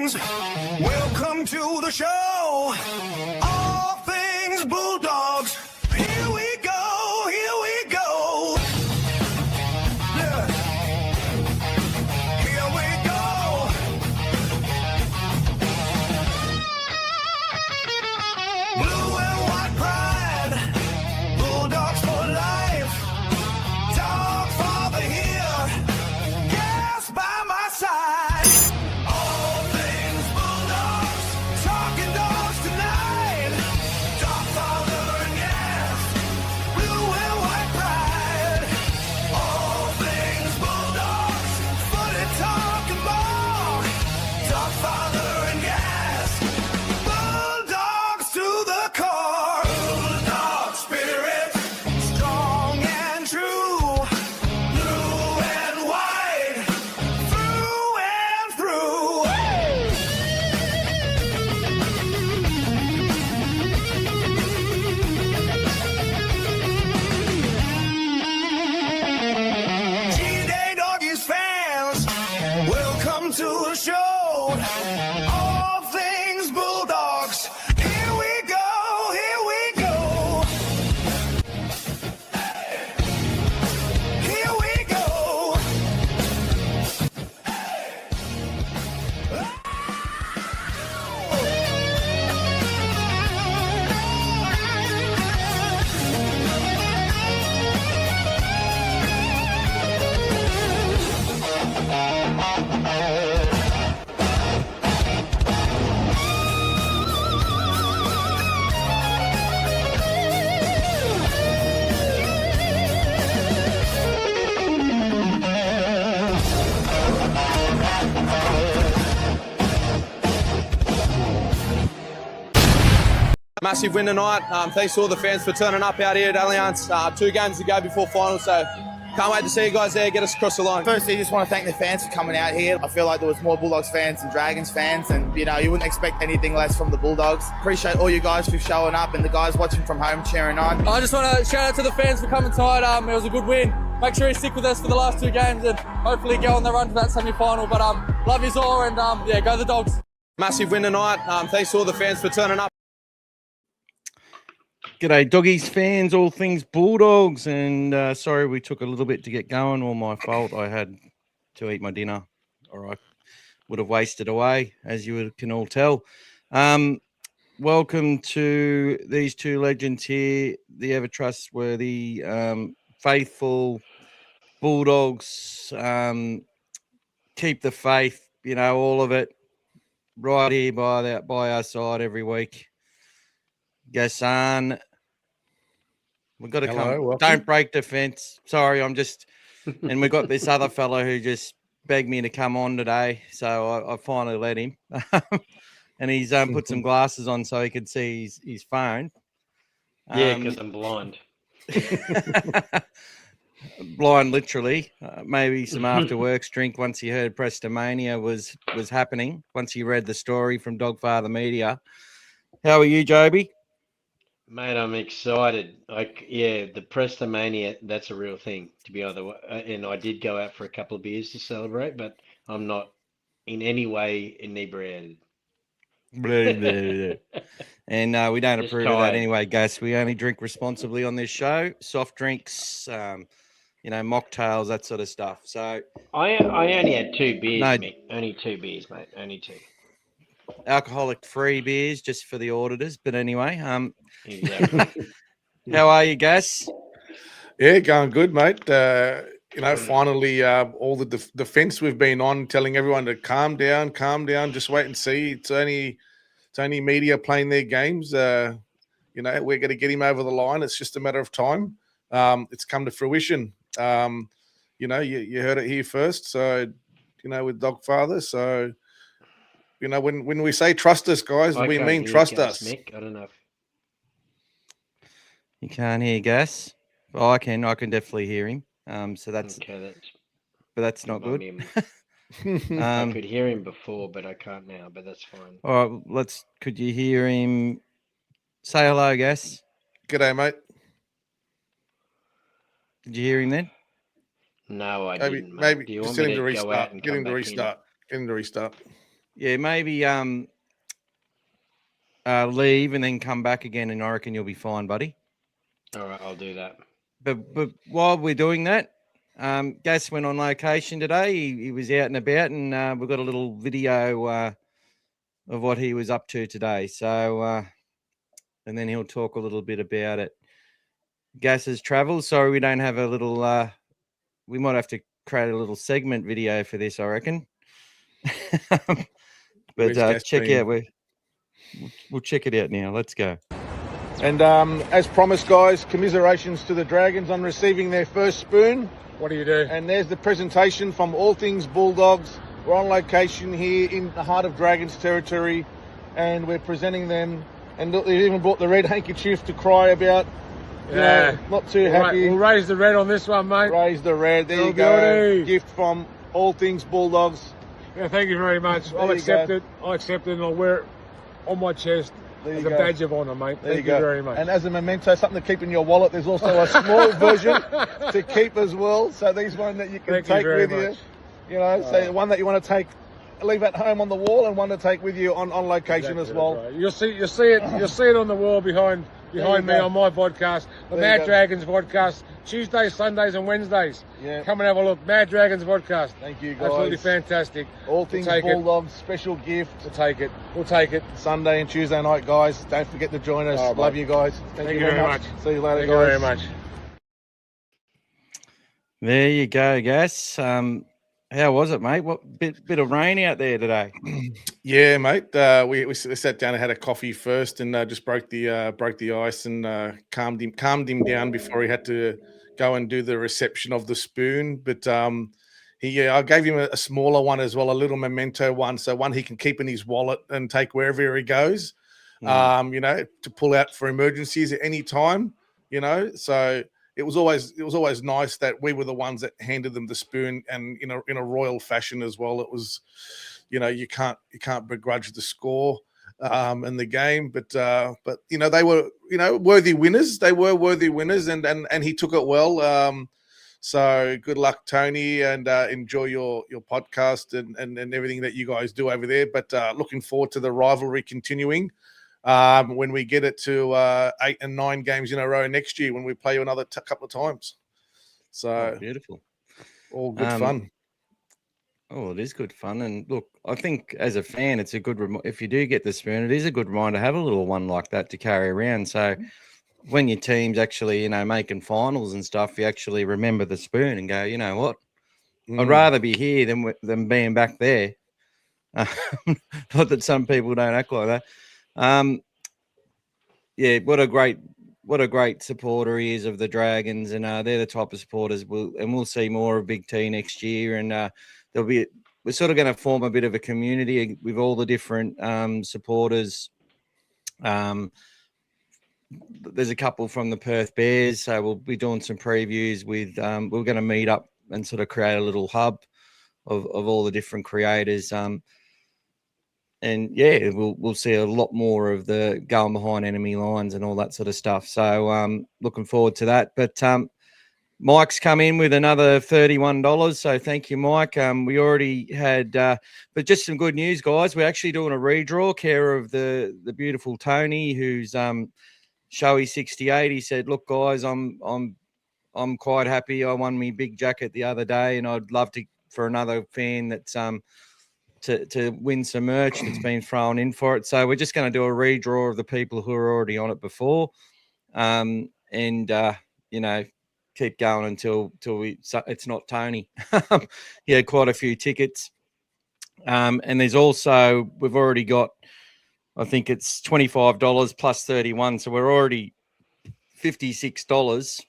fans, welcome to the show. All Things Bulldogs. Here we go, here we go. Yeah. Here we go. Blue and white pride, Bulldogs for life. Dogfather here, gas by my side. All things Bulldogs, talking dogs tonight. Dogfather and gas, blue and white pride. All things Bulldogs, footy talking ball. Dogfather and gas, Bulldogs to the core. Bulldog spirit, strong and true. Blue and white, through and through. G-Day Doggies fans, welcome to the show. All things Bulldogs. Here we go, here we go. Here we go. Massive win tonight. Thanks to all the fans for turning up out here at Allianz. 2 games to go before final, so can't wait to see you guys there. Get us across the line. Firstly, just want to thank the fans for coming out here. I feel like there was more Bulldogs fans than Dragons fans, and you wouldn't expect anything less from the Bulldogs. Appreciate all you guys for showing up and the guys watching from home cheering on. I just want to shout out to the fans for coming tonight. It was a good win. Make sure you stick with us for the last 2 games and hopefully go on the run to that semi-final. But love yous all, and yeah, go the Dogs. Massive win tonight. Thanks to all the fans for turning up. G'day, Doggies fans, all things Bulldogs, and sorry we took a little bit to get going. All my fault. I had to eat my dinner, or I would have wasted away, as you can all tell. Welcome to these 2 legends here, the ever trustworthy, faithful Bulldogs. Keep the faith, all of it, right here by our side every week. Gassan, we've got to come. Don't break defence. Sorry, I'm just, and we got this other fellow who just begged me to come on today, so I finally let him. And he's put some glasses on so he could see his phone. Yeah, because I'm blind. Blind, literally. Maybe some after works drink once he heard PRESTONMANIA was happening. Once he read the story from Dogfather Media. How are you, Joeby? Mate, I'm excited. The PRESTONMANIA, that's a real thing, to be honest. And I did go out for a couple of beers to celebrate, but I'm not in any way inebriated. And we don't Just approve of that tired. anyway, Gus. We only drink responsibly on this show. Soft drinks, mocktails, that sort of stuff. So I only had 2 beers, No. mate. Only 2 beers, mate. Only 2. alcoholic-free beers just for the auditors. But anyway, Exactly. how are you, Gus? Yeah, going good, mate. Finally, all the defense we've been on, telling everyone to calm down, just wait and see. It's only media playing their games. We're going to get him over the line. It's just a matter of time. It's come to fruition. You heard it here first. So, with Dogfather. So, when we say trust us, guys, we mean trust us. Mick. I don't know. You can't hear Gus? Oh, I can definitely hear him. So that's Okay, that's not good. I could hear him before, but I can't now. But that's fine. All right, could you hear him? Say hello, Gus. G'day, mate. Did you hear him then? No, I Maybe, didn't. Mate. maybe Do you just want get me him to to go out restart. and Get come him to back in? restart. Get him to restart. Yeah, maybe leave and then come back again, and I reckon you'll be fine, buddy. All right, I'll do that. But while we're doing that, Gas went on location today. He was out and about, and we've got a little video of what he was up to today. So, and then he'll talk a little bit about it. Gas's travels. Sorry, we don't have a little. We might have to create a little segment video for this, I reckon. But check out. We'll check it out now. Let's go. And as promised, guys, commiserations to the Dragons on receiving their first spoon. What do you do? And there's the presentation from All Things Bulldogs. We're on location here in the heart of Dragons territory, and we're presenting them. And look, they even brought the red handkerchief to cry about. Yeah. Not too happy. We'll raise the red on this one, mate. Raise the red. There Oh, you go. beauty. Gift from All Things Bulldogs. Yeah, thank you very much. I'll you accept go. it. I'll accept it, and I'll wear it on my chest There as you a go. badge of honour, mate. There Thank you you go. very much. And as a memento, something to keep in your wallet, there's also a small version to keep as well. So these one that you can Thank you take very with you. much. You know, so one that you want to take, leave at home on the wall, and one to take with you on location Exactly, as well. that's right. You'll see it on the wall behind me go. on my podcast, the There you Mad go. Dragons podcast, Tuesdays, Sundays, and Wednesdays. Yeah. Come and have a look. Mad Dragons podcast. Thank you, guys. Absolutely fantastic. All Things take it. Bulldogs, special gift. We'll take it. We'll take it. Sunday and Tuesday night, guys. Don't forget to join us. All right, Love mate. you guys. Thank you very much. See you later, Thank guys. you very much. There you go, Gas. How was it, mate? What bit of rain out there today? Yeah, mate. We sat down and had a coffee first, and just broke the ice and calmed him down before he had to go and do the reception of the spoon. But I gave him a smaller one as well, a little memento one, so one he can keep in his wallet and take wherever he goes. You know, to pull out for emergencies at any time. You know, so. It was always nice that we were the ones that handed them the spoon, and in a royal fashion as well. It was, you know, you can't begrudge the score and the game, but you know, they were, you know, worthy winners. They were worthy winners, and he took it well. So good luck, Tony, and enjoy your podcast and everything that you guys do over there. But looking forward to the rivalry continuing. When we get it to 8 and 9 games in a row next year, when we play you another couple of times. So beautiful. All good fun. Oh, it is good fun. And look, I think as a fan, it's a good if you do get the spoon, it is a good reminder to have a little one like that to carry around. So when your team's actually, you know, making finals and stuff, you actually remember the spoon and go, you know what? I'd rather be here than being back there. Not that some people don't act like that. Yeah, what a great supporter he is of the Dragons, and they're the type of supporters we'll see more of Big T next year, and we're sort of going to form a bit of a community with all the different supporters. There's a couple from the Perth Bears, so we'll be doing some previews with. We're going to meet up and sort of create a little hub of all the different creators. And yeah, we'll see a lot more of the going behind enemy lines and all that sort of stuff. So looking forward to that. But Mike's come in with another $31. So thank you, Mike. We already had, but just some good news, guys. We're actually doing a redraw, care of the beautiful Tony, who's Showy 68. He said, "Look, guys, I'm quite happy. I won me big jacket the other day, and I'd love for another fan that's to win some merch that's been thrown in for it." So we're just going to do a redraw of the people who are already on it before, and you know, keep going until it's not Tony. He had quite a few tickets, and there's also we've already got, I think it's $25 plus 31, so we're already $56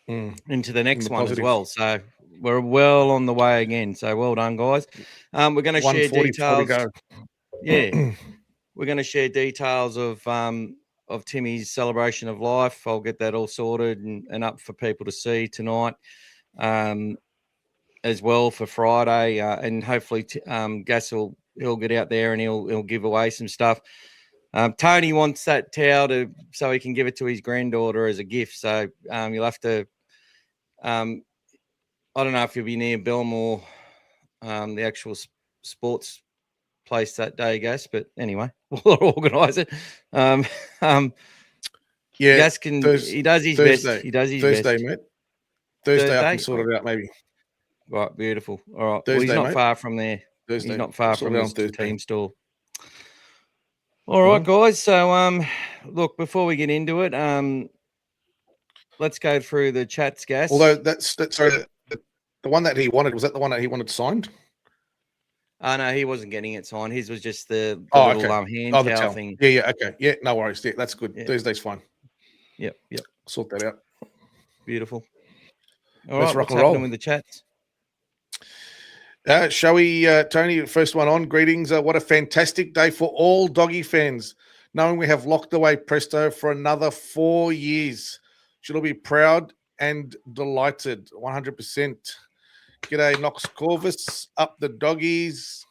into the next one as well. So we're well on the way again. So well done, guys. We're going to share details. Yeah, we're going to share details of Timmy's celebration of life. I'll get that all sorted and up for people to see tonight, as well for Friday. And hopefully, Gas he'll get out there and he'll give away some stuff. Tony wants that towel so he can give it to his granddaughter as a gift. So you'll have to. I don't know if you'll be near Belmore, the actual sports place that day, Gas. But anyway, we'll organise it. Yeah, Gas he does his best. He does his Thursday, best. mate. Thursday, I Thursday? can sort it out, maybe. Right, beautiful. All right. Well, Thursday, he's not mate. far from there. Thursday. He's not far Sort from it out his on Thursday. team store. All right, guys. So, look, before we get into it, let's go through the chats, Gas. Although that's sorry, the one that he wanted, was that the one that he wanted signed? Oh, no, he wasn't getting it signed. His was just the Okay. little hand Oh, the towel towel. thing. Yeah, okay. Yeah, no worries. Yeah, that's good. Yeah. Thursday's fine. Yep. Sort that out. Beautiful. All Let's right, rock what's and roll. happening with the chats? Shall we, Tony, first one on. Greetings. What a fantastic day for all doggy fans, knowing we have locked away Presto for another 4 years. Should all be proud and delighted. 100%. G'day, Knox Corvus. Up the doggies.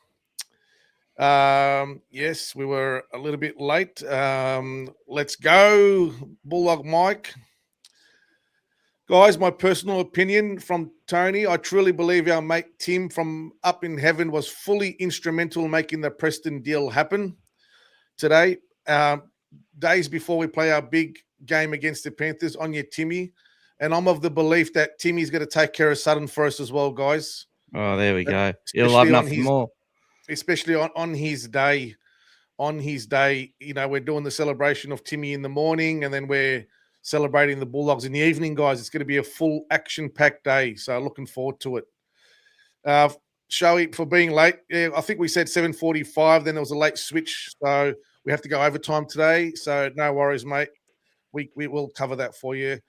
Yes, we were a little bit late. Let's go, Bulldog Mike. Guys, my personal opinion from Tony, I truly believe our mate Tim from up in heaven was fully instrumental in making the Preston deal happen today. Days before we play our big game against the Panthers, on your Timmy. And I'm of the belief that Timmy's going to take care of Sutton for us as well, guys. Oh, there we go. Especially You'll love on nothing more. Especially on his day. On his day, you know, we're doing the celebration of Timmy in the morning, and then we're celebrating the Bulldogs in the evening, guys. It's going to be a full action-packed day, so looking forward to it. Showy, for being late, yeah, I think we said 7:45, then there was a late switch, so we have to go overtime today, so no worries, mate. We will cover that for you.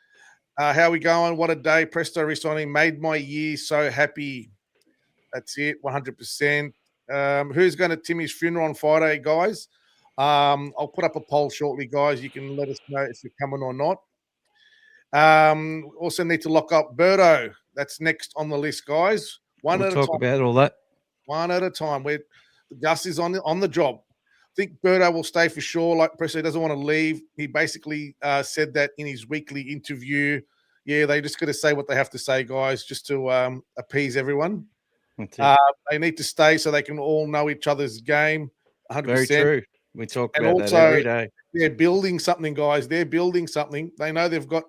How are we going? What a day. Presto resigning made my year so happy. That's it, 100%. Who's going to Timmy's funeral on Friday, guys? I'll put up a poll shortly, guys. You can let us know if you're coming or not. Also need to lock up Birdo. That's next on the list, guys. We'll talk about all that. One at a time. Gus is on the job. I think Birdo will stay for sure. Like Presley doesn't want to leave. He basically said that in his weekly interview. Yeah, they just got to say what they have to say, guys, just to appease everyone. They need to stay so they can all know each other's game. 100%. Very true. We talk And about also, that every day. They're building something, guys. They're building something. They know they've got,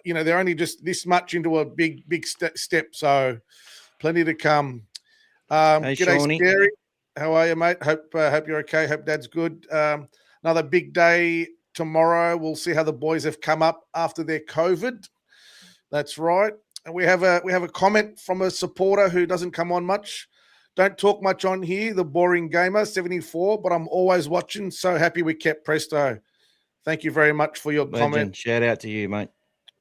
they're only just this much into a big step. So plenty to come. Hey, G'day, Shawnee. Scary. How are you, mate? Hope you're okay. Hope Dad's good. Another big day tomorrow. We'll see how the boys have come up after their COVID. That's right. And we have a comment from a supporter who doesn't come on much. Don't talk much on here, the boring gamer, 74, but I'm always watching. So happy we kept Presto. Thank you very much for your comment. Shout out to you, mate.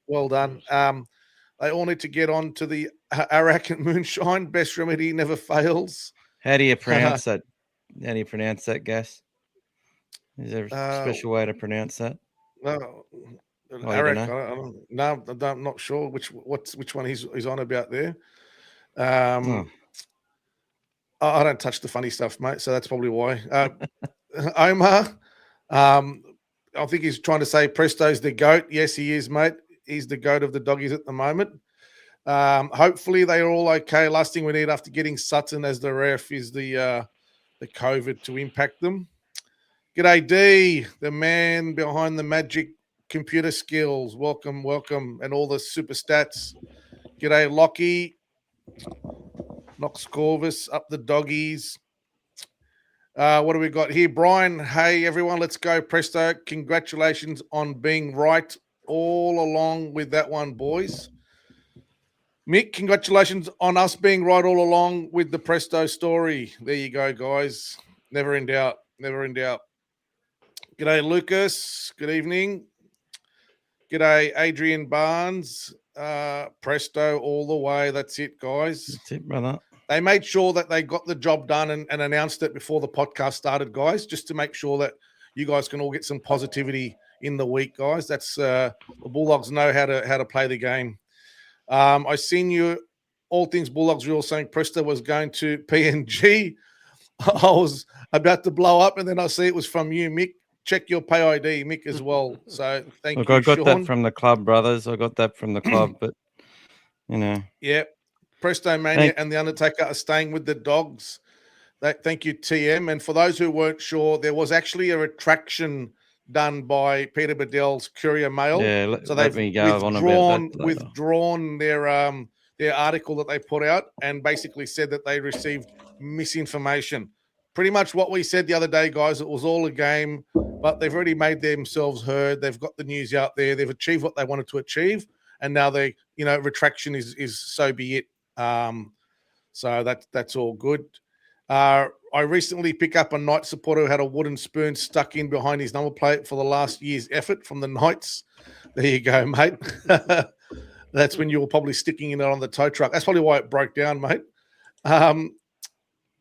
Well done. They all need to get on to the Arak and Moonshine. Best remedy never fails. How do you pronounce that? How do you pronounce that, Gas? Is there a special way to pronounce that? No, Oh, Arak. you don't know? I'm not sure which one he's on about there. I don't touch the funny stuff, mate, so that's probably why. Omar, I think he's trying to say Presto's the GOAT. Yes, he is, mate. He's the GOAT of the doggies at the moment. Hopefully they're all okay. Last thing we need after getting Sutton as the ref is the COVID to impact them. G'day, D, the man behind the magic computer skills. Welcome, and all the super stats. G'day, Lockie. Knox Corvus, up the doggies. What do we got here? Brian, hey, everyone, let's go, Presto. Congratulations on being right all along with that one, boys. Mick, congratulations on us being right all along with the Presto story. There you go, guys. Never in doubt. G'day, Lucas. Good evening. G'day, Adrian Barnes. Presto all the way. That's it, guys. That's it, brother. They made sure that they got the job done and announced it before the podcast started, guys, just to make sure that you guys can all get some positivity in the week, guys. That's the Bulldogs know how to play the game. I seen you, All Things Bulldogs, you were saying Presto was going to PNG. I was about to blow up, and then I see it was from you, Mick. Check your pay ID, Mick, as well. So thank you, I got Sean. that from the club, brothers. I got that from the club, but, you know. Yeah. PrestoMania and The Undertaker are staying with the dogs. Thank you, TM. And for those who weren't sure, there was actually a retraction done by Peter Bedell's Courier Mail. Yeah, so let they've me go on about that later. withdrawn their article that they put out and basically said that they received misinformation. Pretty much what we said the other day, guys. It was all a game, but they've already made themselves heard. They've got the news out there. They've achieved what they wanted to achieve, and now retraction is so be it. So that's all good. I recently picked up a Knight supporter who had a wooden spoon stuck in behind his number plate for the last year's effort from the Knights. There you go, mate. That's when you were probably sticking it on the tow truck. That's probably why it broke down, mate.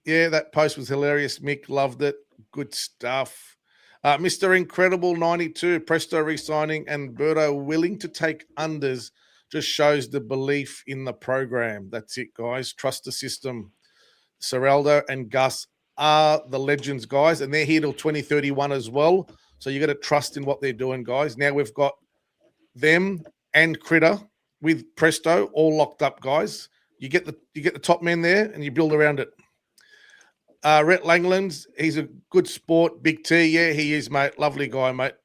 Yeah, that post was hilarious. Mick loved it. Good stuff. Mr. Incredible 92, Presto re-signing and Berto willing to take unders just shows the belief in the program. That's it, guys. Trust the system. Seraldo and Gus are the legends, guys, and they're here till 2031 as well. So you got to trust in what they're doing, guys. Now we've got them and Critter with Presto all locked up, guys. You get the top men there and you build around it. Rhett Langlands, he's a good sport. Big T, yeah, he is, mate. Lovely guy, mate.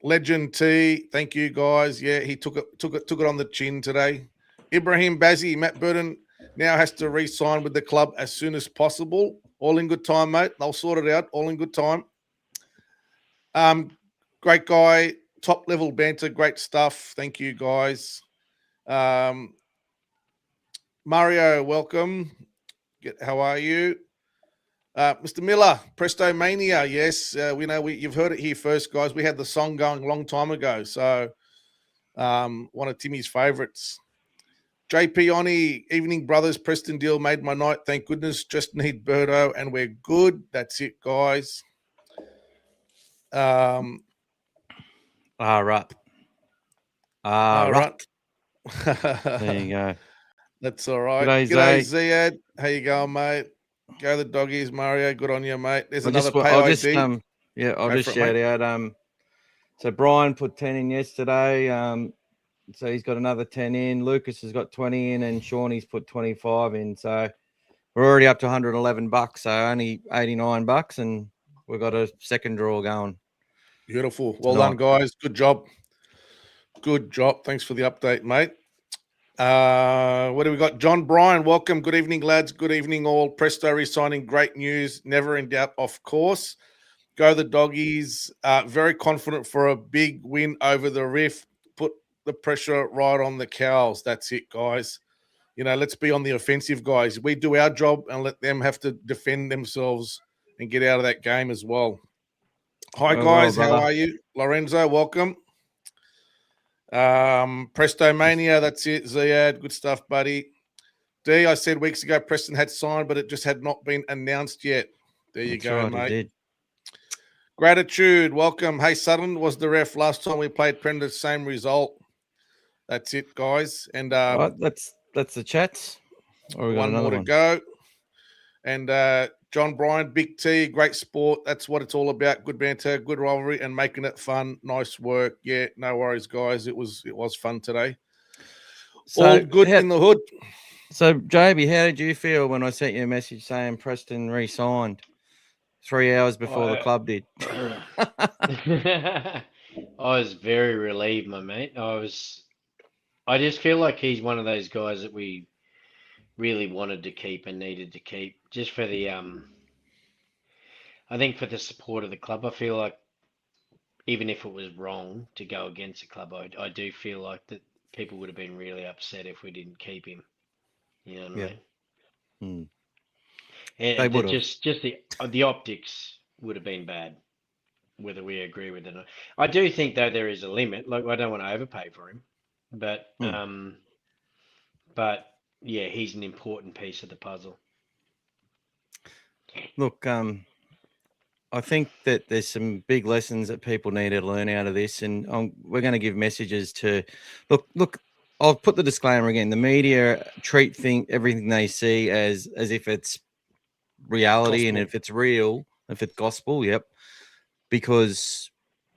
Legend T, thank you, guys. Yeah, he took it on the chin today. Ibrahim Bazzi, Matt Burton now has to re-sign with the club as soon as possible. All in good time, mate. They'll sort it out. All in good time. Great guy, top level banter, great stuff. Thank you, guys. Mario, welcome. How are you? Mr. Miller, PRESTONMANIA. Yes, we know you've heard it here first, guys. We had the song going a long time ago. So one of Timmy's favorites. JP Oni, evening brothers, Preston deal made my night. Thank goodness. Just need Berto and we're good. That's it, guys. Right. There you go. That's all right. G'day, Ziad. How you going, mate? Go the doggies, Mario. Good on you, mate. There's another pay I'll ID. just shout out. So Brian put 10 in yesterday. So he's got another 10 in. Lucas has got 20 in, and Shawnee's put 25 in. So we're already up to $111. So only $89, and we've got a second draw going. Beautiful. Well done, guys. Good job. Good job. Thanks for the update, mate. What do we got? John Bryan, welcome. Good evening, lads. Good evening, all. Presto re-signing. Great news. Never in doubt, of course. Go the doggies. Very confident for a big win over the Riff. Put the pressure right on the Cows. That's it, guys. Let's be on the offensive, guys. We do our job and let them have to defend themselves and get out of that game as well. Hi, guys. How are you? Lorenzo, welcome. PRESTONMANIA, that's it. Ziad, good stuff, buddy. D, I said weeks ago Preston had signed, but it just had not been announced yet. There you go, mate. Did. Gratitude, welcome. Hey, Sutton was the ref last time we played Prenda, same result. That's it, guys. And that's the chats. Or we got one more to go. And John Bryan, Big T, great sport. That's what it's all about. Good banter, good rivalry, and making it fun. Nice work. Yeah, no worries, guys. It was fun today. So all good in the hood. So, Joeby, how did you feel when I sent you a message saying Preston re-signed 3 hours before the club did? I was very relieved, my mate. I just feel like he's one of those guys that we really wanted to keep and needed to keep, just for the I think for the support of the club. I feel like even if it was wrong to go against the club, I do feel like that people would have been really upset if we didn't keep him. You know what I mean? And they would have. Just the optics would have been bad, whether we agree with it or not. I do think though there is a limit. Like, I don't want to overpay for him, but yeah, he's an important piece of the puzzle. Look, I think that there's some big lessons that people need to learn out of this, and we're going to give messages to look. I'll put the disclaimer again. The media treat everything they see as if it's reality, and if it's real, if it's gospel, yep. Because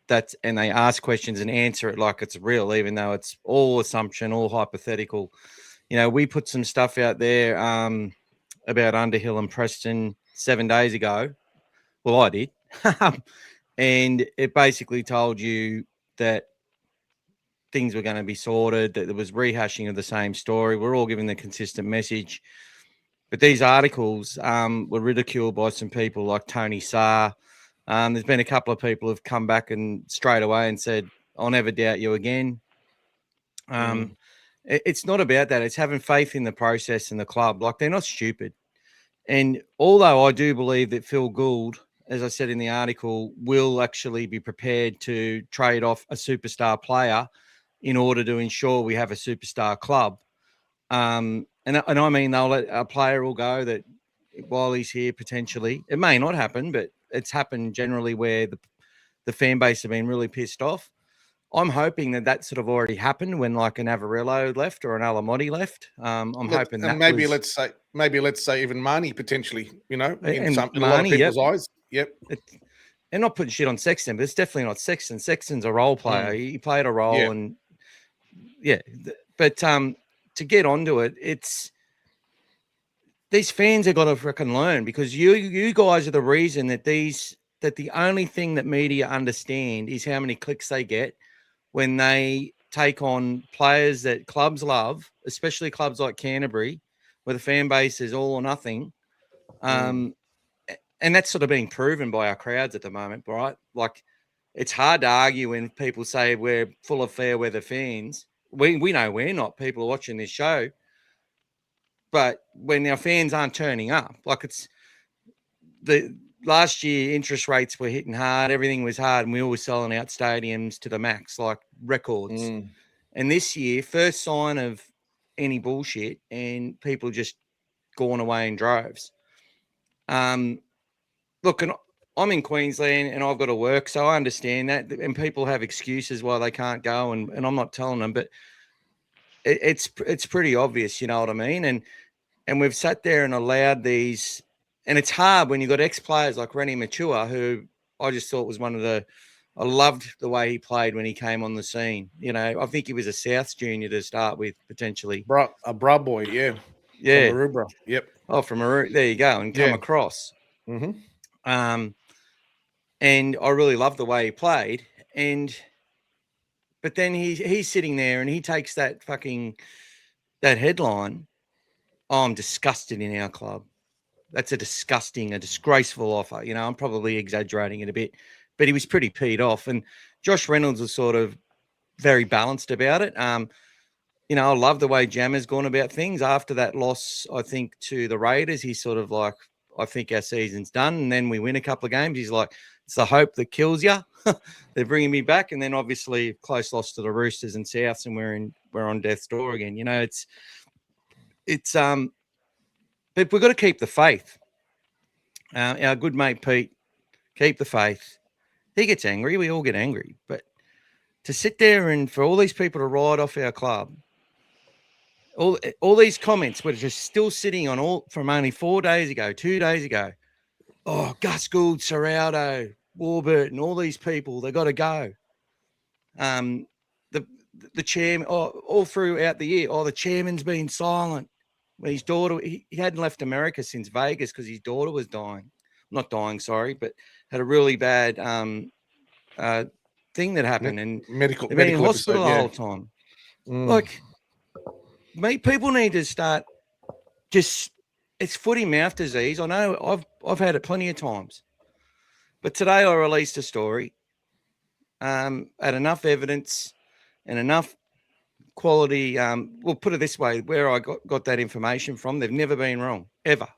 and they ask questions and answer it like it's real, even though it's all assumption, all hypothetical. We put some stuff out there about Underhill and Preston 7 days ago. Well, I did. And it basically told you that things were going to be sorted, that there was rehashing of the same story. We're all giving the consistent message. But these articles were ridiculed by some people like Tony Sarr. There's been a couple of people who've come back and straight away and said, I'll never doubt you again. It's not about that. It's having faith in the process and the club. Like, they're not stupid. And although I do believe that Phil Gould, as I said in the article, will actually be prepared to trade off a superstar player in order to ensure we have a superstar club. And I mean, they'll let a player will go that while he's here, potentially. It may not happen, but it's happened generally where the fan base have been really pissed off. I'm hoping that sort of already happened when like an Avarillo left or an Alamotti left. I'm hoping that maybe let's say even Marnie potentially, in a lot of people's eyes. Yep. And not putting shit on Sexton, but it's definitely not Sexton. Sexton's a role player. He played a role, and but to get onto it, it's these fans have got to freaking learn, because you guys are the reason that the only thing that media understand is how many clicks they get when they take on players that clubs love, especially clubs like Canterbury, where the fan base is all or nothing. And that's sort of being proven by our crowds at the moment, right? Like, it's hard to argue when people say we're full of fair weather fans. We know we're not. People are watching this show. But when our fans aren't turning up, like, it's the last year, interest rates were hitting hard. Everything was hard, and we were selling out stadiums to the max, like records. And this year, first sign of any bullshit, and people just gone away in droves. Look, and I'm in Queensland and I've got to work, so I understand that. And people have excuses why they can't go, and I'm not telling them, but it's pretty obvious, you know what I mean? And we've sat there and allowed these, and it's hard when you've got ex-players like Rennie Matua, who I just thought was I loved the way he played when he came on the scene. I think he was a Souths junior to start with, potentially. A bra boy, yeah. Yeah. From Maroubra. Yep. Oh, from Maroubra. There you go. And come across. Mm-hmm. And I really loved the way he played. But then he's sitting there and he takes that headline. Oh, I'm disgusted in our club. That's a disgraceful offer. I'm probably exaggerating it a bit, but he was pretty peed off. And Josh Reynolds was sort of very balanced about it. I love the way Jammer's gone about things after that loss, I think, to the Raiders. He's sort of like, I think our season's done. And then we win a couple of games. He's like, it's the hope that kills you. They're bringing me back. And then obviously close loss to the Roosters and Souths, and we're on death's door again. But we've got to keep the faith. Our good mate Pete, keep the faith. He gets angry. We all get angry. But to sit there and for all these people to ride off our club, all these comments were just still sitting on from only 4 days ago, 2 days ago. Oh, Gus Gould, Serraldo, Warburton, all these people, they got to go. The chairman, all throughout the year, the chairman's been silent. When his daughter, he hadn't left America since Vegas because his daughter was dying. Not dying, sorry, but had a really bad thing that happened. And medical in hospital episode, the whole time. Like, people need to start it's footy mouth disease. I know I've had it plenty of times. But today I released a story, had enough evidence and enough quality. We'll put it this way, where I got that information from, they've never been wrong, ever.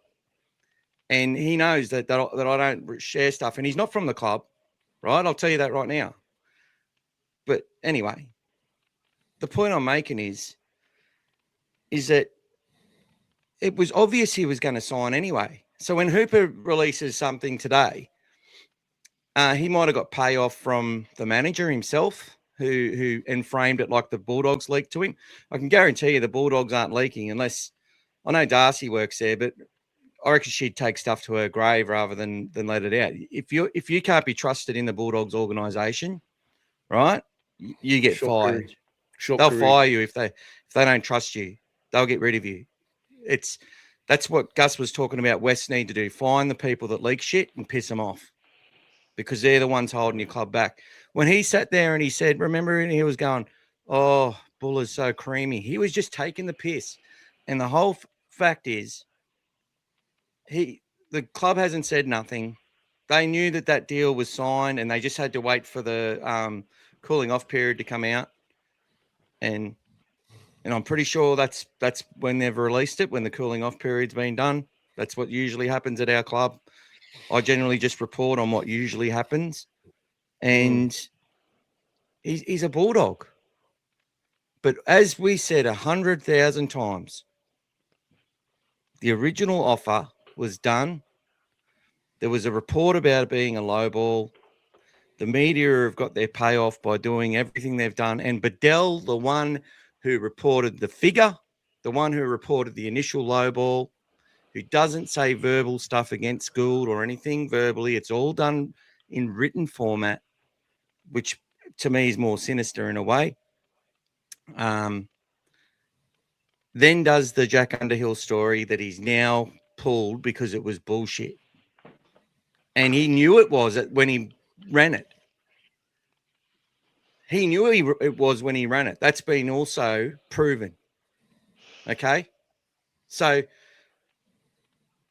And he knows that I don't share stuff, and he's not from the club, right? I'll tell you that right now. But anyway, the point I'm making is that it was obvious he was going to sign anyway. So when Hooper releases something today, he might have got payoff from the manager himself, who framed it like the Bulldogs leaked to him. I can guarantee you the Bulldogs aren't leaking unless, I know Darcy works there, but I reckon she'd take stuff to her grave rather than let it out. If you can't be trusted in the Bulldogs organisation, right, you get fired. They'll fire you if they don't trust you. They'll get rid of you. That's what Gus was talking about. West need to do: find the people that leak shit and piss them off, because they're the ones holding your club back. When he sat there and he said, remember, and he was going, "Oh, Bull is so creamy." He was just taking the piss, and the whole fact is, the club hasn't said nothing. They knew that deal was signed, and they just had to wait for the cooling off period to come out, and I'm pretty sure that's when they've released it, when the cooling off period's been done. That's what usually happens at our club. I generally just report on what usually happens. And he's a Bulldog. But as we said 100,000 times, the original offer was done. There was a report about it being a low ball. The media have got their payoff by doing everything they've done. And Bedell, the one who reported the figure, the one who reported the initial low ball, who doesn't say verbal stuff against Gould or anything verbally. It's all done in written format, which to me is more sinister in a way. Then does the Jack Underhill story that he's now pulled because it was bullshit. And he knew it was when he ran it. He knew it was when he ran it. That's been also proven. Okay? So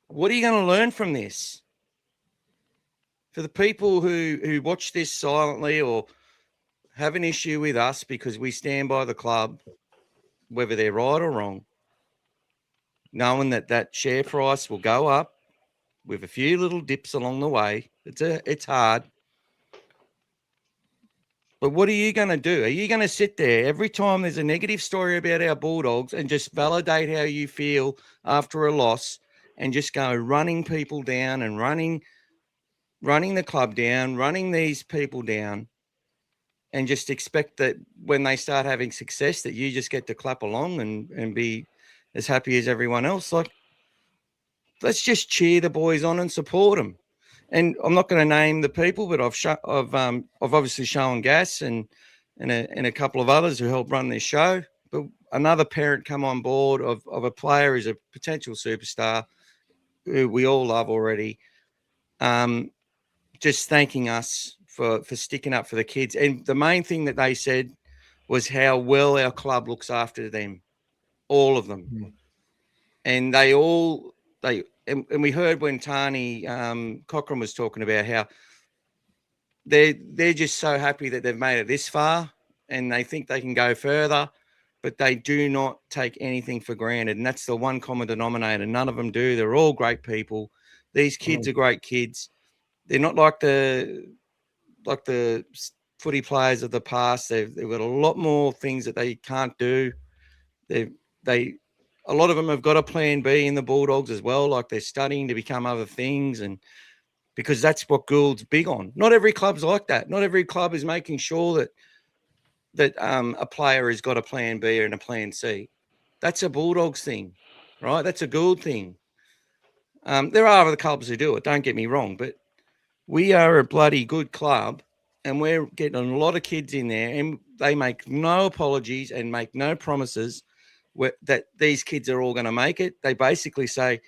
what are you going to learn from this? For the people who watch this silently or have an issue with us because we stand by the club, whether they're right or wrong, knowing that share price will go up with a few little dips along the way. It's hard. But what are you going to do? Are you going to sit there every time there's a negative story about our Bulldogs and just validate how you feel after a loss and just go running people down and running the club down, running these people down, and just expect that when they start having success that you just get to clap along and be as happy as everyone else? Like, let's just cheer the boys on and support them. And I'm not going to name the people, but I've obviously shown Gas and a couple of others who helped run this show. But another parent come on board of a player who's a potential superstar who we all love already. Just thanking us for sticking up for the kids. And the main thing that they said was how well our club looks after them, all of them. And and we heard when Tani Cochran was talking about how they're just so happy that they've made it this far and they think they can go further, but they do not take anything for granted. And that's the one common denominator. None of them do. They're all great people. These kids are great kids. They're not like the footy players of the past. They've got a lot more things that they can't do. A lot of them have got a plan B in the Bulldogs as well, like they're studying to become other things, and because that's what Gould's big on. Not every club's like that. Not every club is making sure that a player has got a plan B and a plan C. That's a Bulldogs thing, right? That's a Gould thing. There are other clubs who do it, don't get me wrong, but we are a bloody good club, and we're getting a lot of kids in there, and they make no apologies and make no promises that these kids are all going to make it. They basically say,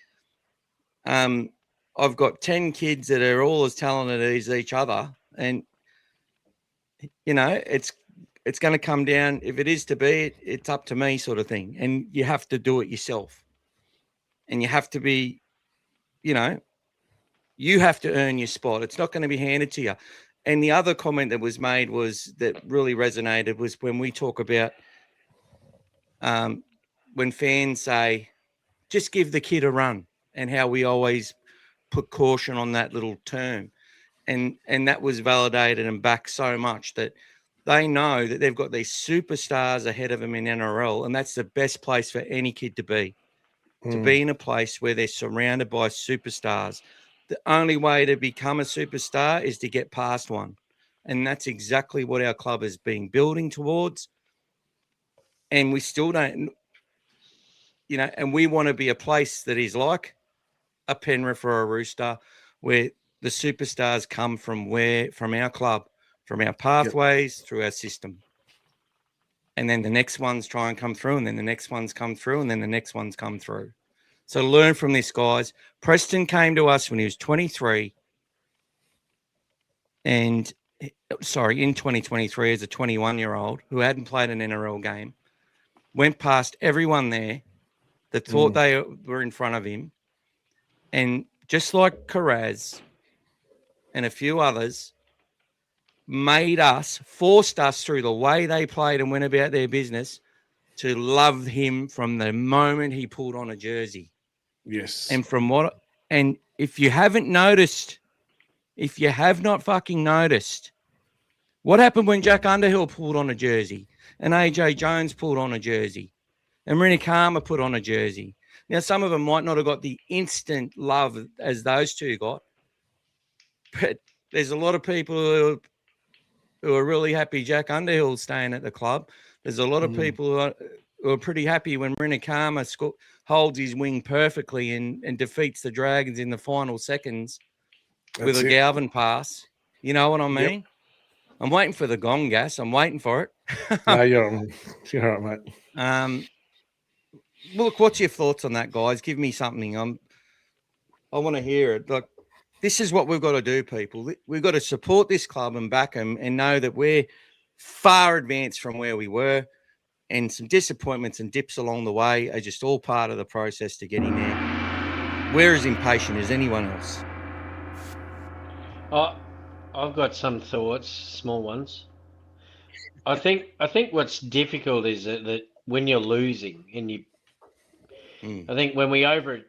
I've got 10 kids that are all as talented as each other. And, it's going to come down. If it is to be, it's up to me sort of thing. And you have to do it yourself. And you have to be, you have to earn your spot. It's not going to be handed to you. And the other comment that was made that really resonated was when we talk about when fans say, just give the kid a run, and how we always put caution on that little term. And that was validated and backed so much that they know that they've got these superstars ahead of them in NRL, and that's the best place for any kid to be in a place where they're surrounded by superstars. The only way to become a superstar is to get past one. And that's exactly what our club has been building towards. And we still don't, and we want to be a place that is like a Penrith or a Rooster, where the superstars come from our club, from our pathways, through our system. And then the next ones try and come through, and then the next ones come through, and then the next ones come through. So learn from this, guys. Preston came to us when he was 23 and in 2023 as a 21-year-old who hadn't played an NRL game, went past everyone there that thought they were in front of him. And just like Carraz and a few others, forced us through the way they played and went about their business to love him from the moment he pulled on a jersey. Yes. And if you have not fucking noticed, what happened when Jack Underhill pulled on a jersey and AJ Jones pulled on a jersey and Rinikama put on a jersey? Now, some of them might not have got the instant love as those two got, but there's a lot of people who are really happy Jack Underhill's staying at the club. There's a lot of people who are pretty happy when Rinikama holds his wing perfectly and defeats the Dragons in the final seconds with a Galvin pass. You know what I mean? Yep. I'm waiting for the gong gas. I'm waiting for it. No, you're all right, mate. Look, what's your thoughts on that, guys? Give me something. I want to hear it. Like, this is what we've got to do, people. We've got to support this club and back them and know that we're far advanced from where we were, and some disappointments and dips along the way are just all part of the process to getting there. We're as impatient as anyone else. I've got some thoughts, small ones. I think what's difficult is that when you're losing and I think when I'm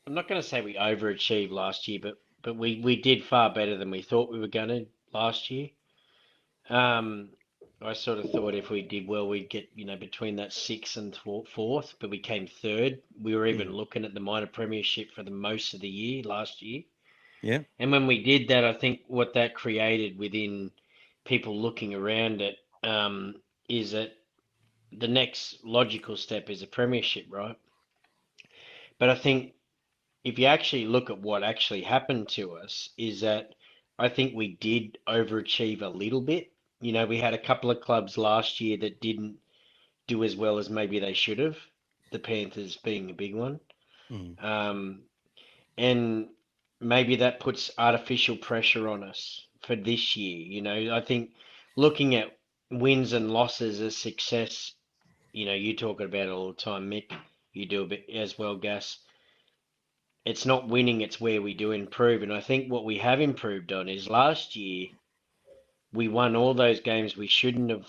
not going to say we overachieved last year, but we did far better than we thought we were going to last year. I sort of thought if we did well, we'd get, between that 6th and 4th, but we came 3rd. We were even looking at the minor premiership for the most of the year last year. Yeah. And when we did that, I think what that created within people looking around it is that the next logical step is a premiership, right? But I think if you actually look at what actually happened to us is that I think we did overachieve a little bit. We had a couple of clubs last year that didn't do as well as maybe they should have, the Panthers being a big one. And maybe that puts artificial pressure on us for this year. I think looking at wins and losses as success, you talk about it all the time, Mick, you do a bit as well, Gas. It's not winning, it's where we do improve. And I think what we have improved on is last year, we won all those games we shouldn't have,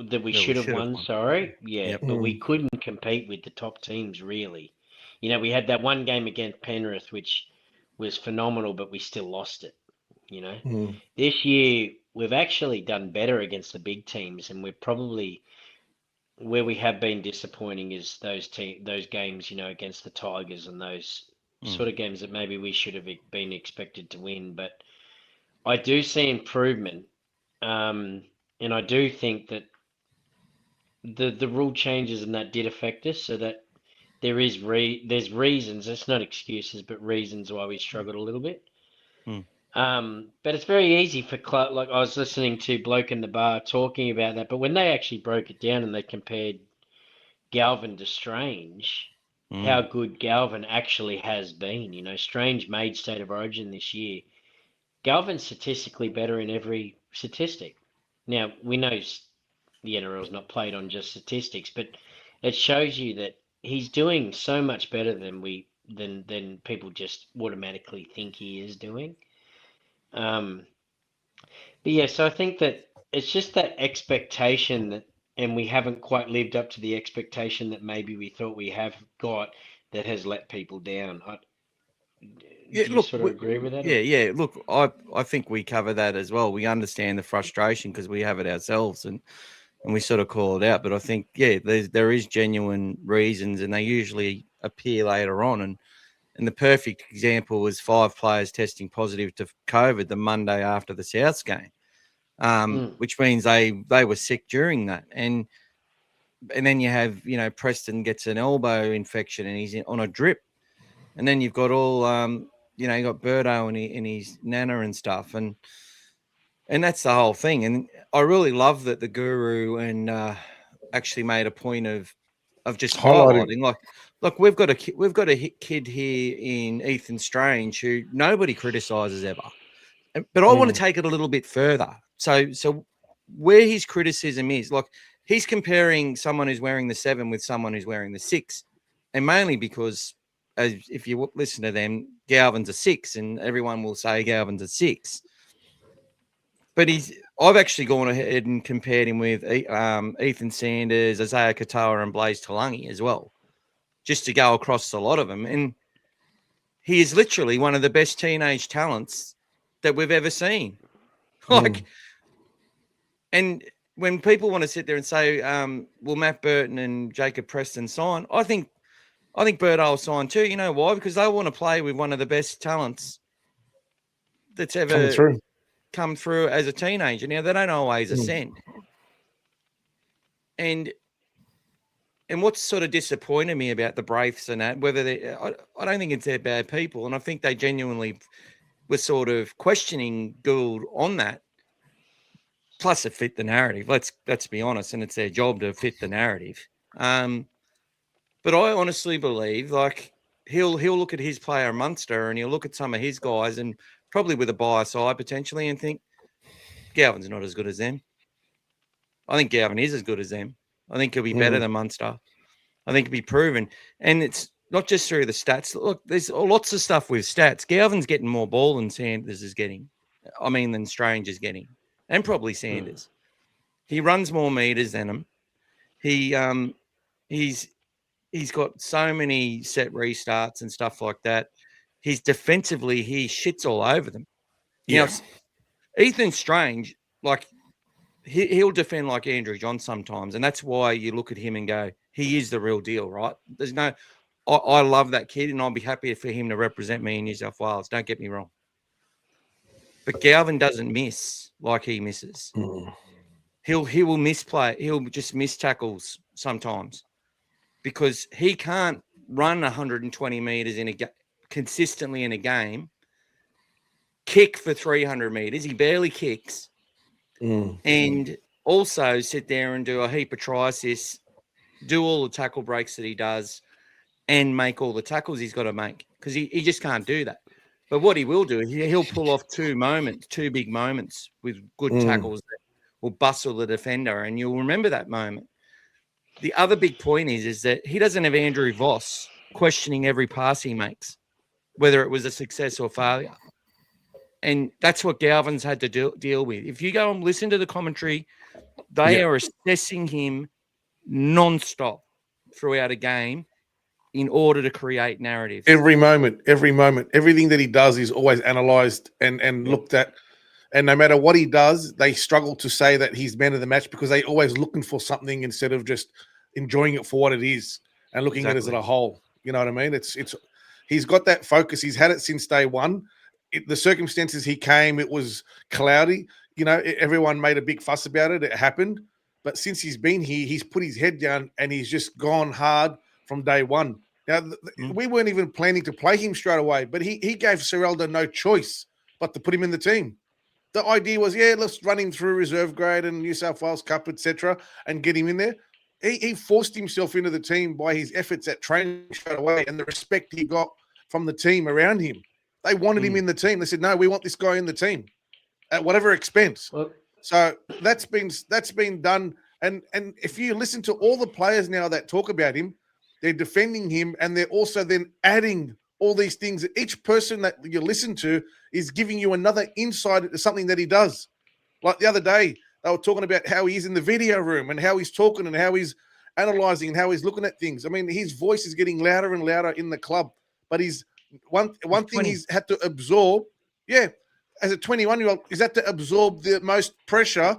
that we should have won, sorry. Yeah, yep. But we couldn't compete with the top teams, really. We had that one game against Penrith, which was phenomenal, but we still lost it, This year, we've actually done better against the big teams, and we're probably, where we have been disappointing is those games, against the Tigers and those sort of games that maybe we should have been expected to win. But I do see improvement, and I do think that the rule changes and that did affect us, so that there's reasons. It's not excuses, but reasons why we struggled a little bit. But it's very easy for like I was listening to Bloke in the Bar talking about that, but when they actually broke it down and they compared Galvin to Strange, how good Galvin actually has been. Strange made State of Origin this year. Galvin's statistically better in every statistic. Now, we know the NRL's not played on just statistics, but it shows you that he's doing so much better than people just automatically think he is doing. But yeah, so I think that it's just that expectation and we haven't quite lived up to the expectation that maybe we thought we have got, that has let people down. Do you sort of agree with that? Yeah. Look, I think we cover that as well. We understand the frustration because we have it ourselves and we sort of call it out. But I think, there is genuine reasons, and they usually appear later on. And the perfect example was 5 players testing positive to COVID the Monday after the Souths game, which means they were sick during that. And then you have, Preston gets an elbow infection and he's on a drip. And then you've got all, you got Birdo and his nana and stuff. And that's the whole thing. And I really love that the Guru and actually made a point of just highlighting, Look, we've got a kid here in Ethan Strange who nobody criticises ever, but I want to take it a little bit further. So where his criticism is, like, he's comparing someone who's wearing the 7 with someone who's wearing the 6, and mainly because, as if you listen to them, Galvin's a 6, and everyone will say Galvin's a 6. But I've actually gone ahead and compared him with Ethan Sanders, Isaiah Katoa, and Blaze Talangi as well, just to go across a lot of them. And he is literally one of the best teenage talents that we've ever seen. Like, and when people want to sit there and say, will Matt Burton and Jacob Preston sign? I think Birdo will sign too. You know why? Because they want to play with one of the best talents that's ever come through as a teenager. Now, they don't always ascend. And what's sort of disappointed me about the Braiths and that, whether I don't think it's they're bad people, and I think they genuinely were sort of questioning Gould on that. Plus, it fit the narrative. Let's be honest, and it's their job to fit the narrative. But I honestly believe, like, he'll look at his player Munster and he'll look at some of his guys and probably with a bias eye potentially and think Galvin's not as good as them. I think Galvin is as good as them. I think he'll be better than Munster. I think it'll be proven. And it's not just through the stats. Look, there's lots of stuff with stats. Galvin's getting more ball than Sanders is getting. Than Strange is getting. And probably Sanders. He runs more meters than him. He's got so many set restarts and stuff like that. He's defensively, he shits all over them. Yeah. Now, Ethan Strange, like, he'll defend like Andrew John sometimes, and that's why you look at him and go, he is the real deal, right? I love that kid, and I'll be happy for him to represent me in New South Wales. Don't get me wrong. But Galvin doesn't miss like he misses. He will misplay. He'll just miss tackles sometimes because he can't run 120 meters consistently in a game, kick for 300 meters. He barely kicks. And also sit there and do a heap of try assists, do all the tackle breaks that he does, and make all the tackles he's got to make because he just can't do that. But what he will do, he'll pull off two big moments with good tackles that will bustle the defender, and you'll remember that moment. The other big point is that he doesn't have Andrew Voss questioning every pass he makes, whether it was a success or failure. And that's what Galvin's had to deal with. If you go and listen to the commentary, they are assessing him non-stop throughout a game in order to create narratives. Every moment, everything that he does is always analysed and looked at. And no matter what he does, they struggle to say that he's man of the match because they're always looking for something instead of just enjoying it for what it is and looking at it as a whole. You know what I mean? He's got that focus. He's had it since day one. The circumstances he came, it was cloudy. You know, everyone made a big fuss about it. It happened. But since he's been here, he's put his head down and he's just gone hard from day one. Now, we weren't even planning to play him straight away, but he gave Serralda no choice but to put him in the team. The idea was, let's run him through reserve grade and New South Wales Cup, etc., and get him in there. He forced himself into the team by his efforts at training straight away and the respect he got from the team around him. They wanted him in the team. They said, no, we want this guy in the team at whatever expense. Well, so that's been done. And if you listen to all the players now that talk about him, they're defending him and they're also then adding all these things. Each person that you listen to is giving you another insight into something that he does. Like the other day, they were talking about how he is in the video room and how he's talking and how he's analysing and how he's looking at things. I mean, his voice is getting louder and louder in the club, but one thing he's had to absorb, as a 21-year-old, is had to absorb the most pressure.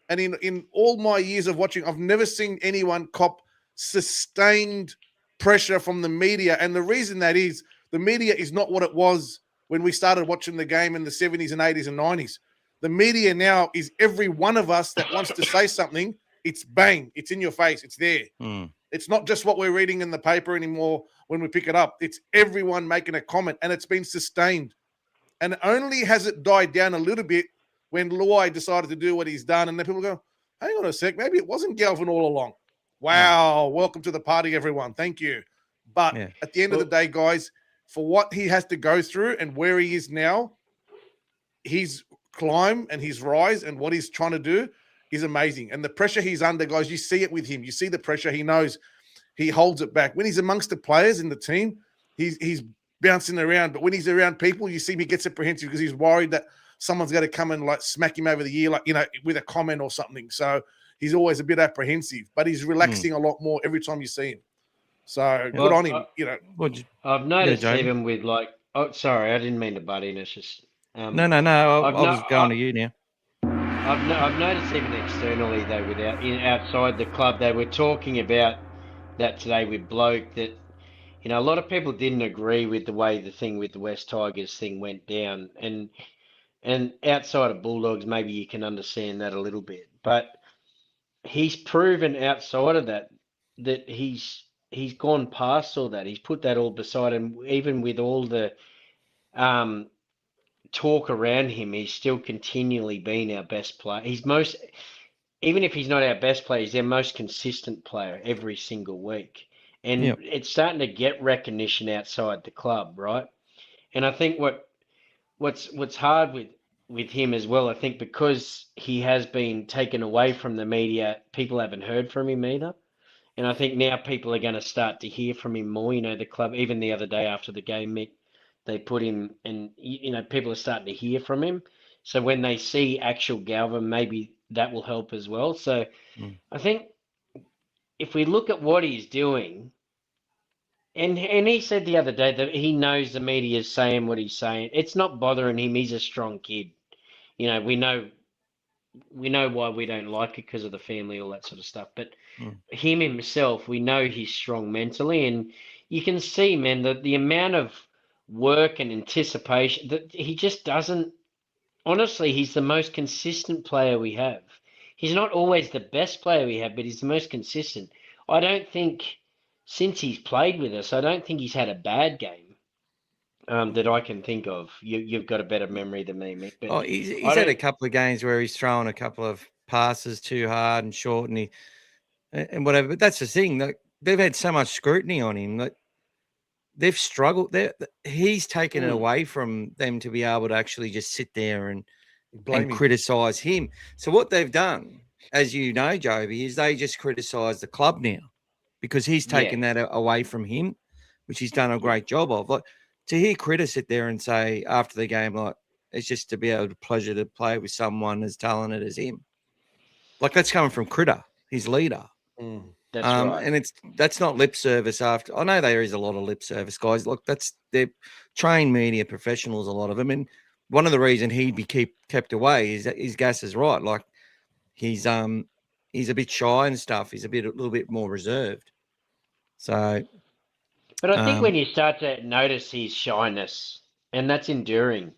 And in all my years of watching, I've never seen anyone cop sustained pressure from the media. And the reason that is, the media is not what it was when we started watching the game in the 70s and 80s and 90s. The media now is every one of us that wants to say something, it's bang, it's in your face, it's there. It's not just what we're reading in the paper anymore when we pick it up. It's everyone making a comment, and it's been sustained. And only has it died down a little bit when Luai decided to do what he's done, and then people go, hang on a sec, maybe it wasn't Galvin all along. Wow, welcome to the party, everyone. Thank you. But Yeah. at the end of the day, guys, for what he has to go through and where he is now, his climb and his rise and what he's trying to do is amazing. And the pressure he's under, guys, you see it with him. You see the pressure. He knows he holds it back. When he's amongst the players in the team, he's bouncing around. But when he's around people, you see him, he gets apprehensive because he's worried that someone's going to come and like smack him over the ear, like, you know, with a comment or something. So he's always a bit apprehensive, but he's relaxing a lot more every time you see him. So good on him, you know. I've noticed Jamie. even with like, oh, sorry, I didn't mean to butt in. It's just No. I I've was going to you now. I've noticed even externally though, outside the club, they were talking about that today with Bloke that, you know, a lot of people didn't agree with the way the thing with the West Tigers thing went down, and outside of Bulldogs, maybe you can understand that a little bit, but he's proven outside of that he's gone past all that. He's put that all beside him, even with all the talk around him. He's still continually been our best player. Even if he's not our best player, he's our most consistent player every single week. And it's starting to get recognition outside the club, right? And I think what's hard with him as well, I think because he has been taken away from the media, people haven't heard from him either. And I think now people are going to start to hear from him more. You know, the club, even the other day after the game, Mick, they put him, and, you know, people are starting to hear from him. So when they see actual Galvin, maybe that will help as well. So I think if we look at what he's doing, and he said the other day that he knows the media is saying what he's saying. It's not bothering him. He's a strong kid. You know, we know why we don't like it because of the family, all that sort of stuff. But him himself, we know he's strong mentally, and you can see, man, that the amount of work and anticipation that he just doesn't. Honestly, he's the most consistent player we have. He's not always the best player we have, but he's the most consistent. I don't think since he's played with us, I don't think he's had a bad game that I can think of. You've got a better memory than me, Mick. But He's had a couple of games where he's thrown a couple of passes too hard and short, and whatever. But that's the thing. Like, they've had so much scrutiny on him. Like, they've struggled. He's taken it away from them to be able to actually just sit there and criticize him. So what they've done, as you know, Joeby, is they just criticize the club now because he's taken that away from him, which he's done a great job of. Like, to hear Critter sit there and say after the game, like, it's just to be able to pleasure to play with someone as talented as him. Like, that's coming from Critter, his leader. That's right. And that's not lip service. After I know there is a lot of lip service, guys. Look, they're trained media professionals, a lot of them, and one of the reasons he'd be kept away is that his gas is right. Like, he's a bit shy and stuff. He's a little bit more reserved. So, but I think when you start to notice his shyness, and that's enduring.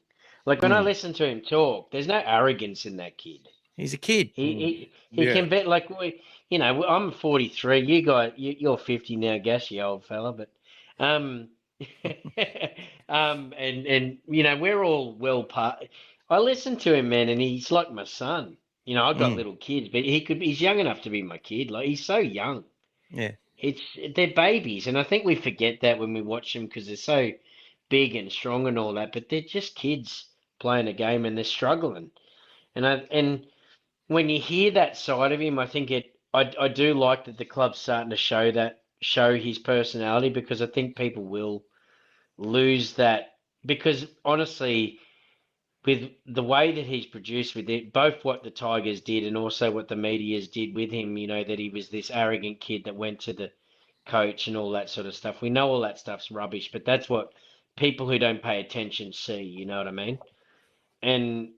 Like, when I listen to him talk, there's no arrogance in that kid. He's a kid. He can bet, like, you know, I'm 43. You're 50 now, Gas, you old fella. But and you know, we're all well part. I listen to him, man, and he's like my son. You know, I've got little kids, but he's young enough to be my kid. Like, he's so young. Yeah. They're babies, and I think we forget that when we watch them because they're so big and strong and all that, but they're just kids playing a game and they're struggling. And when you hear that side of him, I think I do like that the club's starting to show his personality, because I think people will lose that, because honestly, with the way that he's produced with it, both what the Tigers did and also what the medias did with him, you know, that he was this arrogant kid that went to the coach and all that sort of stuff. We know all that stuff's rubbish, but that's what people who don't pay attention see, you know what I mean?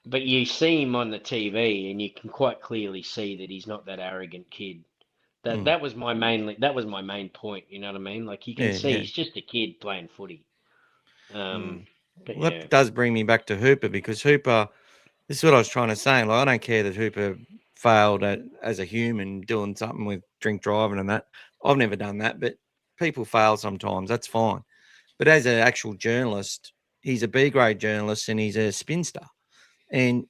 But you see him on the TV and you can quite clearly see that he's not that arrogant kid. That was my main point, you know what I mean? Like, you can see he's just a kid playing footy. But well, that does bring me back to Hooper, because Hooper, this is what I was trying to say. Like, I don't care that Hooper failed as a human doing something with drink driving and that. I've never done that, but people fail sometimes. That's fine. But as an actual journalist, he's a B-grade journalist and he's a spinster. And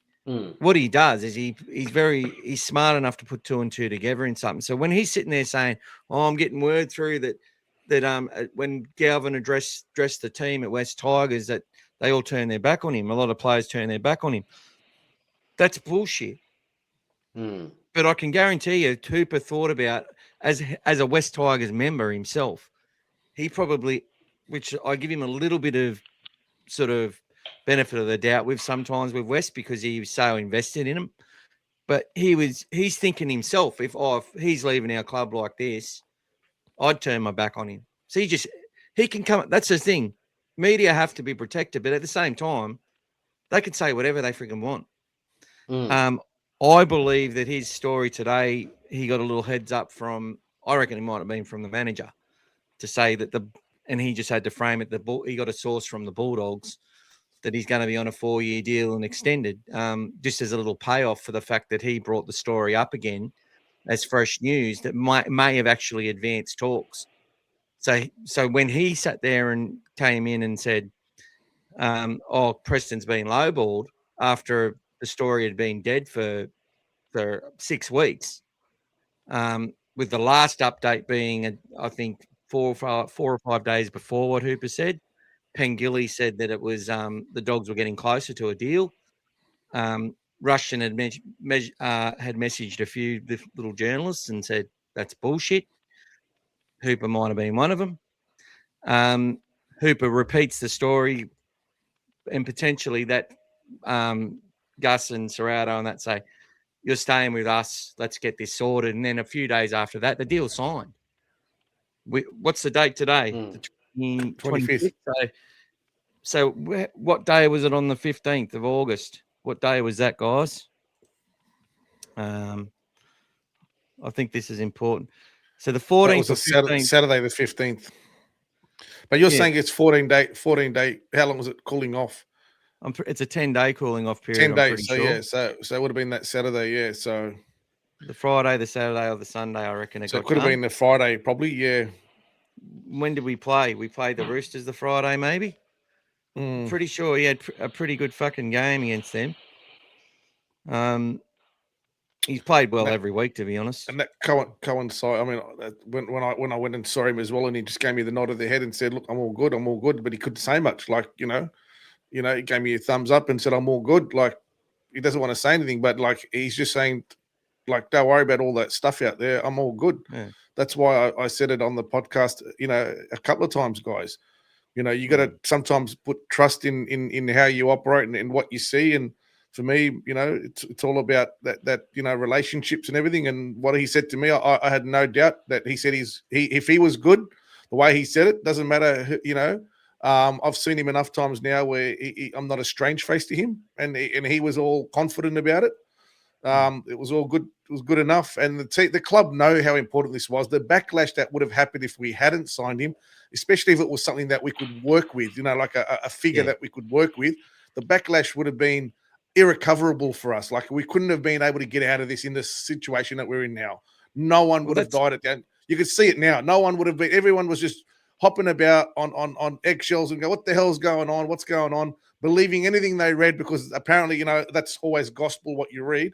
what he does is he's smart enough to put two and two together in something. So when he's sitting there saying, "Oh, I'm getting word through that that when Galvin addressed the team at West Tigers, that they all turned their back on him. A lot of players turned their back on him. That's bullshit. But I can guarantee you, Hooper thought about, as a West Tigers member himself, he probably, which I give him a little bit of sort of benefit of the doubt with sometimes with West, because he was so invested in him. But he's thinking himself, if he's leaving our club like this, I'd turn my back on him. So he can come. That's the thing. Media have to be protected, but at the same time, they can say whatever they freaking want. I believe that his story today, he got a little heads up from, I reckon it might have been from the manager, to say that and he just had to frame it. He got a source from the Bulldogs that he's going to be on a 4-year deal and extended, just as a little payoff for the fact that he brought the story up again as fresh news that may have actually advanced talks. So when he sat there and came in and said, Preston's been lowballed after the story had been dead for 6 weeks, with the last update being, I think, 4 or 5 days before what Hooper said. Pengilly said that it was the Dogs were getting closer to a deal. Rushton had messaged a few little journalists and said that's bullshit. Hooper might have been one of them. Hooper repeats the story, and potentially that Gus and Serrato and that say, you're staying with us, let's get this sorted. And then a few days after that, the deal's signed. What's the date today? The 25th. So what day was it on the 15th of August? What day was that, guys? I think this is important. So the 14th was Saturday the 15th. But you're saying it's 14 day. How long was it cooling off? It's a 10-day cooling off period. 10 days. So, sure. yeah. So it would have been that Saturday. Yeah. So the Friday, the Saturday, or the Sunday, I reckon. So it could have been the Friday, probably. Yeah. When did we play? We played the Roosters the Friday, maybe. Pretty sure he had a pretty good fucking game against them. He's played well every week, to be honest. And that coincide. I mean, when I went and saw him as well, and he just gave me the nod of the head and said, "Look, I'm all good." But he couldn't say much. Like he gave me a thumbs up and said, "I'm all good." Like he doesn't want to say anything, but like he's just saying, like, don't worry about all that stuff out there. I'm all good. Yeah. That's why I said it on the podcast, a couple of times, guys. You got to sometimes put trust in how you operate and what you see. And for me, it's all about that relationships and everything. And what he said to me, I had no doubt that he said if he was good, the way he said it, doesn't matter. I've seen him enough times now where I'm not a strange face to him, and he was all confident about it. It was all good. It was good enough. And the club know how important this was. The backlash that would have happened if we hadn't signed him, especially if it was something that we could work with, like a figure that we could work with, the backlash would have been irrecoverable for us. Like we couldn't have been able to get out of this in the situation that we're in now. No one would have died at the end. You could see it now. No one would have been. Everyone was just hopping about on eggshells and go, what the hell's going on? What's going on? Believing anything they read, because apparently, that's always gospel what you read.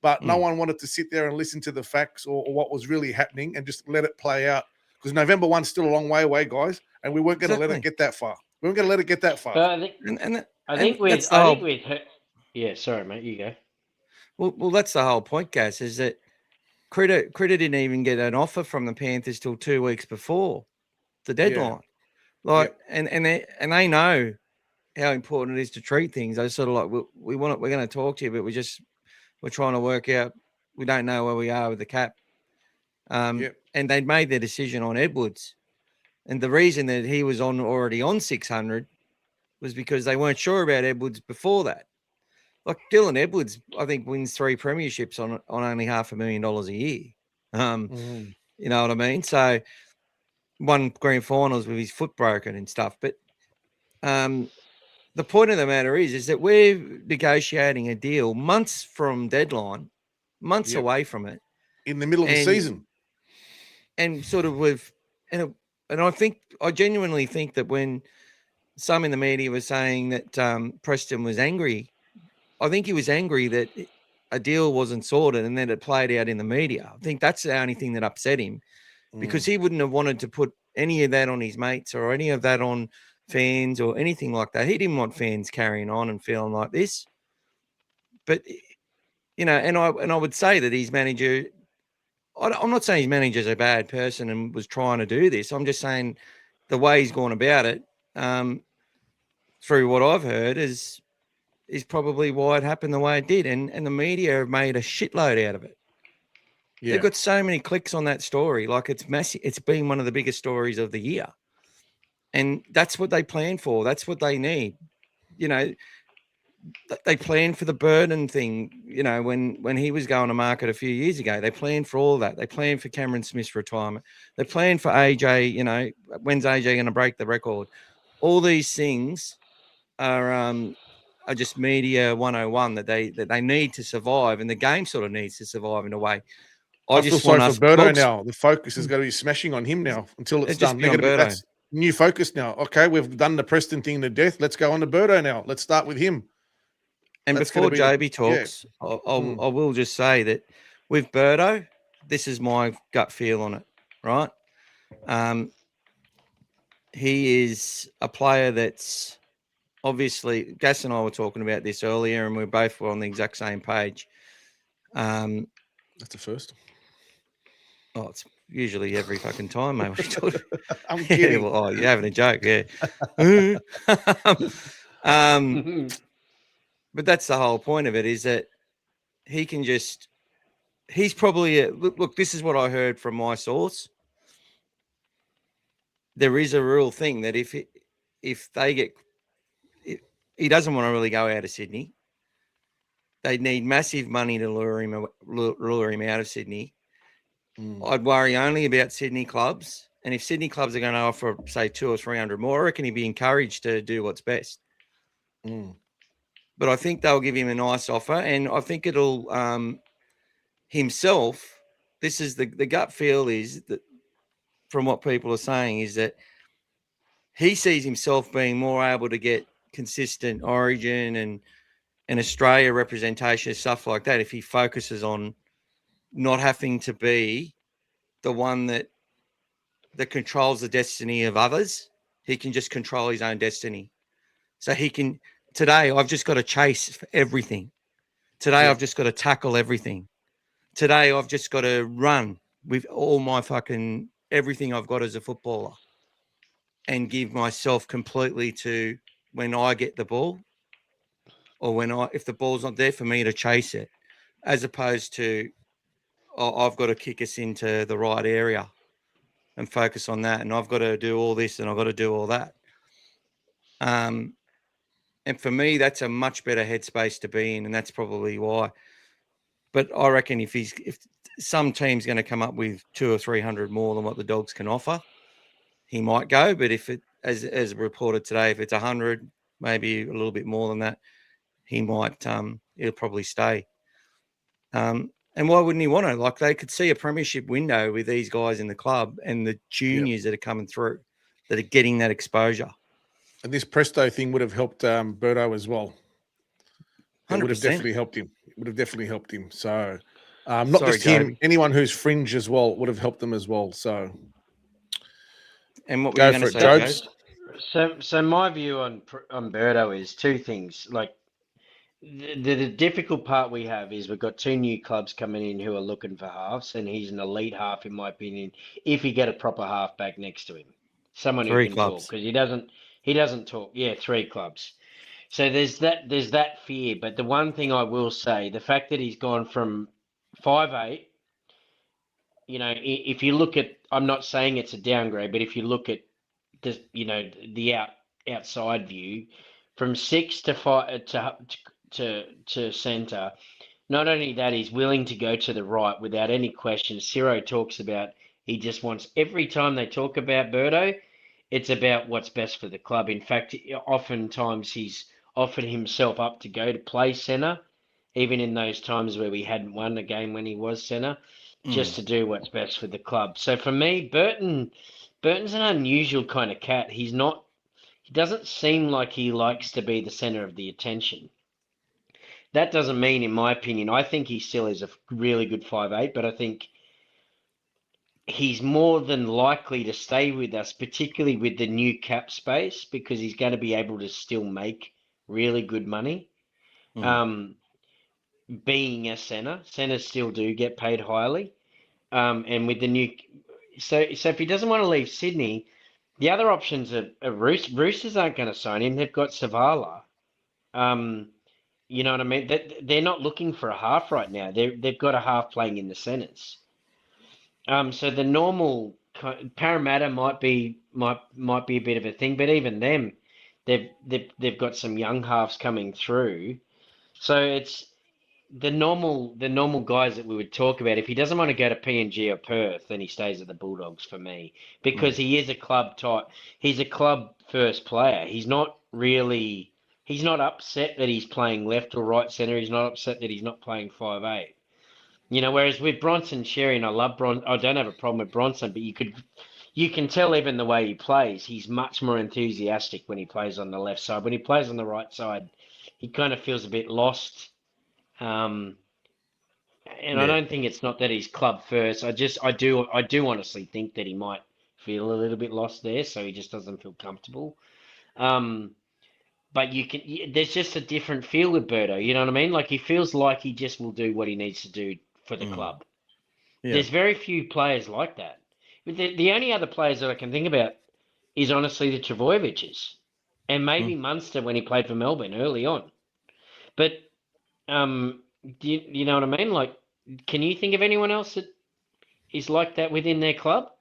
But no one wanted to sit there and listen to the facts or what was really happening and just let it play out. Because November 1's still a long way away, guys, and we weren't going to let it get that far. We weren't going to let it get that far. Yeah, sorry, mate, you go. Well, that's the whole point, Gaz, is that Critter didn't even get an offer from the Panthers till 2 weeks before the deadline. Yeah. And they know how important it is to treat things. They sort of like, we're going to talk to you, but we're trying to work out. We don't know where we are with the cap. And they'd made their decision on Edwards. And the reason that he was already on 600 was because they weren't sure about Edwards before that. Like Dylan Edwards, I think, wins 3 premierships on only $500,000 a year. You know what I mean? So won grand finals with his foot broken and stuff. But the point of the matter is that we're negotiating a deal months from deadline, months away from it. In the middle of the season. And sort of and I genuinely think that when some in the media were saying that Preston was angry, I think he was angry that a deal wasn't sorted and then it played out in the media. I think that's the only thing that upset him, because he wouldn't have wanted to put any of that on his mates or any of that on fans or anything like that. He didn't want fans carrying on and feeling like this. But, you know, and I would say that his manager, I'm not saying his manager's a bad person and was trying to do this. I'm just saying the way he's gone about it, through what I've heard, is probably why it happened the way it did. And the media have made a shitload out of it. Yeah. They've got so many clicks on that story. Like, it's massive. It's been one of the biggest stories of the year. And that's what they plan for. That's what they need. You know, they planned for the Burton thing, you know, when he was going to market a few years ago. They planned for all that. They planned for Cameron Smith's retirement. They planned for AJ, you know, when's AJ going to break the record? All these things are just media 101 that they need to survive, and the game sort of needs to survive in a way. I feel sorry for Birdo now. The focus is going to be smashing on him now until it's done. That's new focus now. Okay, we've done the Preston thing to death. Let's go on to Birdo now. Let's start with him. And before Joeby talks, I will just say that with Birdo, this is my gut feel on it, right? He is a player that's obviously, Gas and I were talking about this earlier, and we both were on the exact same page. That's the first. Oh, it's usually every fucking time, mate. I'm kidding. Yeah, well, you're having a joke, yeah. But that's the whole point of it, is that he can just, he's probably, look, this is what I heard from my source. There is a real thing that if they get, he doesn't want to really go out of Sydney. They need massive money to lure him out of Sydney. I'd worry only about Sydney clubs. And if Sydney clubs are going to offer, say, 200 or 300 more, I reckon he'd be encouraged to do what's best. But I think they'll give him a nice offer. And I think it'll, himself, this is the gut feel is that, from what people are saying, is that he sees himself being more able to get consistent Origin and Australia representation, stuff like that, if he focuses on not having to be the one that controls the destiny of others. He can just control his own destiny. So he can, today I've just got to chase for everything. Today I've just got to tackle everything. Today I've just got to run with all my fucking everything I've got as a footballer and give myself completely to when I get the ball, or if the ball's not there for me to chase it, as opposed to, I've got to kick us into the right area and focus on that. And I've got to do all this and I've got to do all that. And for me, that's a much better headspace to be in. And that's probably why. But I reckon if some team's going to come up with 200 or 300 more than what the Dogs can offer, he might go. But if it, as reported today, if it's 100, maybe a little bit more than that, he might, he'll probably stay. And why wouldn't he want to? Like, they could see a premiership window with these guys in the club and the juniors that are coming through, that are getting that exposure. And this Presto thing would have helped Birdo as well. It would have definitely helped him. It would have definitely helped him. So, not just him, Joeby. anyone who's fringe as well would have helped them as well. So, and what were you going to say, Jobes? So my view on Birdo is two things. Like, the difficult part we have is we've got two new clubs coming in who are looking for halves, and he's an elite half, in my opinion, if you get a proper half back next to him. Someone who can talk, because he doesn't talk. Yeah, 3 clubs. So there's that fear. But the one thing I will say, the fact that he's gone from 5'8", you know, if you look at, I'm not saying it's a downgrade, but if you look at the, you know, the outside view, from 6 to 5 to centre, not only that, he's willing to go to the right without any question. Ciro talks about, he just wants, every time they talk about Birdo, it's about what's best for the club. In fact, oftentimes he's offered himself up to go to play centre, even in those times where we hadn't won a game when he was centre, just to do what's best for the club. So for me, Burton's an unusual kind of cat. He doesn't seem like he likes to be the centre of the attention. That doesn't mean, in my opinion, I think he still is a really good 5'8", but I think he's more than likely to stay with us, particularly with the new cap space, because he's going to be able to still make really good money. Being a centre, centres still do get paid highly. And with the new, so if he doesn't want to leave Sydney, the other options are Roosters aren't going to sign him. They've got Savala. You know what I mean? They're not looking for a half right now. They've got a half playing in the centres. So the normal Parramatta might be a bit of a thing, but even them, they've got some young halves coming through. So it's the normal guys that we would talk about. If he doesn't want to go to PNG or Perth, then he stays at the Bulldogs for me, because he is a club type. He's a club first player. He's not upset that he's playing left or right centre. He's not upset that he's not playing 5'8". You know, whereas with Bronson Sherry, and I love Bronson, I don't have a problem with Bronson, but you can tell even the way he plays, he's much more enthusiastic when he plays on the left side. When he plays on the right side, he kind of feels a bit lost. I don't think it's not that he's club first. I do honestly think that he might feel a little bit lost there, so he just doesn't feel comfortable. But there's just a different feel with Birdo. You know what I mean? Like, he feels like he just will do what he needs to do for the club. Yeah. There's very few players like that. The only other players that I can think about is honestly the Trbojeviches, and maybe Munster when he played for Melbourne early on. But do you know what I mean? Like, can you think of anyone else that is like that within their club?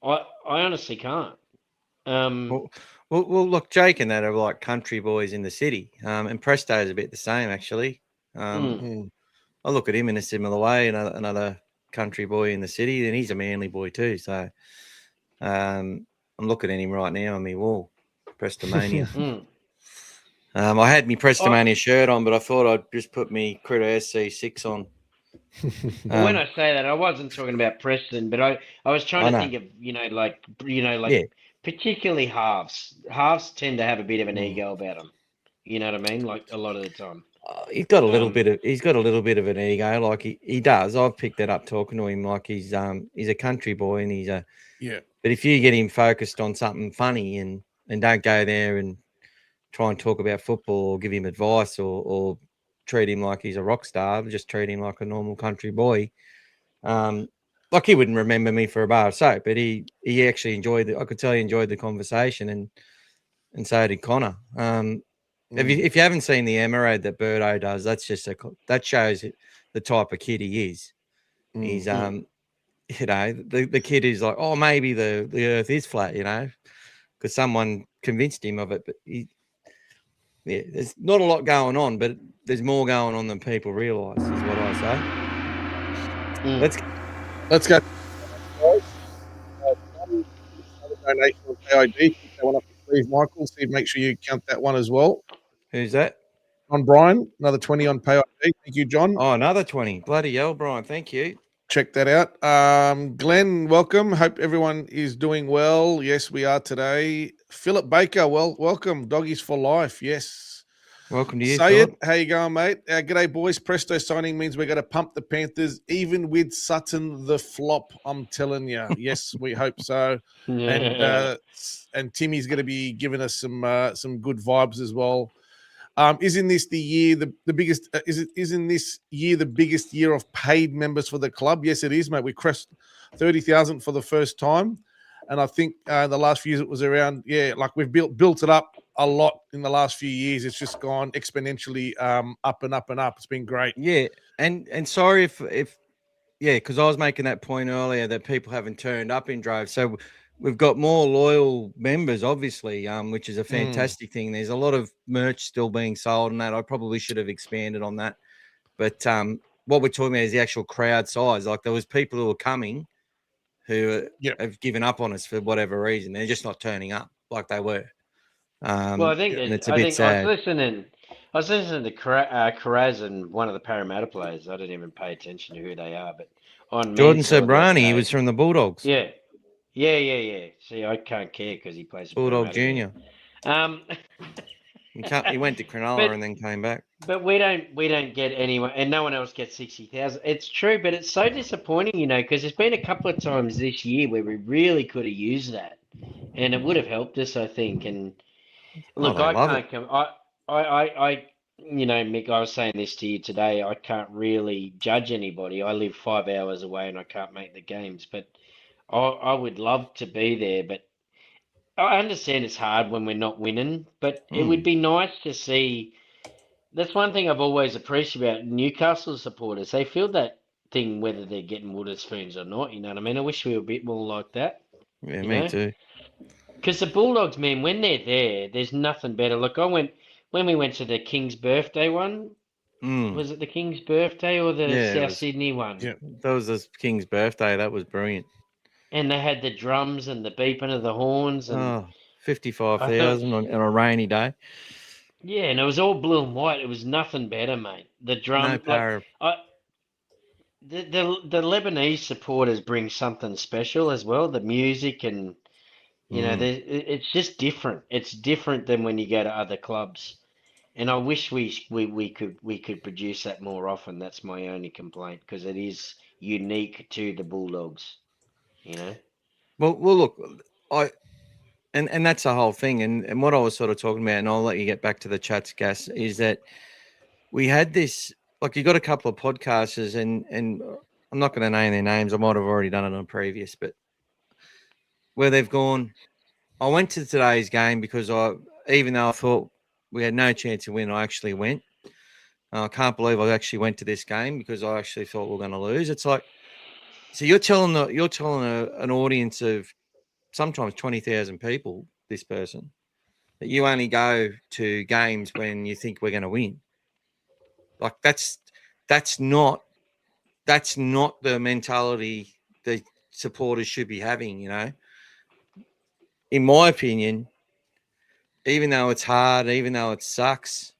I honestly can't. Well, look, Jake and that are like country boys in the city, and Presto is a bit the same actually. I look at him in a similar way, another country boy in the city, and he's a Manly boy too. So I'm looking at him right now on my wall, PRESTONMANIA. I had my PRESTONMANIA shirt on, but I thought I'd just put me Critter SC6 on. When I say that, I wasn't talking about Preston, but I was trying to think of, particularly halves. Halves tend to have a bit of an ego about them. You know what I mean? Like, a lot of the time. He's got a little bit of an ego, like he does. I've picked that up talking to him. Like, he's a country boy, and But if you get him focused on something funny and don't go there and try and talk about football or give him advice or treat him like he's a rock star, just treat him like a normal country boy. Like, he wouldn't remember me for a bar of soap, but he actually enjoyed I could tell he enjoyed the conversation, and so did Connor. If you haven't seen the Emerald that Birdo does, that's just that shows the type of kid he is. He's the kid is like, oh, maybe the earth is flat, because someone convinced him of it. But there's not a lot going on, but there's more going on than people realise, is what I say. Let's go. Donation on PID. Pick that one up for Steve Michael. Steve, make sure you count that one as well. Who's that? John Bryan, another 20 on PID. Thank you, John. Oh, another 20. Bloody hell, Brian. Thank you. Check that out. Glenn, welcome. Hope everyone is doing well. Yes, we are today. Philip Baker, welcome. Doggies for life. Yes. Welcome to you, Sayed, how you going, mate? G'day, boys. Presto signing means we're going to pump the Panthers, even with Sutton the flop, I'm telling you. Yes, we hope so. And Timmy's going to be giving us some good vibes as well. Isn't this the year the biggest? Isn't this year the biggest year of paid members for the club? Yes, it is, mate. We crossed 30,000 for the first time, and I think the last few years it was around. Yeah, like we've built it up a lot in the last few years. It's just gone exponentially up and up and up. It's been great. Yeah, and sorry if because I was making that point earlier that people haven't turned up in droves. So we've got more loyal members, obviously, which is a fantastic thing. There's a lot of merch still being sold, and that I probably should have expanded on that. But what we're talking about is the actual crowd size. Like, there was people who were coming who have given up on us for whatever reason. They're just not turning up like they were. Well, I think it's a bit sad. I was listening to Carraz and one of the Parramatta players. I didn't even pay attention to who they are, but on Jordan Sobrani, he was from the Bulldogs. Yeah. See, I can't care because he plays Bulldog Junior. He went to Cronulla But- and then came back. But we don't get anyone, and no one else gets 60,000. It's true, but it's so disappointing, because there's been a couple of times this year where we really could have used that, and it would have helped us, I think. And look, they I love can't come. Mick, I was saying this to you today. I can't really judge anybody. I live 5 hours away, and I can't make the games, but I would love to be there. But I understand it's hard when we're not winning, but it would be nice to see. That's one thing I've always appreciated about Newcastle supporters. They feel that thing whether they're getting Wooderspoons or not. You know what I mean? I wish we were a bit more like that. Yeah, You me know? too. Because the Bulldogs, man, when they're there, there's nothing better. Look, when we went to the King's birthday one. Was it the King's birthday or the Yeah, it South was- Sydney one? Yeah. That was the King's birthday. That was brilliant. And they had the drums and the beeping of the horns and Oh, 55,000 on a rainy day. yeah, and it was all blue and white. It was nothing better, mate. The drum, No power. the Lebanese supporters bring something special as well. The music and it's just different. It's different than when you go to other clubs. And I wish we could produce that more often. That's my only complaint because it is unique to the Bulldogs. Well, look, and that's the whole thing. And what I was sort of talking about, and I'll let you get back to the chats, Gas, is that we had this. Like you got a couple of podcasters, and I'm not going to name their names. I might have already done it on previous, but where they've gone. I went to today's game because even though I thought we had no chance of winning, I actually went. I can't believe I actually went to this game because I actually thought we were going to lose. It's like, so you're telling an audience of sometimes 20,000 people, this person, that you only go to games when you think we're going to win. Like that's not the mentality the supporters should be having, In my opinion, even though it's hard, even though it sucks,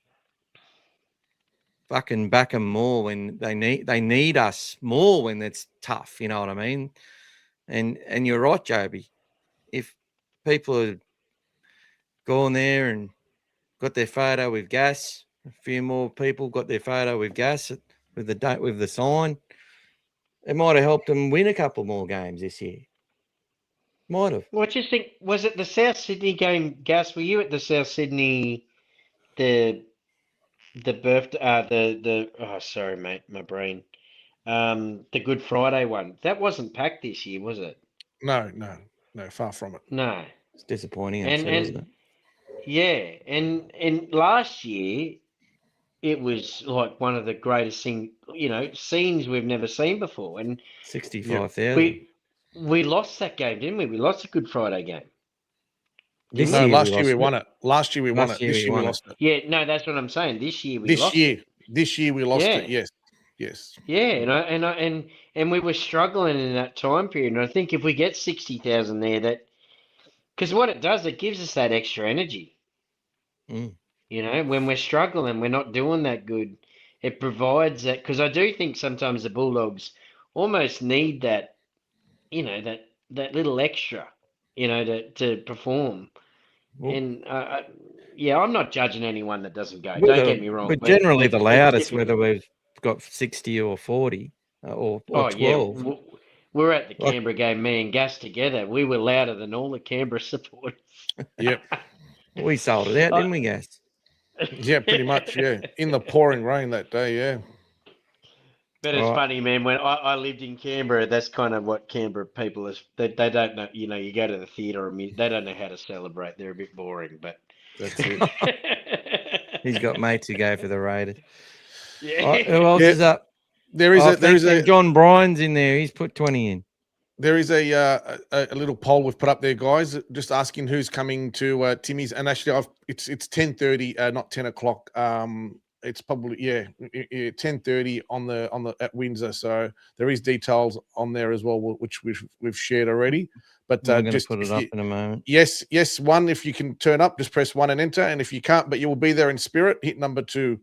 fucking back them more when they need us more when it's tough, you know what I mean? And you're right, Joby. If people are going there and got their photo with Gas, a few more people got their photo with Gas with the sign, it might have helped them win a couple more games this year. Might have. What do you think? Was it the South Sydney game, Gas? Were you at the South Sydney, the birthday, oh, sorry, mate, my brain. The Good Friday one. That wasn't packed this year, was it? No, far from it. No. It's disappointing, actually, isn't it? Yeah, and last year it was like one of the greatest scenes we've never seen before. And 65,000. we lost that game, didn't we? We lost a Good Friday game. Last year we won it. Last year we won it. This year we lost it. Yeah, no, that's what I'm saying. This year we lost it. This year we lost it. Yes. Yeah, and we were struggling in that time period. And I think if we get 60,000 there, because what it does, it gives us that extra energy. When we're struggling, we're not doing that good. It provides that, because I do think sometimes the Bulldogs almost need that, that little extra, to perform. Well, and I'm not judging anyone that doesn't go. Don't get me wrong. But generally the loudest, whether we've got 60 or 40 or 12. Yeah. We're at the Canberra game, me and Gas together. We were louder than all the Canberra supporters. Yep. We sold it out, didn't we, Gas? Yeah, pretty much, yeah. In the pouring rain that day, yeah. But it's funny, man. When I lived in Canberra, that's kind of what Canberra people is. They don't know. You go to the theatre, they don't know how to celebrate. They're a bit boring, but that's it. He's got mates who go for the Raiders. Yeah. Right, who else is up? There is a John Bryan's in there. He's put 20 in. There is a little poll we've put up there, guys, just asking who's coming to Timmy's. And actually, it's 10:30, not 10 o'clock. It's probably 10:30 on the at Windsor. So there is details on there as well, which we've shared already. But I'm going just to put it up in a moment. Yes, one. If you can turn up, just press 1 and enter. And if you can't, but you will be there in spirit, hit number 2.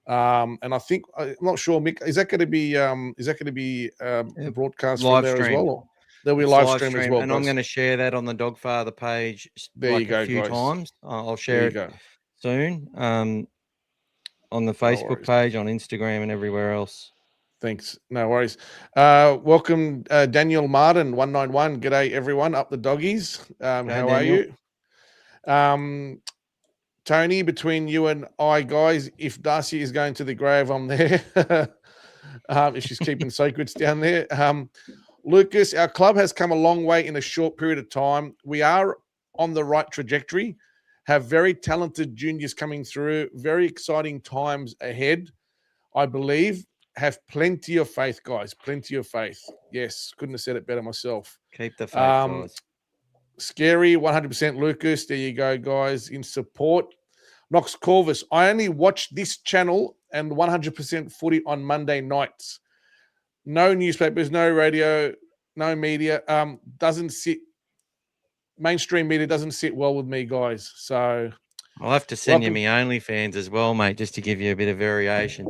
And I think I'm not sure, Mick. Is that going to be broadcast live from there stream. as well? Or? There'll be a live stream as well, and guys. I'm going to share that on the Dogfather page. There you go, a few guys. times. I'll share There it. you go. soon on the Facebook worries. page, on Instagram, and everywhere else. Thanks. No worries. Welcome, Daniel Martin, 191. G'day, everyone. Up the doggies. How are Daniel. you? Tony, between you and I, guys, if Darcy is going to the grave, I'm there. If she's keeping secrets down there. Lucas, our club has come a long way in a short period of time. We are on the right trajectory, have very talented juniors coming through, very exciting times ahead, I believe. Have plenty of faith, guys. Plenty of faith. Yes, couldn't have said it better myself. Keep the faith, guys. Scary, 100% Lucas. There you go, guys, in support. Knox Corvus, I only watch this channel and 100% footy on Monday nights. No newspapers, no radio, no media. Doesn't sit, mainstream media doesn't sit well with me, guys. So I'll have to send you my OnlyFans as well, mate, just to give you a bit of variation.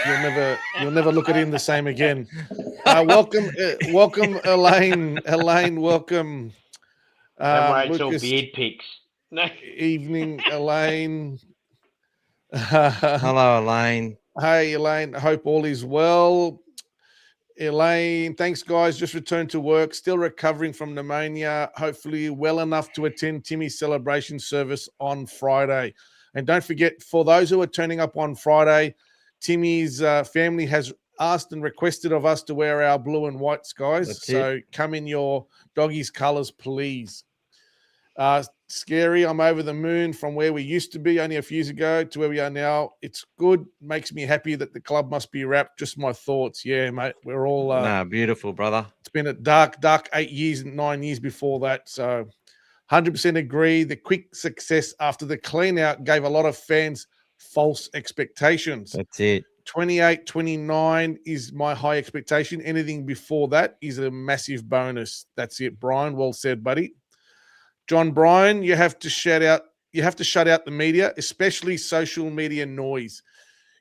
You'll never look at him the same again. Welcome, Elaine. Elaine, welcome. Don't worry, it's all Lucas, beard pics. No. evening, Elaine. Hello, Elaine. Hey, Elaine. Hope all is well. Elaine, thanks, guys. Just returned to work. Still recovering from pneumonia. Hopefully well enough to attend Timmy's celebration service on Friday. And don't forget, for those who are turning up on Friday, Timmy's family has asked and requested of us to wear our blue and whites, guys. That's so come in your doggies colours, please. Scary, I'm over the moon from where we used to be only a few years ago to where we are now. It's good. Makes me happy that the club must be wrapped. Just my thoughts. Yeah, mate. We're all... beautiful, brother. It's been a dark 8 years and 9 years before that. So 100% agree. The quick success after the clean out gave a lot of fans false expectations. That's it. 28, 29 is my high expectation. Anything before that is a massive bonus. That's it, Brian. Well said, buddy. John Bryan, you have to shut out the media, especially social media noise.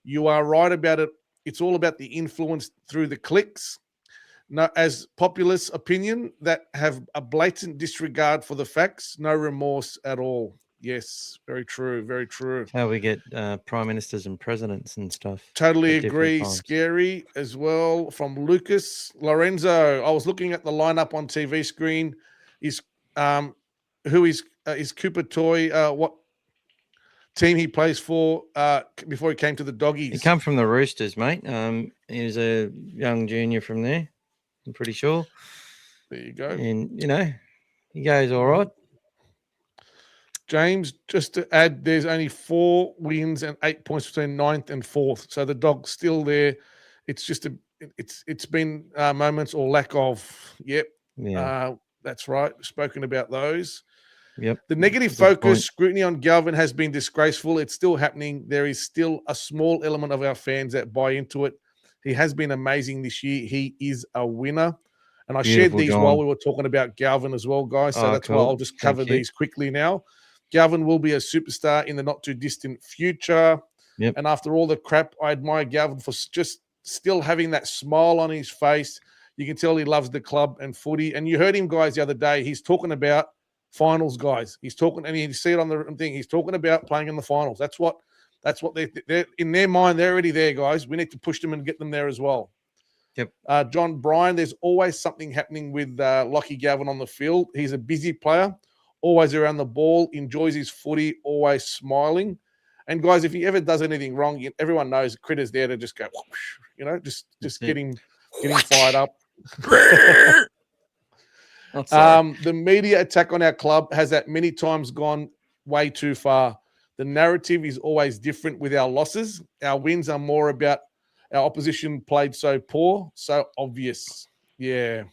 You are right about it. It's all about the influence through the clicks. No, as populist opinion that have a blatant disregard for the facts, no remorse at all. Yes, very true, very true. How we get prime ministers and presidents and stuff. Totally at different agree. times. Scary as well from Lucas. Lorenzo, I was looking at the lineup on TV screen. Is Cooper Toy? What team he plays for before he came to the Doggies? He come from the Roosters, mate. He was a young junior from there, I'm pretty sure. There you go. And, he goes all right. James, just to add, there's only 4 wins and 8 points between 9th and 4th. So the Dog's still there. It's just it's been moments or lack of. Yep. Yeah. That's right. Spoken about those. Yep. The negative focus, scrutiny on Galvin has been disgraceful. It's still happening. There is still a small element of our fans that buy into it. He has been amazing this year. He is a winner. And I shared these while we were talking about Galvin as well, guys. So that's why I'll just cover these quickly now. Galvin will be a superstar in the not-too-distant future. Yep. And after all the crap, I admire Galvin for just still having that smile on his face. You can tell he loves the club and footy. And you heard him, guys, the other day. He's talking about finals, guys. He's talking, and you see it on the thing. He's talking about playing in the finals. That's what they're in their mind. They're already there, guys. We need to push them and get them there as well. Yep. John Bryan, there's always something happening with Lockie Galvin on the field. He's a busy player. Always around the ball, enjoys his footy, always smiling. And guys, if he ever does anything wrong, everyone knows Critter's there to just go, just get him fired up. The media attack on our club has at many times gone way too far. The narrative is always different with our losses. Our wins are more about our opposition played so poor, so obvious. Yeah.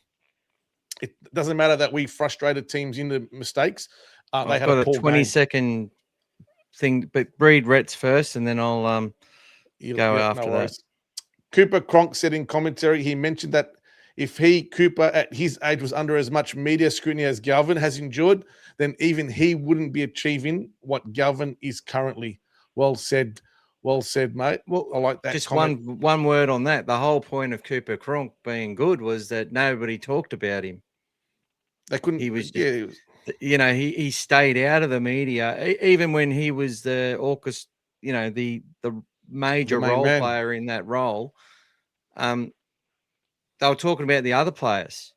It doesn't matter that we frustrated teams into mistakes. They had a poor 20-second thing, but read Rhett's first, and then I'll go after that. Cooper Cronk said in commentary, he mentioned that if Cooper, at his age, was under as much media scrutiny as Galvin has endured, then even he wouldn't be achieving what Galvin is currently. Well said, mate. Well, I like that. Just comment. one word on that. The whole point of Cooper Cronk being good was that nobody talked about him. They couldn't. He was you know, he stayed out of the media, even when he was the orchestra, you know, the major main role man. player in that role. They were talking about the other players,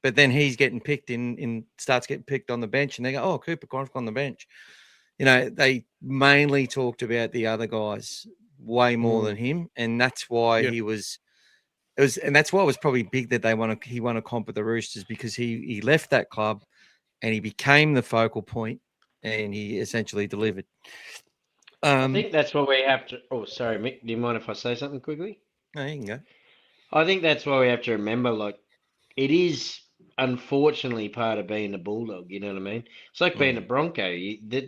but then he's getting picked starts getting picked on the bench, and they go, "Oh, Cooper Cronk on the bench." You know, they mainly talked about the other guys way more than him, and that's why Yep. and that's why it was probably big that he won a comp with the Roosters, because he left that club and he became the focal point, and he essentially delivered. I think that's what we have to. Oh, sorry, Mick. Do you mind if I say something quickly? No, you can go. I think that's why we have to remember, like, it is unfortunately part of being a Bulldog. You know what I mean? It's like being a Bronco.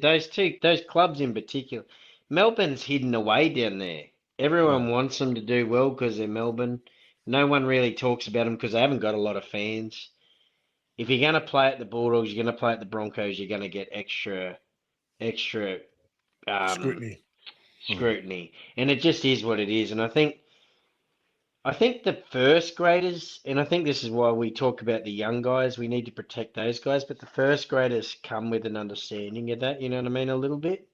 Those clubs in particular, Melbourne's hidden away down there. Everyone wants them to do well because they're Melbourne. No one really talks about them because they haven't got a lot of fans. If you're going to play at the Bulldogs, you're going to play at the Broncos, you're going to get extra scrutiny, and it just is what it is. And I think the first graders, and I think this is why we talk about the young guys, we need to protect those guys, but the first graders come with an understanding of that, you know what I mean, a little bit.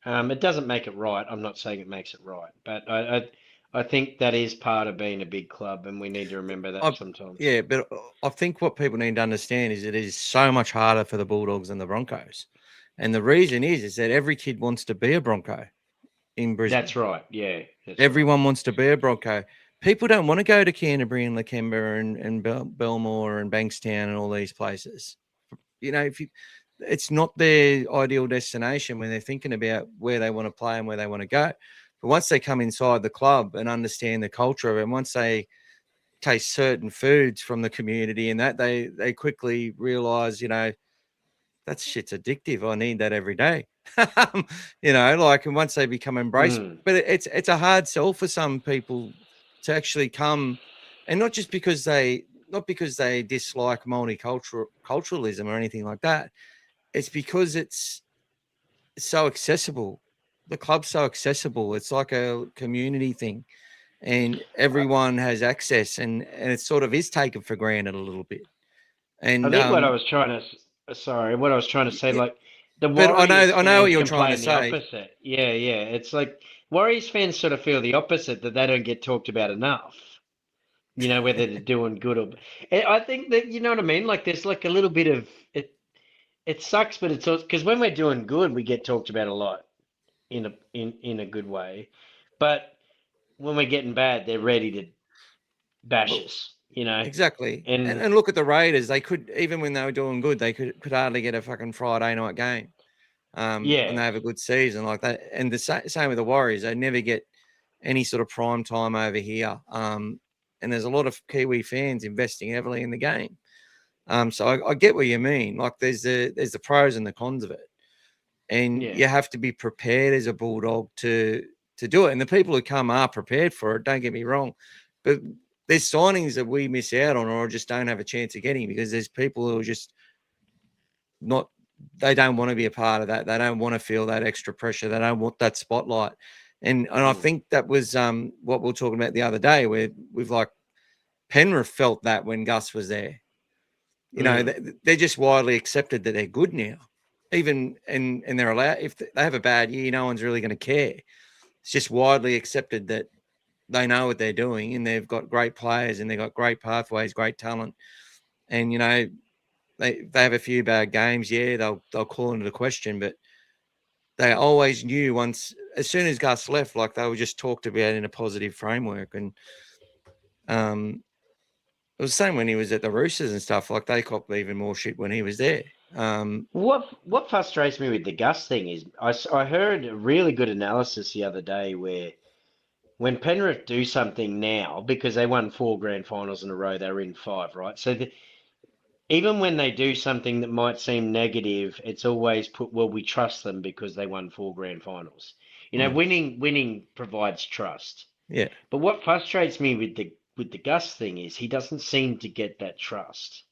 It doesn't make it right. I'm not saying it makes it right, but I think that is part of being a big club, and we need to remember that sometimes. Yeah, but I think what people need to understand is it is so much harder for the Bulldogs than the Broncos. And the reason is that every kid wants to be a Bronco in Brisbane. That's right. Yeah. Everyone wants to be a Bronco. People don't want to go to Canterbury and Lakemba and Belmore and Bankstown and all these places. You know, it's not their ideal destination when they're thinking about where they want to play and where they want to go. But once they come inside the club and understand the culture of it, and once they taste certain foods from the community and that, they quickly realize, you know, that shit's addictive. I need that every day. You know, like, and once they become embraced, but it's a hard sell for some people to actually come, and not because they dislike multiculturalism or anything like that. It's because it's so accessible. The club's so accessible. It's like a community thing, and everyone has access, and it sort of is taken for granted a little bit. And I think what I was trying to say, like, the but Warriors I know what you're fans trying to complain the say. opposite. Yeah. It's like Warriors fans sort of feel the opposite, that they don't get talked about enough. You know, whether they're doing good or. And I think that, you know what I mean. Like, there's like a little bit of it. It sucks, but it's also because when we're doing good, we get talked about a lot in a good way. But when we're getting bad, they're ready to bash us. You know, Exactly. And And look at the Raiders. They could, even when they were doing good, they could hardly get a fucking Friday night game. When they have a good season like that. And the same with the Warriors. They never get any sort of prime time over here. And there's a lot of Kiwi fans investing heavily in the game. So I get what you mean. Like, there's the pros and the cons of it. And you have to be prepared as a Bulldog to do it. And the people who come are prepared for it, don't get me wrong. But there's signings that we miss out on or just don't have a chance of getting, because there's people who are just not, they don't want to be a part of that. They don't want to feel that extra pressure. They don't want that spotlight. And I think that was what we were talking about the other day, where we've like Penrith felt that when Gus was there. You know, they're just widely accepted that they're good now. Even and they're allowed, if they have a bad year, no one's really going to care. It's just widely accepted that they know what they're doing, and they've got great players, and they've got great pathways, great talent. And, you know, they have a few bad games, they'll call into the question, but they always knew once, as soon as Gus left, like, they were just talked about in a positive framework. And it was the same when he was at the Roosters and stuff. Like, they copped even more shit when he was there. What frustrates me with the Gus thing is I heard a really good analysis the other day where when Penrith do something now, because they won 4 grand finals in a row, they were in 5, right? So even when they do something that might seem negative, it's always put, well, we trust them because they won 4 grand finals. You know, winning provides trust. Yeah. But what frustrates me with the Gus thing is he doesn't seem to get that trust.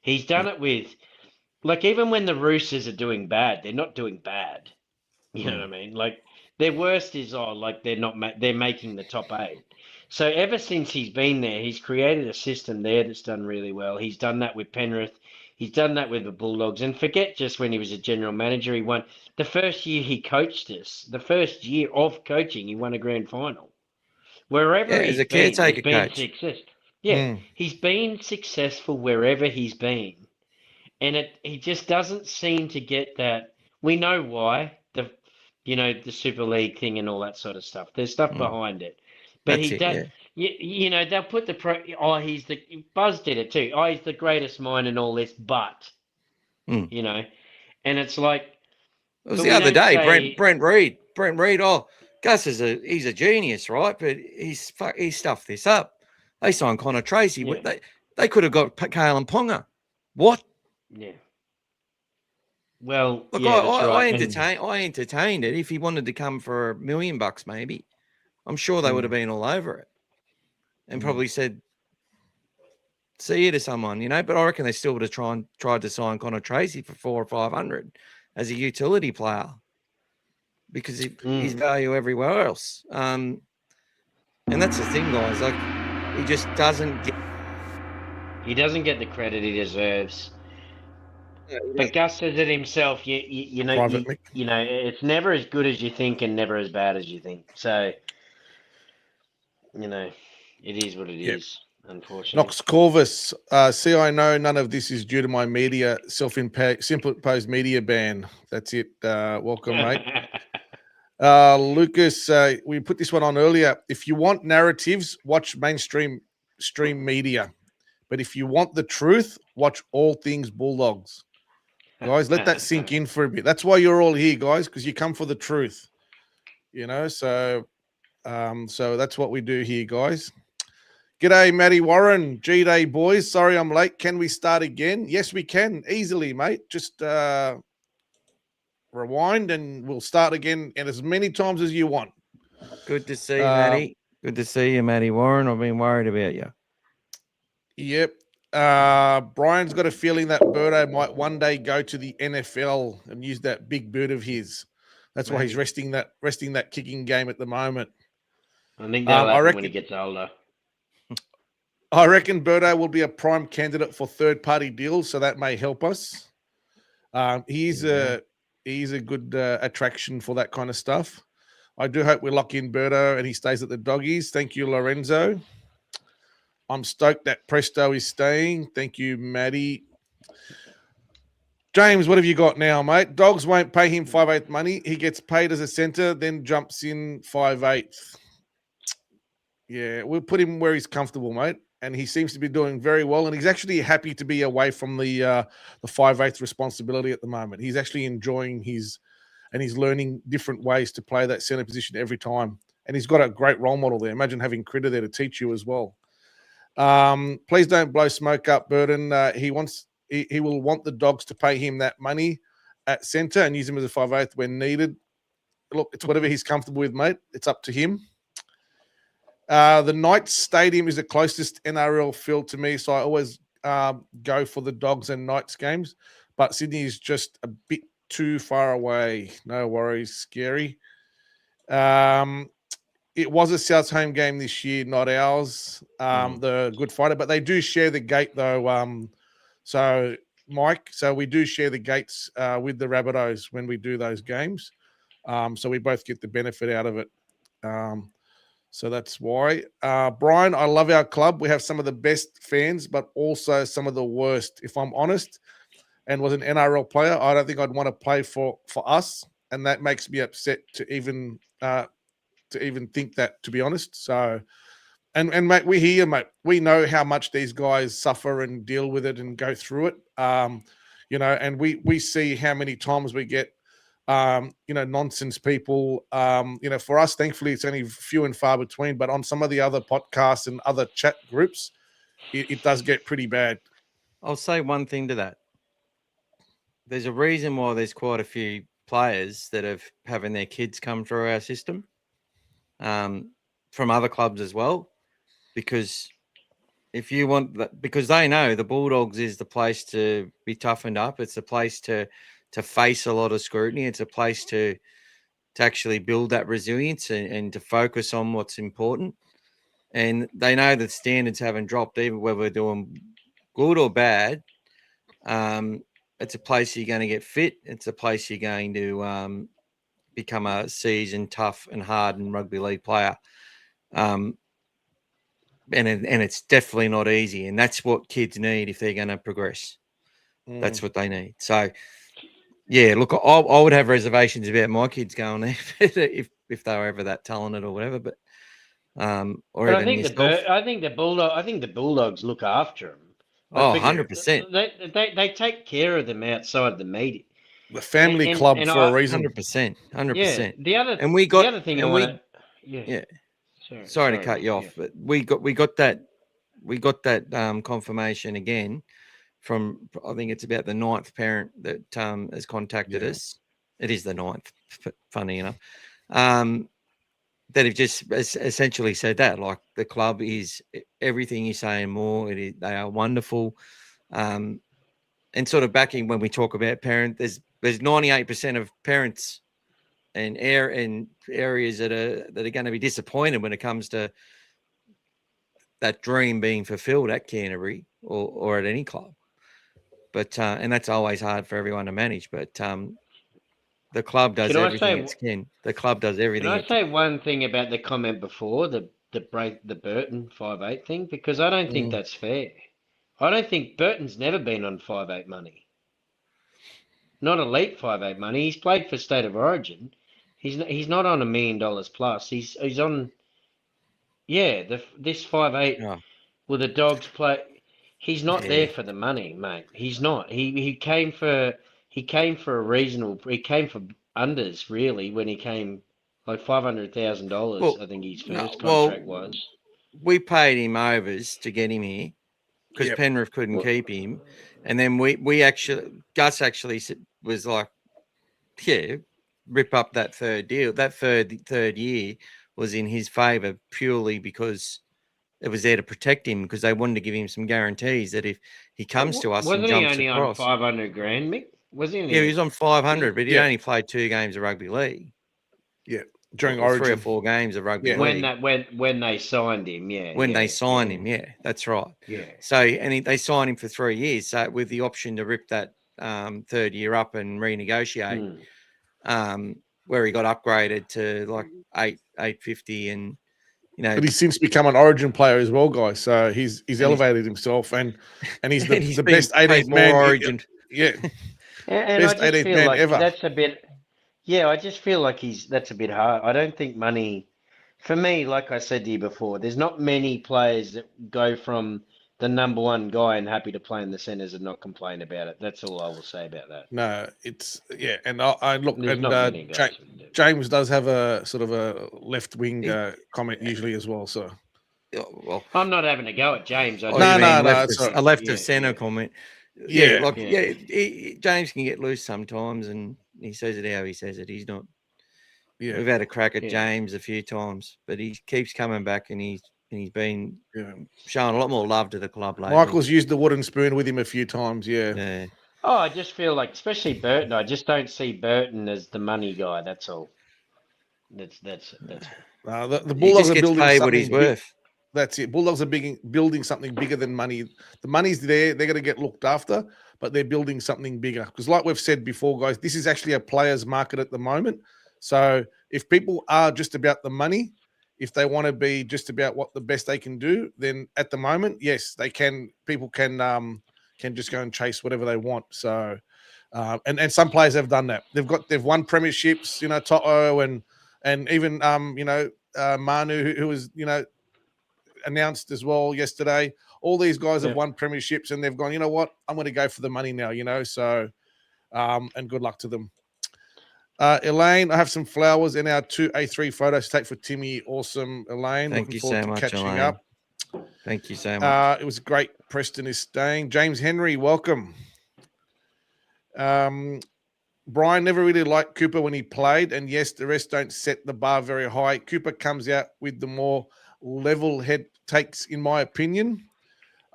He's done it with, like, even when the Roosters are doing bad, they're not doing bad. You know what I mean? Like, their worst is, they're making the top 8. So ever since he's been there, he's created a system there that's done really well. He's done that with Penrith. He's done that with the Bulldogs, and forget just when he was a general manager. He won the first year he coached us. The first year of coaching, he won a grand final. Wherever Yeah, as he's a been, there's caretaker been coach. success. Yeah, he's been successful wherever he's been, and he just doesn't seem to get that. We know why the Super League thing and all that sort of stuff. There's stuff behind it, but That's he it, does. yeah. They'll put Buzz did it too. Oh, he's the greatest mind and all this, but and it's like It was but the we other don't day, say- Brent Reed. Brent Reed, oh, Gus he's a genius, right? But he stuffed this up. They signed Connor Tracy. Yeah. They could have got Kalen Ponga. What? Yeah. Well, Look, yeah, that's I right. entertained it. If he wanted to come for $1 million, maybe, I'm sure they would have been all over it and probably said, "See you to someone," But I reckon they still would have tried to sign Connor Tracy for 400 or 500 as a utility player because his value everywhere else. And that's the thing, guys. Like, he just doesn't get. He doesn't get the credit he deserves. But Gus says it himself. It's never as good as you think and never as bad as you think. So, it is what it is. Unfortunately. Knox Corvus, see, I know none of this is due to my self-imposed media ban. That's it. Welcome, mate. Lucas, we put this one on earlier. If you want narratives, watch mainstream media. But if you want the truth, watch All Things Bulldogs. Guys, let that sink in for a bit. That's why you're all here, guys, because you come for the truth. So that's what we do here, guys. G'day, Matty Warren. G-Day, boys. Sorry I'm late. Can we start again? Yes, we can. Easily, mate. Just rewind and we'll start again and as many times as you want. Good to see you, Matty. Good to see you, Matty Warren. I've been worried about you. Yep. Brian's got a feeling that Birdo might one day go to the NFL and use that big boot of his. That's why he's resting that kicking game at the moment. I think that'll happen when he gets older. I reckon Birdo will be a prime candidate for third-party deals, so that may help us. He's a good attraction for that kind of stuff. I do hope we lock in Birdo and he stays at the Doggies. Thank you, Lorenzo. I'm stoked that Presto is staying. Thank you, Maddie. James, what have you got now, mate? Dogs won't pay him 5/8 money. He gets paid as a centre, then jumps in 5/8. Yeah, we'll put him where he's comfortable, mate. And he seems to be doing very well. And he's actually happy to be away from the 5/8 responsibility at the moment. He's actually enjoying he's learning different ways to play that centre position every time. And he's got a great role model there. Imagine having Critter there to teach you as well. Please don't blow smoke up, Burden. He will want the Dogs to pay him that money at centre and use him as a 5/8 when needed. Look, it's whatever he's comfortable with, mate. It's up to him. The Knights Stadium is the closest NRL field to me, so I always go for the Dogs and Knights games. But Sydney is just a bit too far away. No worries, scary. It was a South's home game this year, not ours, the Good Friday. But they do share the gate, though. So, Mike, we do share the gates with the Rabbitohs when we do those games. So we both get the benefit out of it. So that's why. Brian, I love our club. We have some of the best fans, but also some of the worst. If I'm honest, and was an NRL player, I don't think I'd want to play for us. And that makes me upset to even think that, to be honest. So, and mate, we hear, mate, we know how much these guys suffer and deal with it and go through it. And we see how many times we get, nonsense people. For us, thankfully, it's only few and far between. But on some of the other podcasts and other chat groups, it does get pretty bad. I'll say one thing to that. There's a reason why there's quite a few players that have having their kids come through our system, from other clubs as well, because if you want that, because they know the Bulldogs is the place to be toughened up. It's a place to face a lot of scrutiny. It's a place to actually build that resilience and to focus on what's important. And they know that standards haven't dropped, even whether we're doing good or bad. It's a place you're going to get fit. It's a place you're going to become a seasoned, tough, and hardened rugby league player. And it's definitely not easy. And that's what kids need if they're going to progress. That's what they need. So, yeah, look, I would have reservations about my kids going there if they were ever that talented or whatever. But or But even yourself. I think the Bulldogs look after them. Oh, 100%. They take care of them outside the media. The family club for a reason. 100%. Yeah. The other thing I and want we- to Sorry to cut you off, but we got that confirmation again from, I think it's about the 9th parent that has contacted us. It is the 9th, funny enough. That have just essentially said that, like, the club is everything you say and more. They are wonderful, and sort of backing when we talk about parent. There's 98% of parents and areas that are going to be disappointed when it comes to that dream being fulfilled at Canterbury or at any club. But and that's always hard for everyone to manage. But the club does everything it can. The club does everything. Can I say one thing about the comment before, the Burton 5'8" thing? Because I don't think that's fair. I don't think Burton's never been on 5'8" money. Not elite 5'8" money. He's played for State of Origin. He's not on $1 million plus. He's on this 5'8" with the Dogs play. He's not there for the money, mate. He's not. He came for a reasonable. He came for unders really when he came, like $500,000. I think his first contract was. We paid him overs to get him here because Penrith couldn't keep him, and then Gus actually was like, rip up that third deal. That third year was in his favour purely because it was there to protect him, because they wanted to give him some guarantees that if he comes to us and jumps only across, on $500,000, Mick? Was he? He was on 500, but he only played 2 games of rugby league. Yeah, during or Origin, 3 or 4 games of rugby league. When they signed him, they signed him, that's right. Yeah. So they signed him for 3 years, so with the option to rip that third year up and renegotiate, where he got upgraded to like 850 and. But he's since become an Origin player as well, guys. So he's elevated himself, and he's the best 18th man. Origin. And best I just 18th feel man like ever. that's a bit. Yeah, I just feel like that's a bit hard. I don't think money. For me, like I said to you before, there's not many players that go from the number one guy and happy to play in the centres and not complain about it. That's all I will say about that. No, it's and I look, There's and not many guys who do. James does have a sort of a left wing comment usually as well. So well, I'm not having a go at James. a left of centre comment. James can get loose sometimes, and he says it how he says it. He's not. Yeah, we've had a crack at James a few times, but he keeps coming back, and he's been showing a lot more love to the club lately. Michael's used the wooden spoon with him a few times. Yeah. Oh, I just feel like, especially Burton, I just don't see Burton as the money guy. That's all. That's. The Bulldogs are building paid something what he's worth. That's it. Bulldogs are building something bigger than money. The money's there. They're going to get looked after, but they're building something bigger. Because like we've said before, guys, this is actually a player's market at the moment. So if people are just about the money, if they want to be just about what the best they can do, then at the moment, yes, they can. People can just go and chase whatever they want. So, and some players have done that. They've won premierships. Toto and even Manu, who was announced as well yesterday. All these guys have won premierships, and they've gone, you know what? I'm going to go for the money now. So, and good luck to them. Elaine, I have some flowers in our 2 A3 photos take for Timmy. Awesome, Elaine. Thank you so much, Elaine. Up. Thank you so much. It was great. Preston is staying. James Henry, welcome. Brian never really liked Cooper when he played, and yes, the rest don't set the bar very high. Cooper comes out with the more level head takes, in my opinion.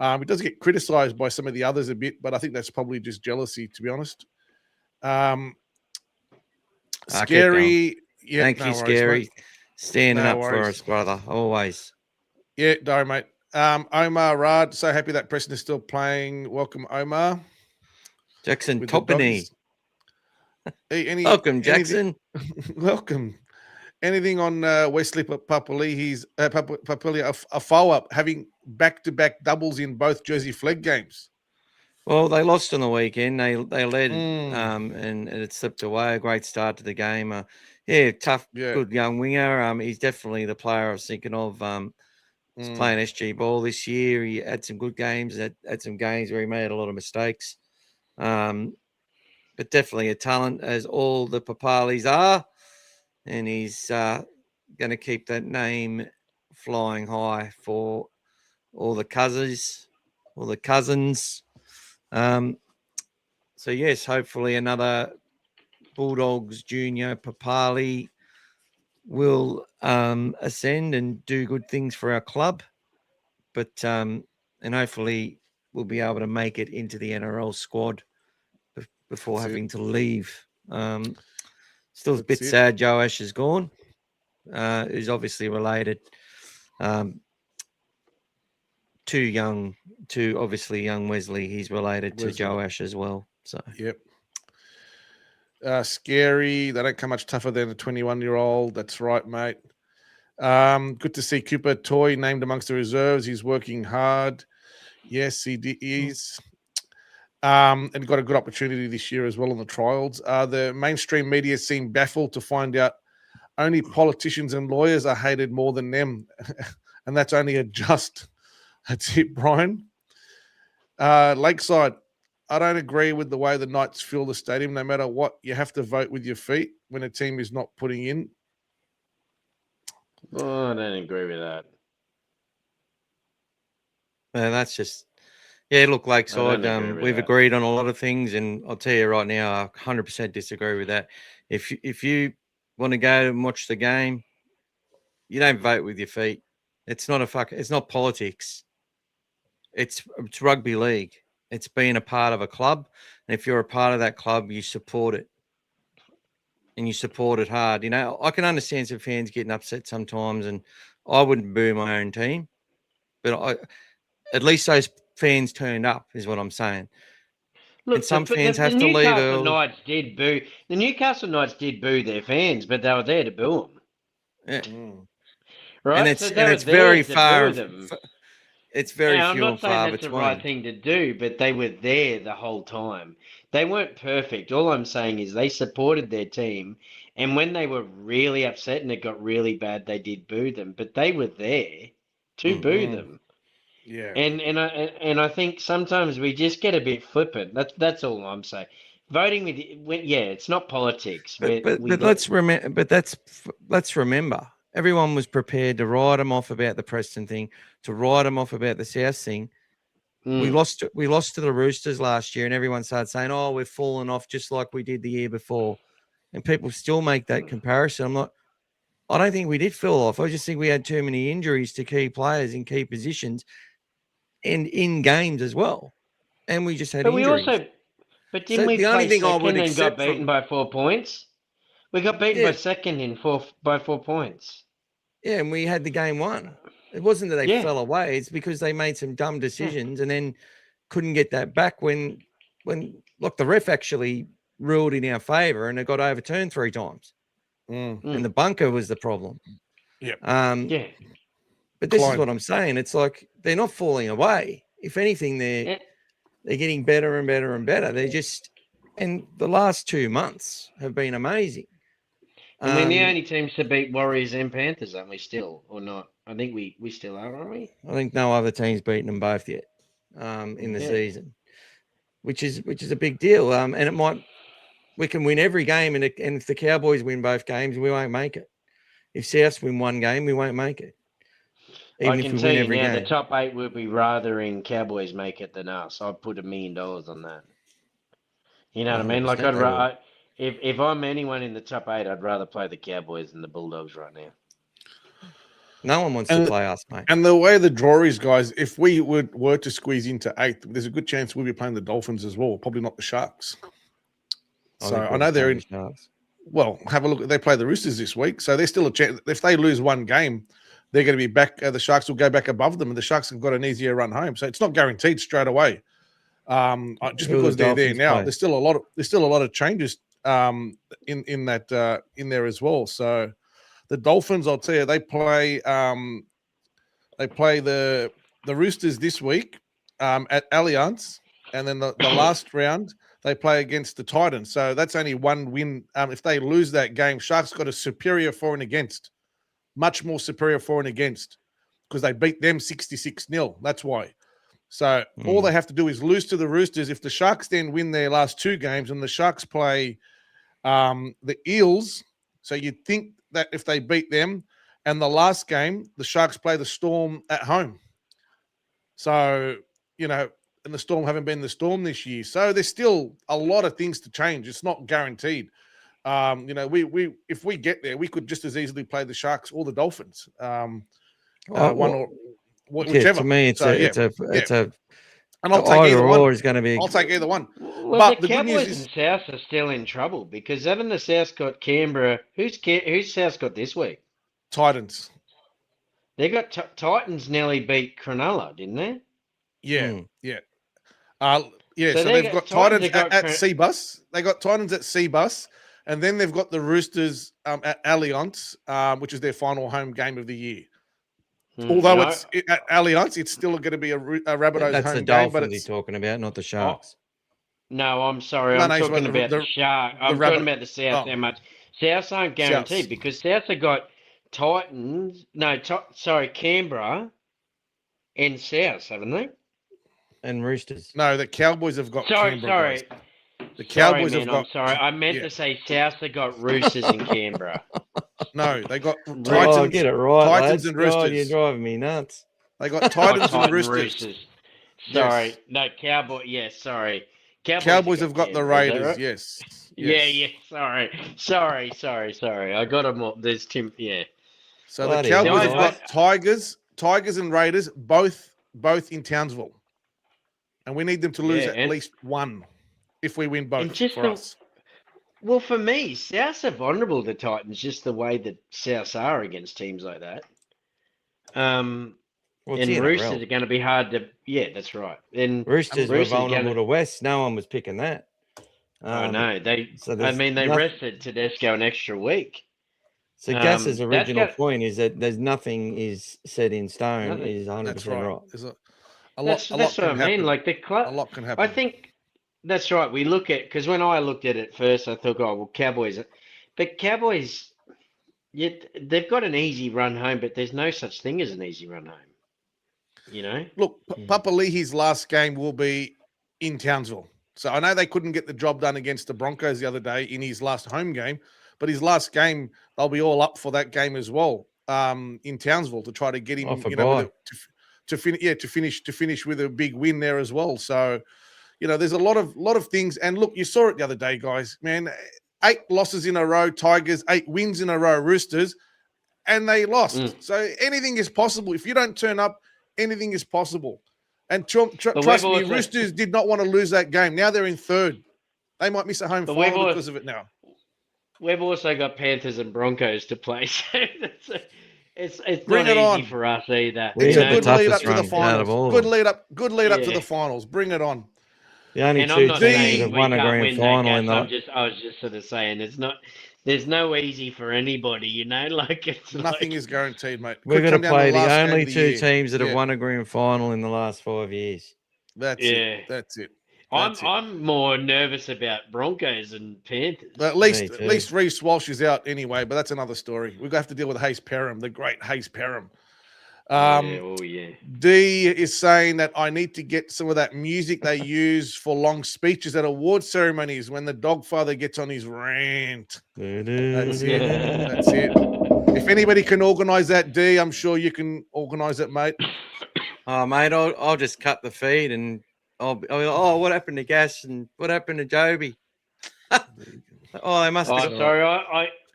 He does get criticised by some of the others a bit, but I think that's probably just jealousy, to be honest. Scary. Yeah, thank you, Scary. Mate. Standing up for us, brother. Always. Yeah, don't, mate. Omar Rad, so happy that Preston is still playing. Welcome, Omar. Jackson with the Topany. doggies. Any, Welcome, anything- Jackson. welcome. Anything on Wesley Papali? He's Papali Afoa having back-to-back doubles in both Jersey Flegg games. Well, they lost on the weekend. They led and it slipped away. A great start to the game. Tough, good young winger. He's definitely the player I was thinking of. He's playing SG ball this year. He had some good games. Had some games where he made a lot of mistakes. But definitely a talent, as all the Papalis are. And he's going to keep that name flying high for all the cousins. So, yes, hopefully another Bulldogs junior Papali will ascend and do good things for our club. But and hopefully we'll be able to make it into the NRL squad before having to leave. Still a bit sad Joe Ash is gone. Who's obviously related to young Wesley. He's related to Joe Ash as well. So yep. Scary. They don't come much tougher than a 21-year-old. That's right, mate. Good to see Cooper Toy named amongst the reserves. He's working hard. Yes, he is. And got a good opportunity this year as well on the trials. The mainstream media seem baffled to find out only politicians and lawyers are hated more than them. And that's only That's it, Brian. Lakeside, I don't agree with the way the Knights fill the stadium. No matter what, you have to vote with your feet when a team is not putting in. Oh, I don't agree with that. That's just... Yeah, look, Lakeside, we've agreed on a lot of things, and I'll tell you right now, I 100% disagree with that. If you want to go and watch the game, you don't vote with your feet. It's not politics. It's rugby league. It's being a part of a club, and if you're a part of that club, you support it, and you support it hard. You know, I can understand some fans getting upset sometimes, and I wouldn't boo my own team, but at least those fans turned up, is what I'm saying. Look, and some fans have to leave early. The Newcastle Knights did boo their fans, but they were there to boo them. Yeah. Right? And it's very far. It's very few I'm not and far saying that's between. the right thing to do, but they were there the whole time. They weren't perfect. All I'm saying is they supported their team, and when they were really upset and it got really bad, they did boo them. But they were there to boo them. Yeah. And I think sometimes we just get a bit flippant. That's all I'm saying. Voting it's not politics. Let's remember, everyone was prepared to write them off about the Preston thing, to write them off about the South thing. We lost to the Roosters last year, and everyone started saying, "Oh, we've fallen off just like we did the year before," and people still make that comparison. I don't think we did fall off. I just think we had too many injuries to key players in key positions and in games as well. And we just had injuries. Didn't we play second and got beaten by 4 points? We got beaten by second by 4 points. Yeah, and we had the game won. It wasn't that they fell away. It's because they made some dumb decisions and then couldn't get that back when look, the ref actually ruled in our favour and it got overturned 3 times. And the bunker was the problem. Yeah. But this is what I'm saying. It's like they're not falling away. If anything, they're getting better and better and better. And the last 2 months have been amazing. And we're the only teams to beat Warriors and Panthers, aren't we still, or not? I think we still are, aren't we? I think no other team's beaten them both yet in the season, which is a big deal. And we can win every game, and if the Cowboys win both games, we won't make it. If Souths win one game, we won't make it. Even if we win every game. The top 8 would be rather in Cowboys make it than us. I'd put $1 million on that. You know what I mean? Like if I'm anyone in the top 8, I'd rather play the Cowboys than the Bulldogs right now. No one wants to play us, mate. And the way the draw is, guys, if we were to squeeze into 8th, there's a good chance we'll be playing the Dolphins as well. Probably not the Sharks. So I know they're in. Sharks. Well, have a look. They play the Roosters this week, so there's still a chance. If they lose one game, they're going to be back. The Sharks will go back above them, and the Sharks have got an easier run home. So it's not guaranteed straight away. Just Who are because the they're there Dolphins now. play? There's still a lot of changes in there as well. So the Dolphins, I'll tell you, they play the Roosters this week at Allianz, and then the last round they play against the Titans. So that's only one win. If they lose that game, Sharks got a superior for and against, much more superior for and against, because they beat them 66-0. That's why. So all they have to do is lose to the Roosters. If the Sharks then win their last two games, and the Sharks play the Eels, so you'd think that if they beat them, and the last game, the Sharks play the Storm at home. So, and the Storm haven't been the Storm this year. So there's still a lot of things to change. It's not guaranteed. We if we get there, we could just as easily play the Sharks or the Dolphins. Whichever. To me, it's a and I'll take either one. Is going to be. I'll take either one. Well, But the the good news Cowboys is and South are still in trouble because haven't the South got Canberra? Who's South got this week? Titans. They got Titans nearly beat Cronulla, didn't they? Yeah. So So they they've got got Titans Titans, at Seabus. They got Titans at Seabus, and then they've got the Roosters at Allianz, which is their final home game of the year. Although it's at Allianz, it's still going to be a Rabbitohs That's home the game, but Dolphins it's he's talking about, not the Sharks. No, I'm sorry. No, I'm no, he's talking about about the- the Shark. I'm Rabbit- talking about the South. oh. How much? Souths aren't guaranteed Souths. because Souths have got Titans. No, Canberra and Souths, haven't they? And Roosters. no. The Cowboys have got Sorry. Canberra. Guys. The Sorry, Cowboys man, have got. I'm sorry. I meant yeah. to say Souths have got Roosters in Canberra. No, they got Oh, Titans. get it right. Titans lads. and God, Roosters. you're driving me nuts. They got Titans and Titan Roosters. Sorry. Yes. No, Cowboy. Yes, sorry. Cowboys have got the Canberra, is that Raiders. right? Yes. Yeah. Sorry. I got them all. There's Tim. Yeah. So Bloody the Cowboys hell. have got Tigers and Raiders, both in Townsville, and we need them to lose Yeah, at and- least one if we win both And just for the- us. Well, for me, Souths are vulnerable to Titans, just the way that Souths are against teams like that. Well, it's And the NRL. Roosters are going to be hard to. Yeah, that's right. And Roosters were Roosters vulnerable gonna- to West. No one was picking that. I know they. so I there's mean, they nothing- rested Tedesco an extra week. So Gass's that's original got- point is that there's nothing is set in stone. Nothing. Is 100% That's right. right. There's a lot. That's a lot what I can mean. happen. Like the A club. lot can happen. I think that's right. We look at because when I looked at it first, I thought, oh well, Cowboys. But Cowboys, they've got an easy run home, but there's no such thing as an easy run home. You know. Look, Papali'i's last game will be in Townsville. So I know they couldn't get the job done against the Broncos the other day in his last home game, but his last game, they'll be all up for that game as well in Townsville to try to get him, Off a you know, bye. to finish with a big win there as well. So, you know, there's a lot of things. And look, you saw it the other day, guys. Man, 8 losses in a row, Tigers, 8 wins in a row, Roosters, and they lost. So anything is possible. If you don't turn up, anything is possible. And trust we've me, also- Roosters did not want to lose that game. Now they're in 3rd. They might miss a home But we've final al- because of it now. We've also got Panthers and Broncos to play, so it's Bring not it on. easy for us either. We It's had a the good lead up toughest to the run out finals. of all of Good them. lead up to Yeah. the finals. Bring it on. The only And I'm two not teams that saying have we won a can't grand win final that in game. the I was just sort of saying there's no easy for anybody, you know. Like it's Nothing like, is guaranteed, mate. we're Could going come to down play the last the game only of the 2 year. teams that have Yeah, won a grand final in the last 5 years. That's Yeah. it. That's it. I'm more nervous about Broncos and Panthers. But at Me least too. Reece Walsh is out anyway. But that's another story. We're gonna have to deal with Hayes Perham, the great Hayes Perham. Yeah. D is saying that I need to get some of that music they use for long speeches at award ceremonies when the Dogfather gets on his rant. That's it. That's it. If anybody can organise that, D, I'm sure you can organise it, mate. Oh, mate, I'll just cut the feed and I'll be like, oh, what happened to Gas and what happened to Joeby? Oh, they must Oh, have. sorry,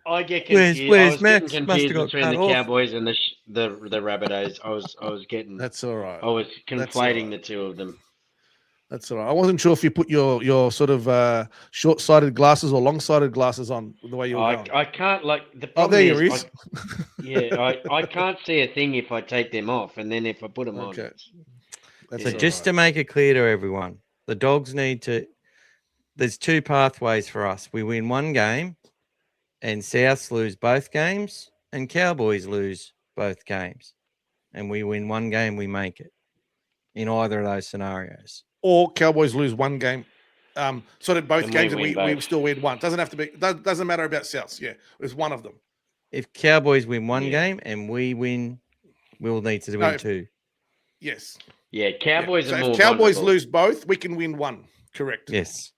I get Where's- confused. where's I was Max? getting Must have confused got between cut the off. Cowboys and the Rabbitohs. I was getting. That's all right. I was That's conflating all right. the two of them. That's all right. I wasn't sure if you put your sort of short-sighted glasses or long-sighted glasses on the way you were going. I can't like the Oh, problem there you is. is. I can't see a thing if I take them off, and then if I put them on. Okay. That's So all just right. to make it clear to everyone, The Dogs need to. There's two pathways for us. We win one game, and Souths lose both games, and Cowboys lose both games, and we win one game. We make it in either of those scenarios. Or Cowboys lose one game, sort of both And games, we and win we both. still win one. Doesn't have to be. Doesn't matter about Souths. Yeah, it's one of them. If Cowboys win one Yeah. game and we win, we'll need to win two. Yes. Yeah, Cowboys So are more if Cowboys vulnerable. lose both, we can win one. Correct. Yes.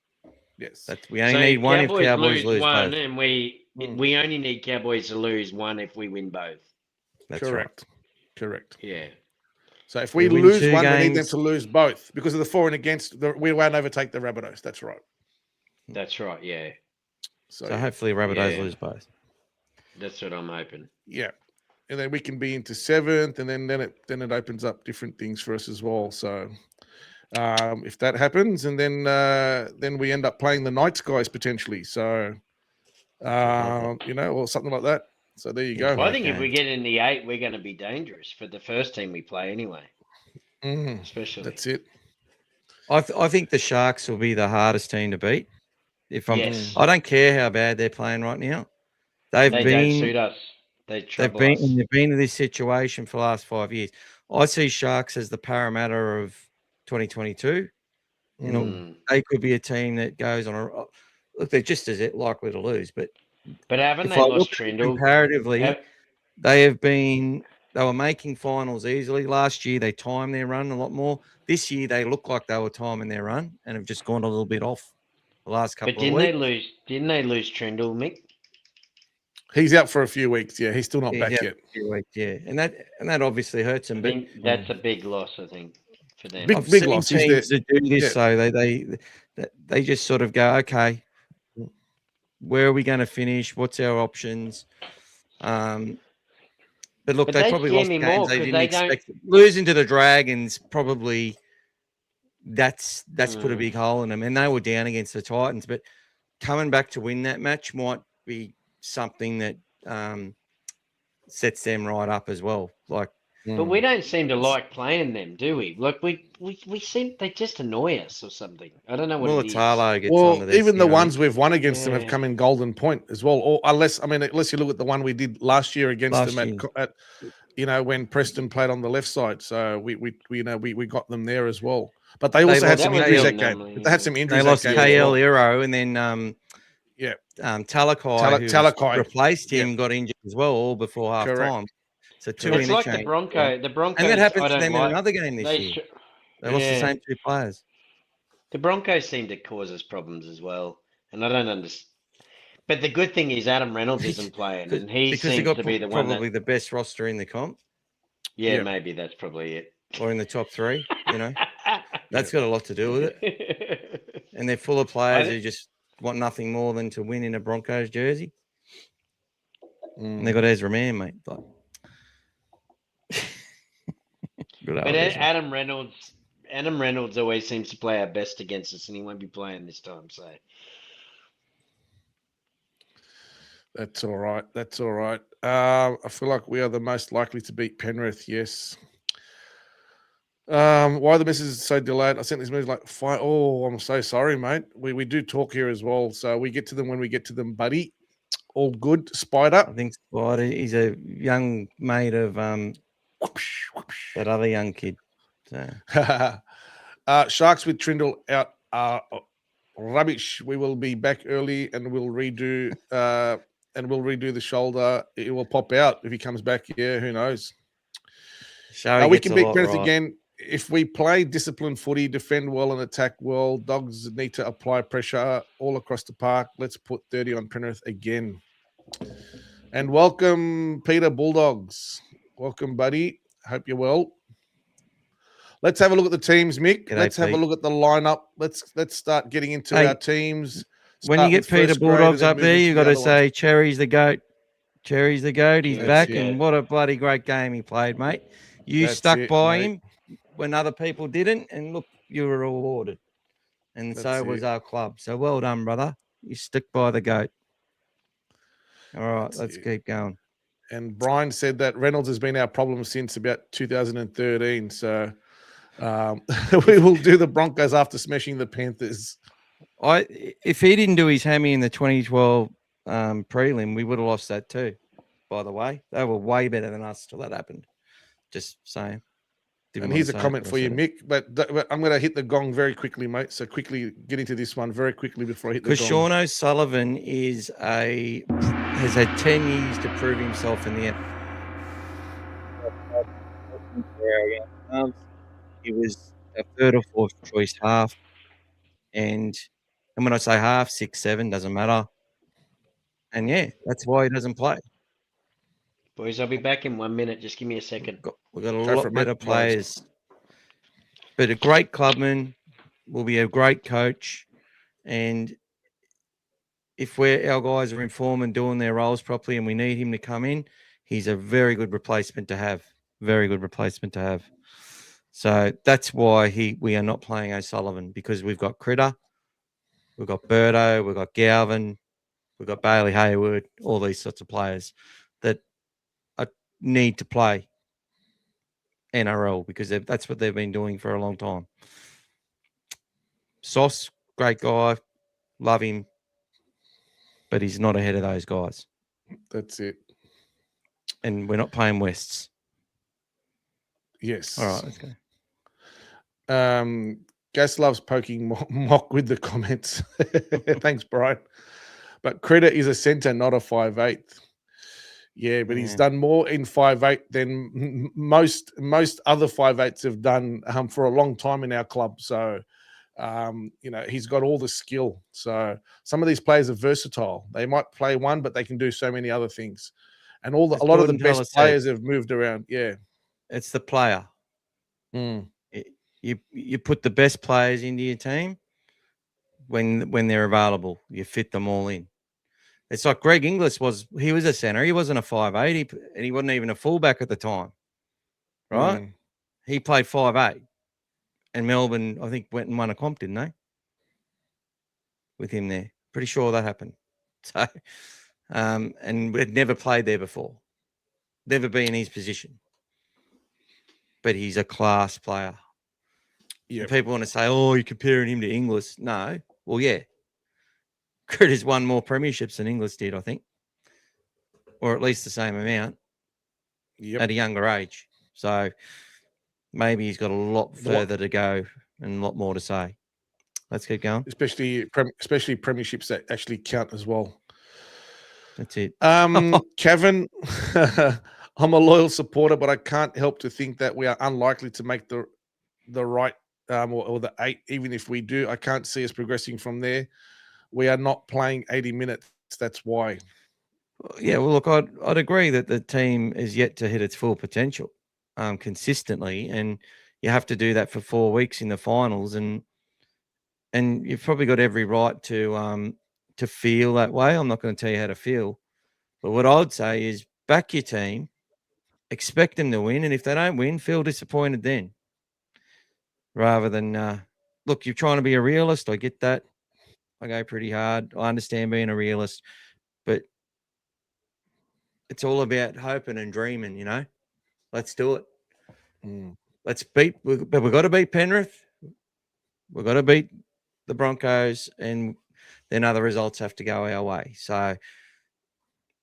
Yes. We only So need one if Cowboys Cowboys lose one, both. and we only need Cowboys to lose one if we win both. That's Correct. Correct. Yeah. So if we We win lose two one, we need them games. to lose both because of the for and against. We won't overtake the Rabbitohs. That's right. That's right. Yeah. So hopefully Rabbitohs Yeah. lose both. That's what I'm hoping. Yeah, and then we can be into seventh, and then it opens up different things for us as well. So if that happens, and then we end up playing the Knights guys potentially. So or something like that. So there you go. Well, I think if we get in the 8, we're going to be dangerous for the first team we play anyway. Especially. That's it. I think the Sharks will be the hardest team to beat. Yes. I don't care how bad they're playing right now. They've They been don't suit us. They trouble us. they've been in this situation for the last 5 years. I see Sharks as the Parramatta of 2022. You know, they could be a team that goes on a look. They're just as likely to lose, but haven't if they I lost look Trindle? comparatively? They were making finals easily. Last year, they timed their run a lot more. This year, they look like they were timing their run and have just gone a little bit off the last couple But of weeks. didn't they lose Trindle, Mick? He's out for a few weeks. Yeah, he's still not back Yeah, yet. a few weeks, yeah, and that obviously hurts them. I But think that's a big loss, I think, for them. Big- I've seen loss. He's teams there. that do this, Yeah. so they just sort of go, okay, where are we going to finish? What's our options? But look, But they they probably scare lost me games more they 'cause didn't they don't- expect. Losing to the Dragons probably that's put a big hole in them, and they were down against the Titans. But coming back to win that match might be something that sets them right up as well. Like, But we don't seem to like playing them, do we? Like we seem they just annoy us or something. I don't know what it is. Mulatalo gets onto Well, this, even the you know. ones we've won against them have Yeah. come in Golden Point as well. Or unless you look at the one we did last year against them at when Preston played on the left side. So we got them there as well. But they also had lost some KL injuries that game. normally, They had some injuries. They lost that game as KL well. Iro, and then Talakai, who Talakai. replaced him, got injured as well, all before half Correct. time. So two It's like the interchange. Broncos. The Broncos, And that happened I to don't them like. in another game this year. They lost the Yeah. same two players. The Broncos seem to cause us problems as well, and I don't understand. But the good thing is Adam Reynolds isn't playing, and he Because they seems got to be the one probably that. the best roster in the comp Yeah, maybe that's probably it. or in the top three. You know, that's got a lot to do with it. And they're full of players who just want nothing more than to win in a Broncos jersey. And they got Ezra Mann, mate. But good old But Ezra. Adam Reynolds always seems to play our best against us, and he won't be playing this time. So That's all right. That's all right. I feel like we are the most likely to beat Penrith. Yes. Why the message is so delayed? I sent this message like fine. Oh, I'm so sorry, mate. We do talk here as well, so we get to them when we get to them, buddy. All good, Spider. I think Spider, he's a young mate of that other young kid. So. Sharks with Trindle out are rubbish. We will be back early and we'll redo the shoulder. It will pop out if he comes back. Yeah, who knows? We can beat Penrith again if we play disciplined footy, defend well and attack well. Dogs need to apply pressure all across the park. Let's put 30 on Penrith again. And welcome, Peter Bulldogs. Welcome, buddy. Hope you're well. Let's have a look at the teams, Mick. G'day, Let's have a Pete. look at the lineup. Let's start getting into our teams. When you Start get with Peter first grade Bulldogs and up then there, move you've into got the to other ones. say Cherry's the goat. Cherry's the goat. He's That's back, it. and what a bloody great game he played, mate. You That's stuck it, by mate. him when other people didn't, and look, you were rewarded. And That's so was it. our club. So well done, brother. You stuck by the goat. All right, That's let's it. keep going. And Brian said that Reynolds has been our problem since about 2013. So We will do the Broncos after smashing the Panthers. If he didn't do his hammy in the 2012 prelim, we would have lost that too. By the way, they were way better than us till that happened. Just saying. And here's a comment for you, Mick. But I'm going to hit the gong very quickly, mate. So quickly get into this one very quickly before I hit the gong. Because Sean O'Sullivan has had 10 years to prove himself in the NFL. He was a third or fourth choice half. And when I say half, 6, 7, doesn't matter. And yeah, that's why he doesn't play. Boys, I'll be back in 1 minute. Just give me a second. We've got a lot better players. But a great clubman will be a great coach. And if our guys are in form and doing their roles properly and we need him to come in, he's a very good replacement to have. Very good replacement to have. So that's why we are not playing O'Sullivan, because we've got Critter, we've got Birdo, we've got Galvin, we've got Bailey Hayward, all these sorts of players that need to play NRL because that's what they've been doing for a long time. Sauce, great guy, love him, but he's not ahead of those guys. That's it. And we're not playing Wests. Yes. All right, let's go. Gas loves poking Mock with the comments. Thanks, Brian. But Critter is a centre, not a 5'8". Yeah, but he's done more in 5'8" than most other 5'8s have done for a long time in our club. So, he's got all the skill. So some of these players are versatile. They might play one, but they can do so many other things. And a lot of the best players have moved around. Yeah, it's the player. You put the best players into your team when they're available. You fit them all in. It's like Greg Inglis he was a centre. He wasn't a 5'8", and he wasn't even a fullback at the time, right? He played 5'8", and Melbourne, I think, went and won a comp, didn't they? With him there. Pretty sure that happened. So, and we'd never played there before. Never been in his position. But he's a class player. Yeah. People want to say, oh, you're comparing him to Inglis. No. Well, yeah. Critter's won more premierships than Inglis did, I think. Or at least the same amount at a younger age. So maybe he's got a lot further to go and a lot more to say. Let's keep going. Especially premierships that actually count as well. That's it. Kevin, I'm a loyal supporter, but I can't help to think that we are unlikely to make the right or the 8. Even if we do, I can't see us progressing from there. We are not playing 80 minutes. That's why. Yeah, well, look, I'd agree that the team is yet to hit its full potential consistently, and you have to do that for 4 weeks in the finals, and you've probably got every right to feel that way. I'm not going to tell you how to feel, but what I'd say is back your team, expect them to win, and if they don't win, feel disappointed then. Rather than look, you're trying to be a realist. I get that. I go pretty hard. I understand being a realist, but it's all about hoping and dreaming, Let's do it. Let's but we've got to beat Penrith. We've got to beat the Broncos, and then other results have to go our way. So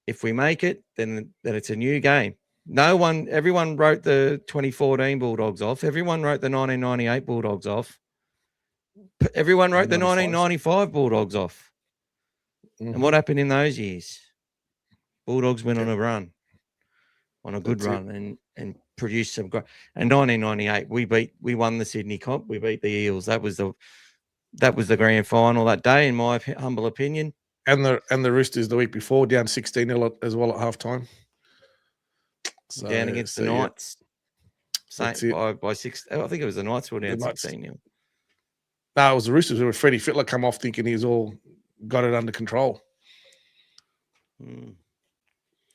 if we make it, then it's a new game. Everyone wrote the 2014 Bulldogs off. Everyone wrote the 1998 Bulldogs off. Everyone wrote the 1995 Bulldogs off. And what happened in those years? Bulldogs went on a run, on a good run, and produced some great. And 1998, we won the Sydney Comp. We beat the Eels. That was the grand final that day, in my humble opinion. And the Roosters the week before, down 16-0 as well at halftime. So, down against the Knights. By 6. I think it was the Knights who were down 16-0. No, it was the Roosters who Freddie Fittler come off thinking he's all got it under control.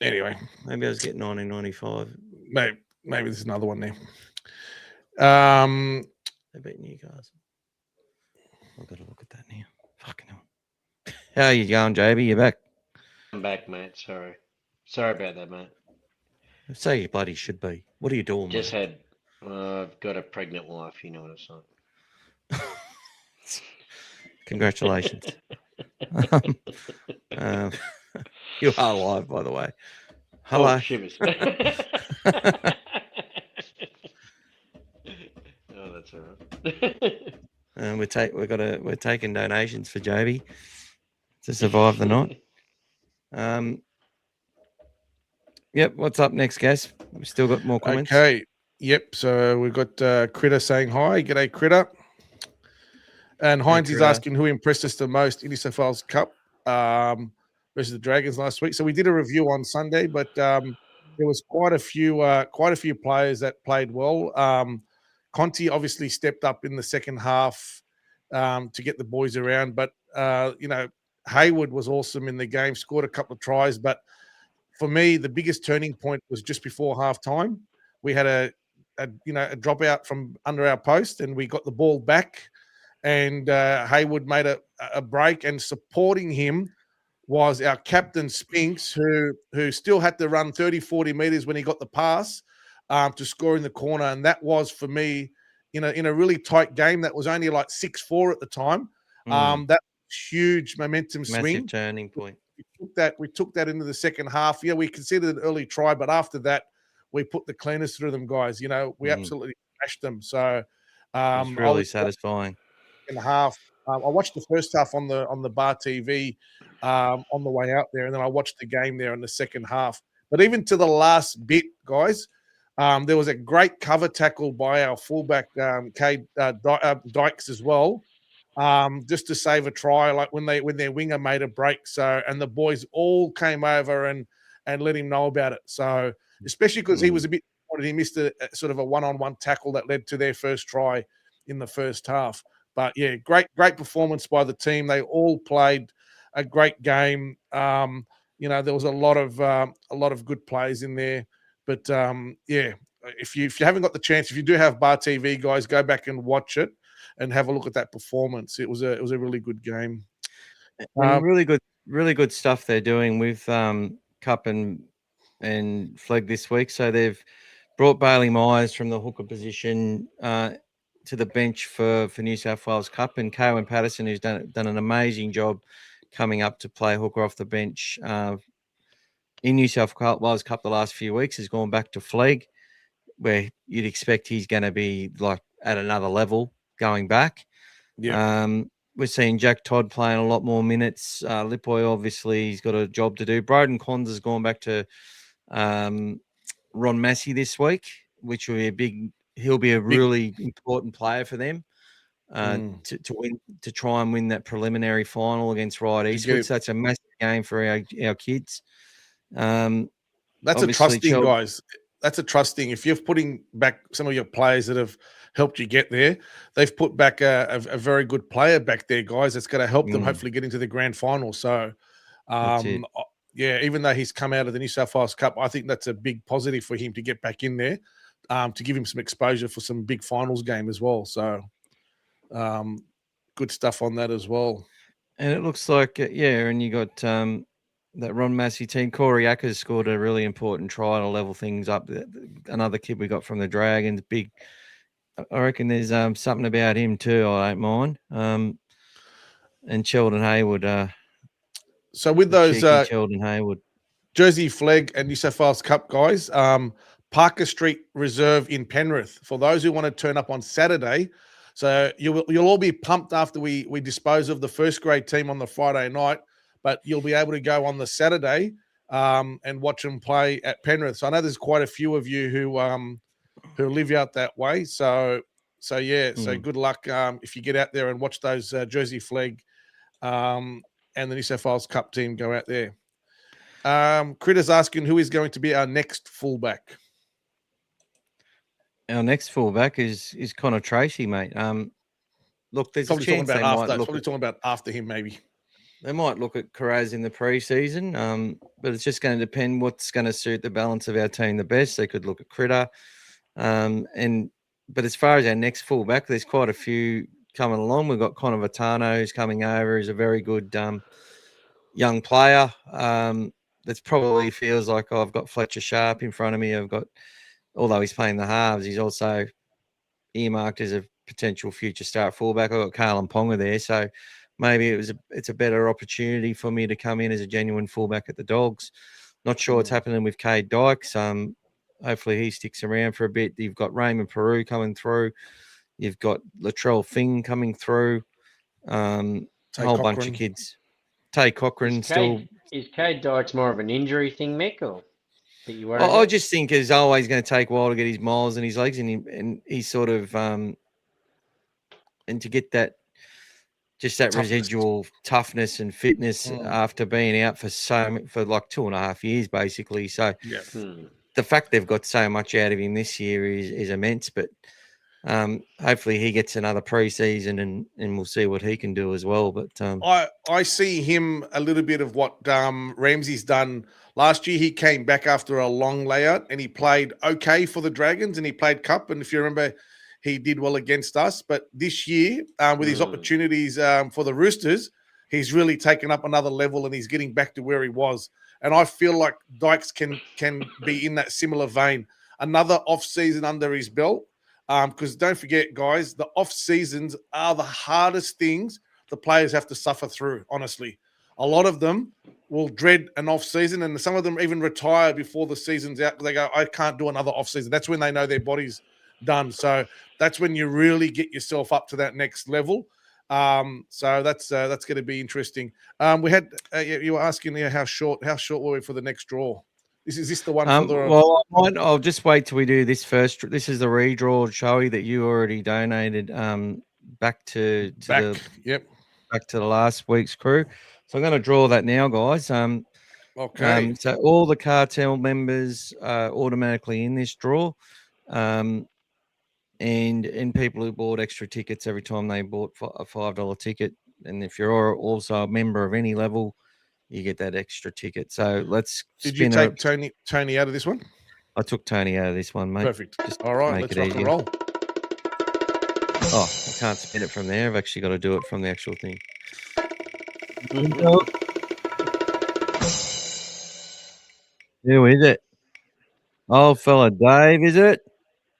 Anyway. Maybe I was getting 1995. Maybe there's another one there. They beat Newcastle. I've got to look at that now. Fucking hell. How are you going, Joeby? You back? I'm back, mate. Sorry about that, mate. So you bloody should be. What are you doing, Just mate? I've got a pregnant wife, you know what I'm saying. Congratulations. um, you are live, by the way. Hello. Oh, shivers. Oh, that's all right. We're taking donations for Joeby to survive the night. Yep. What's up next, guys? We've still got more comments. Okay. Yep. So we've got Critter saying hi. G'day, Critter. And Heinz is Critter. asking who impressed us the most in New South Wales Cup versus the Dragons last week. So we did a review on Sunday, but there was quite a few players that played well. Conti obviously stepped up in the second half to get the boys around, but Hayward was awesome in the game, scored a couple of tries. But for me, the biggest turning point was just before halftime. We had a dropout from under our post, and we got the ball back. And Hayward made a break, and supporting him was our captain Spinks, who still had to run 30, 40 meters when he got the pass to score in the corner. And that was, for me, in a really tight game that was only like 6-4 at the time. That huge momentum swing. Massive turning point. We took that into the second half. Yeah, we conceded an early try, but after that, we put the cleaners through them, guys. We absolutely smashed them. So It was really satisfying. In the half, I watched the first half on the bar TV on the way out there, and then I watched the game there in the second half. But even to the last bit, guys, there was a great cover tackle by our fullback Dykes as well, just to save a try, like when their winger made a break. So, and the boys all came over and let him know about it. So, especially because he was a bit, he missed a sort of a one-on-one tackle that led to their first try in the first half. But yeah, great performance by the team. They all played a great game. There was a lot of good plays in there. But if you haven't got the chance, if you do have Bar TV, guys, go back and watch it and have a look at that performance. It was a really good game. Really good stuff they're doing with Cup and Flegg this week. So they've brought Bailey Myers from the hooker position to the bench for New South Wales Cup, and Cowan Patterson, who's done an amazing job coming up to play hooker off the bench in New South Wales Cup the last few weeks, has gone back to Flegg, where you'd expect he's going to be like at another level going back. Yeah. We're seeing Jack Todd playing a lot more minutes. Lipoy, obviously, he's got a job to do. Broden Cons has gone back to Ron Massey this week, which will be he'll be a really important player for them to try and win that preliminary final against Ryde Eastwood. So that's a massive game for our kids. That's a trusting, guys. That's a trusting. If you're putting back some of your players that have helped you get there, they've put back a very good player back there, guys. That's going to help them hopefully get into the grand final. So, even though he's come out of the New South Wales Cup, I think that's a big positive for him to get back in there, to give him some exposure for some big finals game as well. So, good stuff on that as well. And it looks like, and you got that Ron Massey team. Corey Ackers scored a really important try to level things up. Another kid we got from the Dragons, big. I reckon there's something about him too. I don't mind. And Sheldon Hayward. So with those Sheldon Hayward, Jersey Flegg and New South Wales Cup guys, Parker Street Reserve in Penrith. For those who want to turn up on Saturday, so you'll all be pumped after we dispose of the first grade team on the Friday night, but you'll be able to go on the Saturday and watch them play at Penrith. So I know there's quite a few of you who live out that way. So good luck if you get out there and watch those Jersey Flegg and the New South Wales Cup team go out there. Critter's asking who is going to be our next fullback. Our next fullback is Connor Tracy, mate. Look, there's probably a chance talking about after him, maybe. They might look at Carraz in the preseason, but it's just going to depend what's going to suit the balance of our team the best. They could look at Critter, but as far as our next fullback, there's quite a few coming along. We've got Connor Vitano who's coming over. He's a very good young player. That's probably feels like I've got Fletcher Sharp in front of me. I've got although he's playing the halves, he's also earmarked as a potential future start fullback. I've got Carlin Ponga there, so maybe it's a better opportunity for me to come in as a genuine fullback at the Dogs. Not sure what's happening with Cade Dykes. Hopefully he sticks around for a bit. You've got Raymond Peru coming through. You've got Latrell Fing coming through. A whole bunch of kids. Tay Cochran still. Is Cade Dykes more of an injury thing, Mick, or that you worry I about? just think it's always going to take a while to get his miles and his legs, and he's sort of and to get that residual toughness and fitness after being out for like 2.5 years basically. So the fact they've got so much out of him this year is immense. But hopefully he gets another pre-season and we'll see what he can do as well. But I see him a little bit of what Ramsey's done last year. He came back after a long layout and he played okay for the Dragons and he played cup. And if you remember, he did well against us. But this year, with his opportunities for the Roosters, he's really taken up another level and he's getting back to where he was. And I feel like Dykes can be in that similar vein. Another off-season under his belt. Because don't forget, guys, the off-seasons are the hardest things the players have to suffer through, honestly. A lot of them will dread an off-season, and some of them even retire before the season's out. They go, I can't do another off-season. That's when they know their body's done. So that's when you really get yourself up to that next level. So that's going to be interesting. We had you were asking how short were we for the next draw? Is this the one for the... Well, I'll just wait till we do this first. This is the redraw, Joey, that you already donated back to the last week's crew. So I'm going to draw that now, guys. Okay. So all the cartel members are automatically in this draw, and people who bought extra tickets every time they bought a $5 ticket. And if you're also a member of any level, you get that extra ticket. So let's. Did you take Tony out of this one? I took Tony out of this one, mate. Perfect. All right, let's rock and roll. Oh, I can't spin it from there. I've actually got to do it from the actual thing. Who is it? Old fella Dave, is it?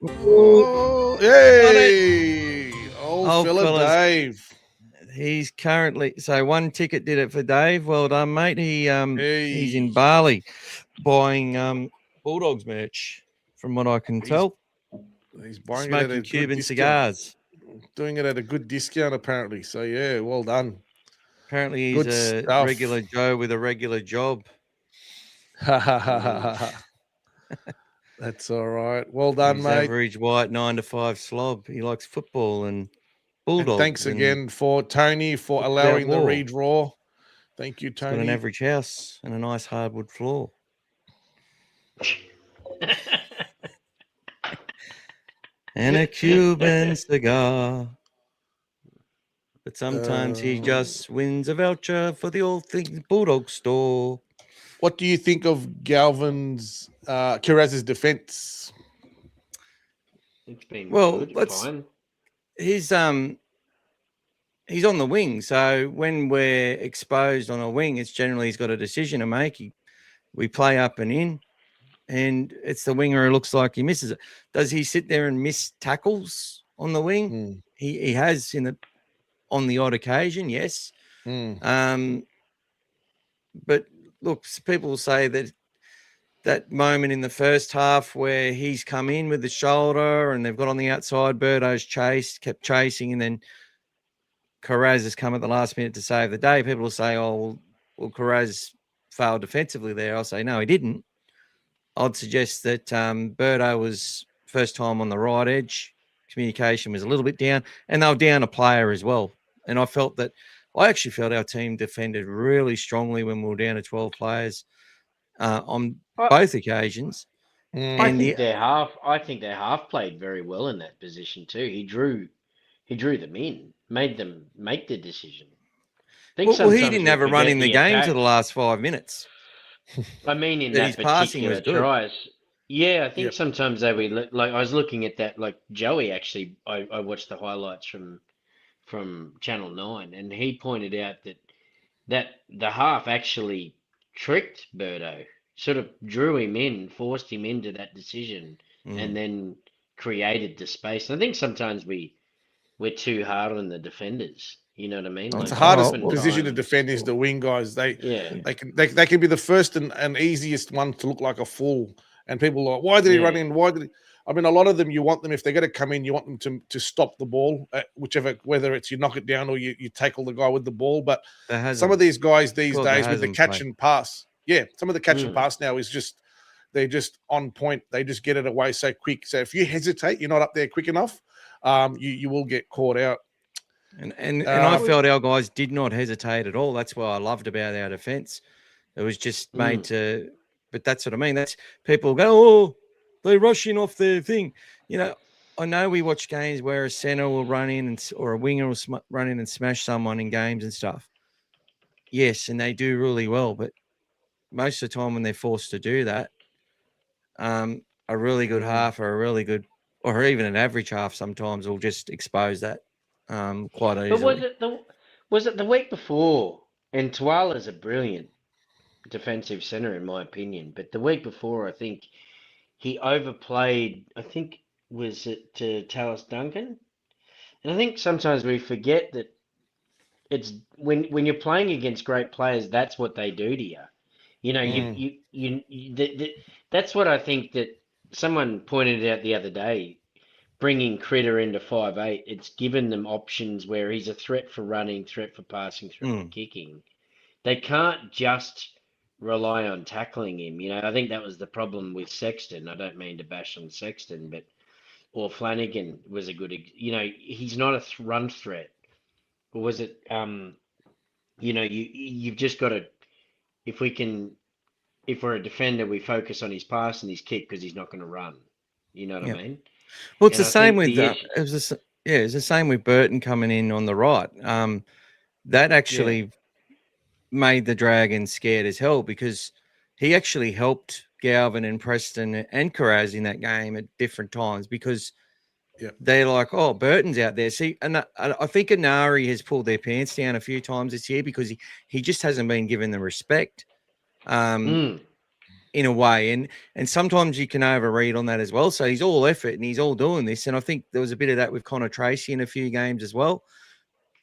Oh, hey! Old fella Dave. He's currently one ticket did it for Dave. Well done, mate. He's in Bali buying Bulldogs merch, from what I can tell. He's buying smoking it at a Cuban cigars. Doing it at a good discount, apparently. So yeah, well done. Apparently he's a regular Joe with a regular job. That's all right. Well done, he's mate. Average white 9 to 5 slob. He likes football and Bulldogs. And thanks again for Tony for allowing the redraw. Thank you, Tony. Got an average house and a nice hardwood floor. And a Cuban cigar. But sometimes he just wins a voucher for the All Things Bulldog store. What do you think of Galvin's Kiraz's defense? It's been fine. He's on the wing, so when we're exposed on a wing, it's generally he's got a decision to make. We play up and in, and it's the winger who looks like he misses it. Does he sit there and miss tackles on the wing? He has on the odd occasion, yes. But look, people will say that moment in the first half where he's come in with the shoulder and they've got on the outside, Birdo's kept chasing, and then Kiraz has come at the last minute to save the day. People will say, oh, well, Kiraz failed defensively there. I'll say, no, he didn't. I'd suggest that Birdo was first time on the right edge. Communication was a little bit down, and they were down a player as well. And I actually felt our team defended really strongly when we were down to 12 players on both occasions. I think their half played very well in that position too. He drew them in, made them make the decision. He didn't have a run in the game for the last 5 minutes. I mean, in that particular tries. Yeah, I think sometimes they were like, I was looking at that, like Joey actually, I watched the highlights from Channel 9, and he pointed out that the half actually tricked Birdo, sort of drew him in, forced him into that decision and then created the space. And I think sometimes we're too hard on the defenders. You know what I mean? It's the Like, hardest oftentimes- position to defend is the wing guys. They Yeah. they can be the first and easiest one to look like a fool. And people are like, why did he run in? Why did he? I mean, a lot of them, you want them, if they're going to come in, you want them to stop the ball, whether it's you knock it down or you tackle the guy with the ball. But some of these guys these days with the catch and pass, some of the catch and pass now is just, they're just on point. They just get it away so quick. So if you hesitate, you're not up there quick enough, you will get caught out. And I felt our guys did not hesitate at all. That's what I loved about our defence. It was just made to, but that's what I mean. That's people go, oh, they're rushing off their thing. You know, I know we watch games where a centre will run in or a winger will run in and smash someone in games and stuff. Yes, and they do really well. But most of the time when they're forced to do that, a really good half or a really good, or even an average half sometimes will just expose that. Quite easily. But was it the week before? And Tuala's a brilliant defensive centre in my opinion. But the week before, I think he overplayed. I think was it to Tallis Duncan, and I think sometimes we forget that it's when you're playing against great players, that's what they do to you. You know, that's what I think that someone pointed out the other day. Bringing Critter into 5'8", it's given them options where he's a threat for running, threat for passing, threat for kicking. They can't just rely on tackling him. You know, I think that was the problem with Sexton. I don't mean to bash on Sexton, or Flanagan was a good. You know, he's not a run threat. Or was it? You know, you've just got to. If we're a defender, we focus on his pass and his kick because he's not going to run. You know what I mean? Well, it's the same with it was the same with Burton coming in on the right. That actually made the Dragons scared as hell because he actually helped Galvin and Preston and Carraz in that game at different times because they're like, oh, Burton's out there. See, and I think Anari has pulled their pants down a few times this year because he just hasn't been given the respect. In a way, and sometimes you can overread on that as well. So he's all effort and he's all doing this, and I think there was a bit of that with Connor Tracy in a few games as well.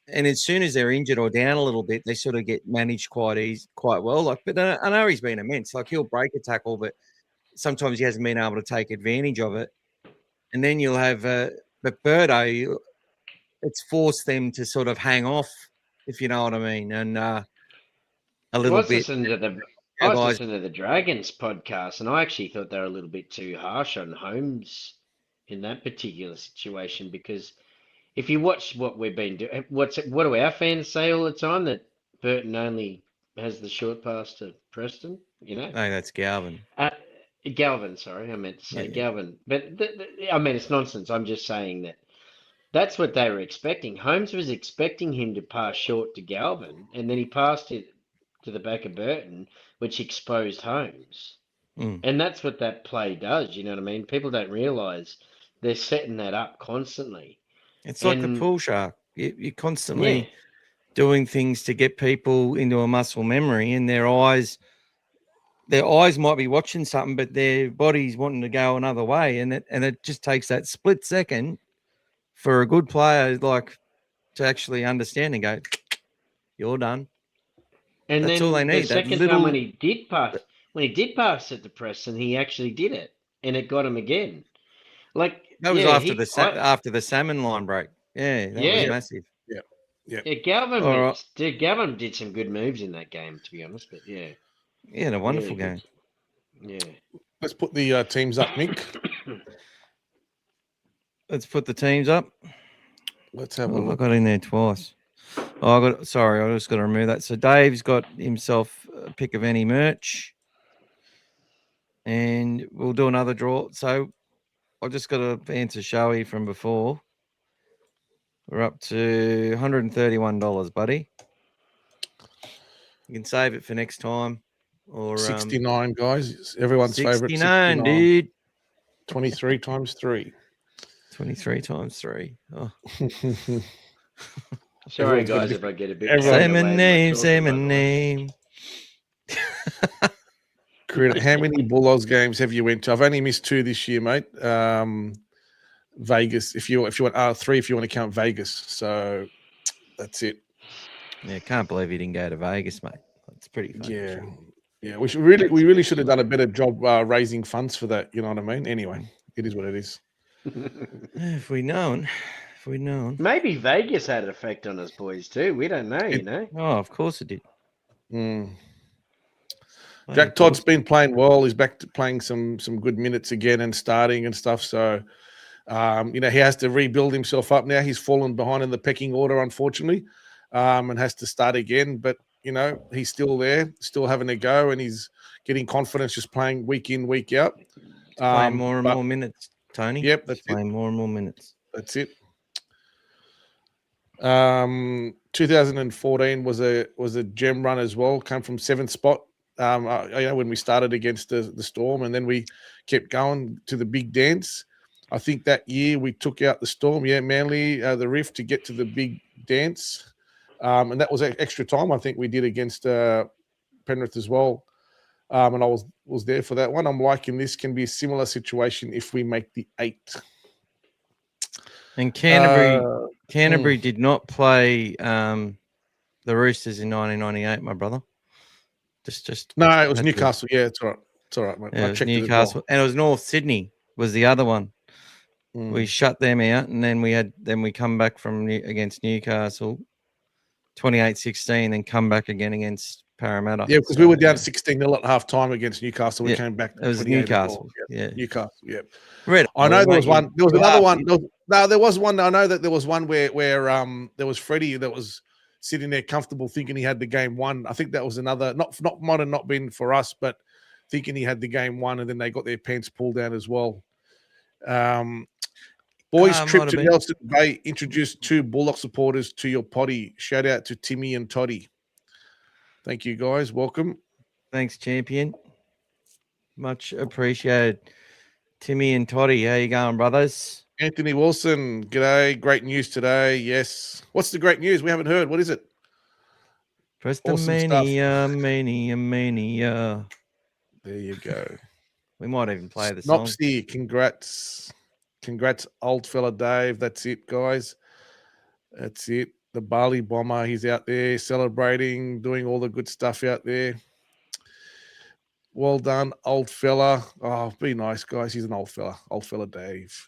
And as soon as they're injured or down a little bit, they sort of get managed quite well. Like, but I know he's been immense. Like he'll break a tackle, but sometimes he hasn't been able to take advantage of it. And then you'll have, but Birdo, it's forced them to sort of hang off, if you know what I mean, and a little bit. I was listening to the Dragons podcast, and I actually thought they were a little bit too harsh on Holmes in that particular situation because if you watch what we've been doing, what do our fans say all the time? That Burton only has the short pass to Preston, you know? No, that's Galvin. Galvin, sorry, I meant to say Galvin. But, I mean, it's nonsense. I'm just saying that's what they were expecting. Holmes was expecting him to pass short to Galvin, and then he passed it to the back of Burton, which exposed Holmes. And that's what that play does, you know what I mean? People don't realise they're setting that up constantly. It's like the pool shark. You're constantly doing things to get people into a muscle memory, and their eyes might be watching something, but their body's wanting to go another way, and it just takes that split second for a good player like to actually understand and go, "You're done." And that's then all they need. The second time when he did pass it to Preston, he actually did it, and it got him again. Like that was after the salmon line break. Yeah, that was massive. Yeah, Galvin did some good moves in that game, to be honest. But he had a wonderful game. Yeah. Let's put the teams up, Mick. Let's put the teams up. Let's have a look. I got in there twice. I just got to remove that. So Dave's got himself a pick of any merch, and we'll do another draw. So I just got to answer Shoei from before. We're up to $131, buddy. You can save it for next time. Or 69, guys. Everyone's favorite. 69, dude. 23 times 3. 23 times 3. Oh. Sorry, guys, if I get a bit... Say my name, say my name. How many Bulldogs games have you went to? I've only missed 2 this year, mate. Vegas, if you want 3, if you want to count Vegas. So that's it. Yeah, can't believe you didn't go to Vegas, mate. It's pretty funny. Yeah. We really should have done a better job raising funds for that. You know what I mean? Anyway, it is what it is. If we'd known. Maybe Vegas had an effect on us boys too. We don't know, you know. Oh, of course it did. Jack Todd's been playing well. He's back to playing some good minutes again and starting and stuff. So, he has to rebuild himself up now. He's fallen behind in the pecking order, unfortunately, and has to start again. But, he's still there, still having a go, and he's getting confidence just playing week in, week out. Playing more and more minutes, Tony. Yep, that's playing more and more minutes. That's it. 2014 was a gem run as well. Came from 7th spot. When we started against the Storm, and then we kept going to the big dance. I think that year we took out the Storm, Manly, the Rift to get to the big dance, and that was extra time. I think we did against Penrith as well, and I was there for that one. I'm liking this can be a similar situation if we make the 8. And Canterbury did not play the Roosters in 1998, my brother. No, it was Newcastle. Yeah, it's all right. It's all right, mate. Yeah, it was Newcastle, and it was North Sydney was the other one. We shut them out, and then we come back against Newcastle, 28-16, then come back again against Parramatta. Yeah, because we were down 16-0 at half time against Newcastle. We came back. It was Newcastle. Yeah, Newcastle. Yeah. I know there was one. There was another one. There was one. I know that there was one where there was Freddie that was sitting there comfortable thinking he had the game won. I think that was another, might have not been for us, but thinking he had the game won, and then they got their pants pulled down as well. Boys' trip to Nelson Bay introduced 2 Bulldog supporters to your potty. Shout out to Timmy and Toddy. Thank you, guys. Welcome. Thanks, champion. Much appreciated. Timmy and Toddy, how you going, brothers? Anthony Wilson, g'day. Great news today. Yes. What's the great news? We haven't heard. What is it? PRESTONMANIA, mania. There you go. We might even play the song. Snopsy, congrats. Congrats, old fella Dave. That's it, guys. That's it. The Bali Bomber, he's out there celebrating, doing all the good stuff out there. Well done, old fella. Oh, be nice, guys. He's an old fella. Old fella Dave.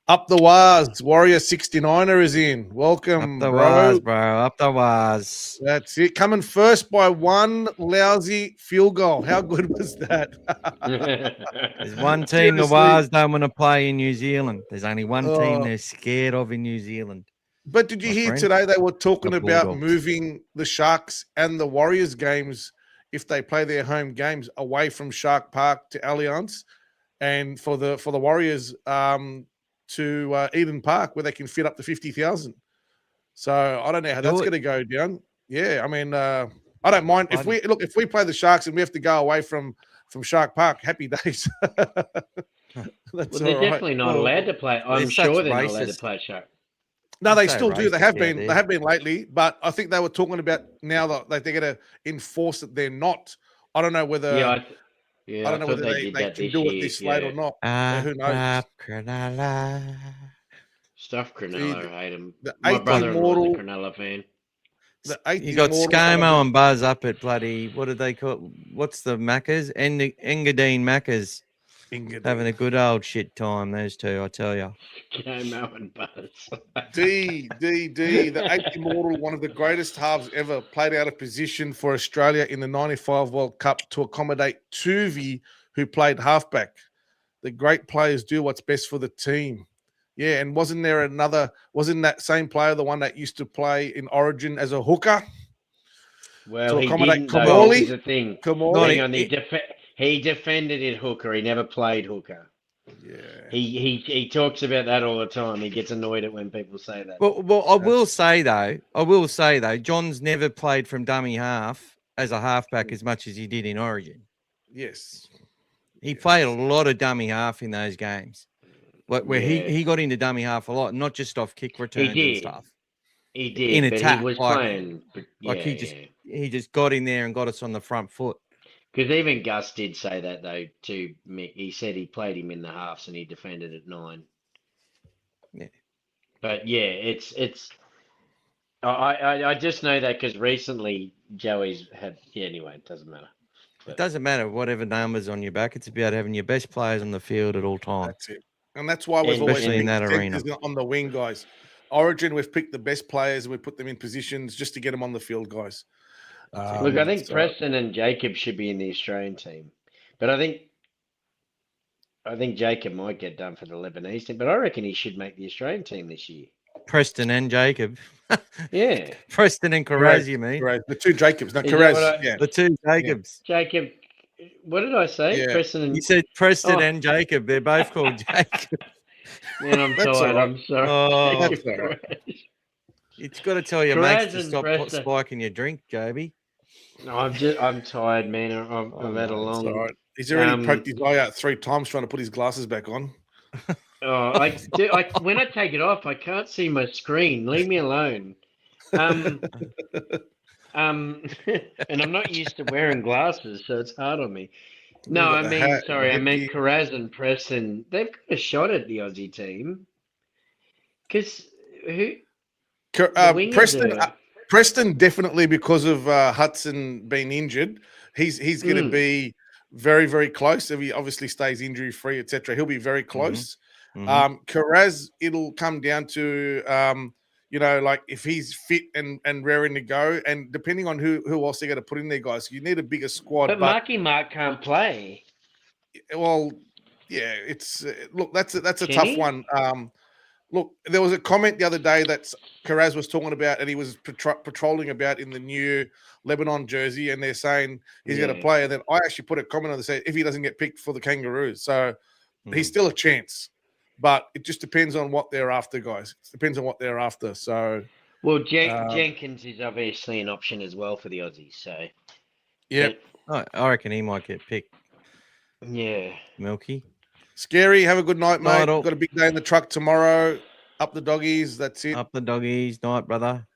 Up the Waz. Warrior 69er is in. Welcome, up the bro. Waz, bro. Up the Waz. That's it. Coming first by one lousy field goal. How good was that? There's one team the Waz don't want to play in New Zealand. There's only one team they're scared of in New Zealand. But did you hear today they were talking about moving the Sharks and the Warriors games if they play their home games away from Shark Park to Allianz, and for the Warriors to Eden Park where they can fit up to 50,000. So I don't know how that's going to go down. Yeah, I mean, I don't mind if we play the Sharks and we have to go away from Shark Park. Happy days. They're definitely not allowed to play. I'm sure they're not allowed to play Shark. No, they still do. They have been. They have been lately, but I think they were talking about now that they're going to enforce that they're not. I don't know whether. I don't know whether they can do it this late or not. Who knows? Stuff Cronulla, I hate him. My brother-in-law is a Cronulla fan. You got ScoMo and Buzz up at bloody. What do they call it? What's the Maccas? Engadine Maccas. Having a good old shit time, those two, I tell you. ScoMo and Buzz. the 8th Immortal, one of the greatest halves ever, played out of position for Australia in the 95 World Cup to accommodate Tuvey, who played halfback. The great players do what's best for the team. Yeah, and wasn't that same player the one that used to play in Origin as a hooker? Well, to accommodate Kamali? The thing. Kamali. He defended it hooker. He never played hooker. Yeah. He talks about that all the time. He gets annoyed at when people say that. Well, I will say though, John's never played from dummy half as a halfback as much as he did in Origin. Yes. He played a lot of dummy half in those games. Where he got into dummy half a lot, not just off kick returns and stuff. He did. In attack. He was playing. He just got in there and got us on the front foot. Because even Gus did say that though to Mick. He said he played him in the halves and he defended at 9. Yeah. But yeah, it's. I just know that because recently Joey's had. Yeah, anyway, it doesn't matter. It doesn't matter whatever numbers on your back. It's about having your best players on the field at all times. That's it. And that's why we've always Especially in picked that arena. centres on the wing, guys. Origin, we've picked the best players and we put them in positions just to get them on the field, guys. Look, I think Preston and Jacob should be in the Australian team, but I think Jacob might get done for the Lebanese team, but I reckon he should make the Australian team this year. Preston and Jacob. Yeah. Preston and Karaz, you mean? Right. The two Jacobs, not Is that Karaz. what I- Yeah. The two Jacobs. Jacob, what did I say? Yeah. Preston and You said Preston Oh. and Jacob. They're both called Jacob. Man, I'm That's tired. all right. I'm sorry. Oh, That's all right. it's got to tell your Karaz mates to and stop Preston. spiking your drink, Joby. No, I'm tired, man. I've had a It's long. all right. He's already Um, poked his eye out 3 times trying to put his glasses back on. Oh, when I take it off, I can't see my screen. Leave me alone. And I'm not used to wearing glasses, so it's hard on me. No, You've got I the mean, hat, sorry, I the meant headgear. Karaz and Preston. They've got a shot at the Aussie team. Because who? The wingers Preston, are- Preston definitely because of Hudson being injured. He's going to be very, very close. If he obviously stays injury free, etc., he'll be very close. Karaz, it'll come down to like if he's fit and raring to go, and depending on who else they're going to put in there, guys. You need a bigger squad. But Marky Mark can't play. Well, yeah, it's look, that's a Can tough he? one. Look, there was a comment the other day that Karaz was talking about, and he was patrolling about in the new Lebanon jersey, and they're saying he's going to Yeah. play. And then I actually put a comment on the say if he doesn't get picked for the Kangaroos, so he's still a chance, but it just depends on what they're after, guys. It depends on what they're after. So Well, Jenkins is obviously an option as well for the Aussies. So yeah, I reckon he might get picked, yeah. Milky. Scary. Have a good night, mate. Night all. Got a big day in the truck tomorrow. Up the doggies. That's it. Up the doggies. Night, brother.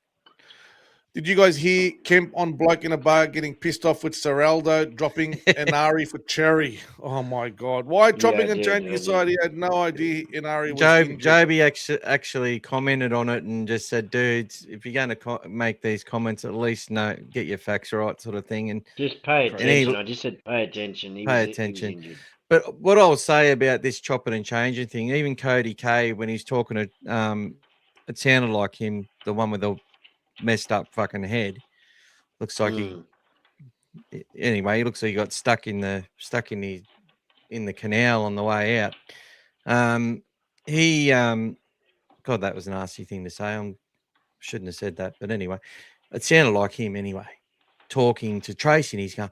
Did you guys hear Kemp on Bloke in a Bar getting pissed off with Serraldo dropping Inari for Cherry? Oh my God! Why dropping and changing his side? He had no idea Inari was injured. Joby actually commented on it and just said, dudes, if you're going to make these comments, at least get your facts right, sort of thing. And Just pay And attention. I just said pay attention. Pay attention. But what I'll say about this chopping and changing thing, even Cody K, when he's talking to, it sounded like him, the one with the messed up fucking head. Looks like anyway, he looks like he got stuck in the canal on the way out. God, that was a nasty thing to say. I shouldn't have said that, but anyway, it sounded like him anyway, talking to Tracy, and he's going,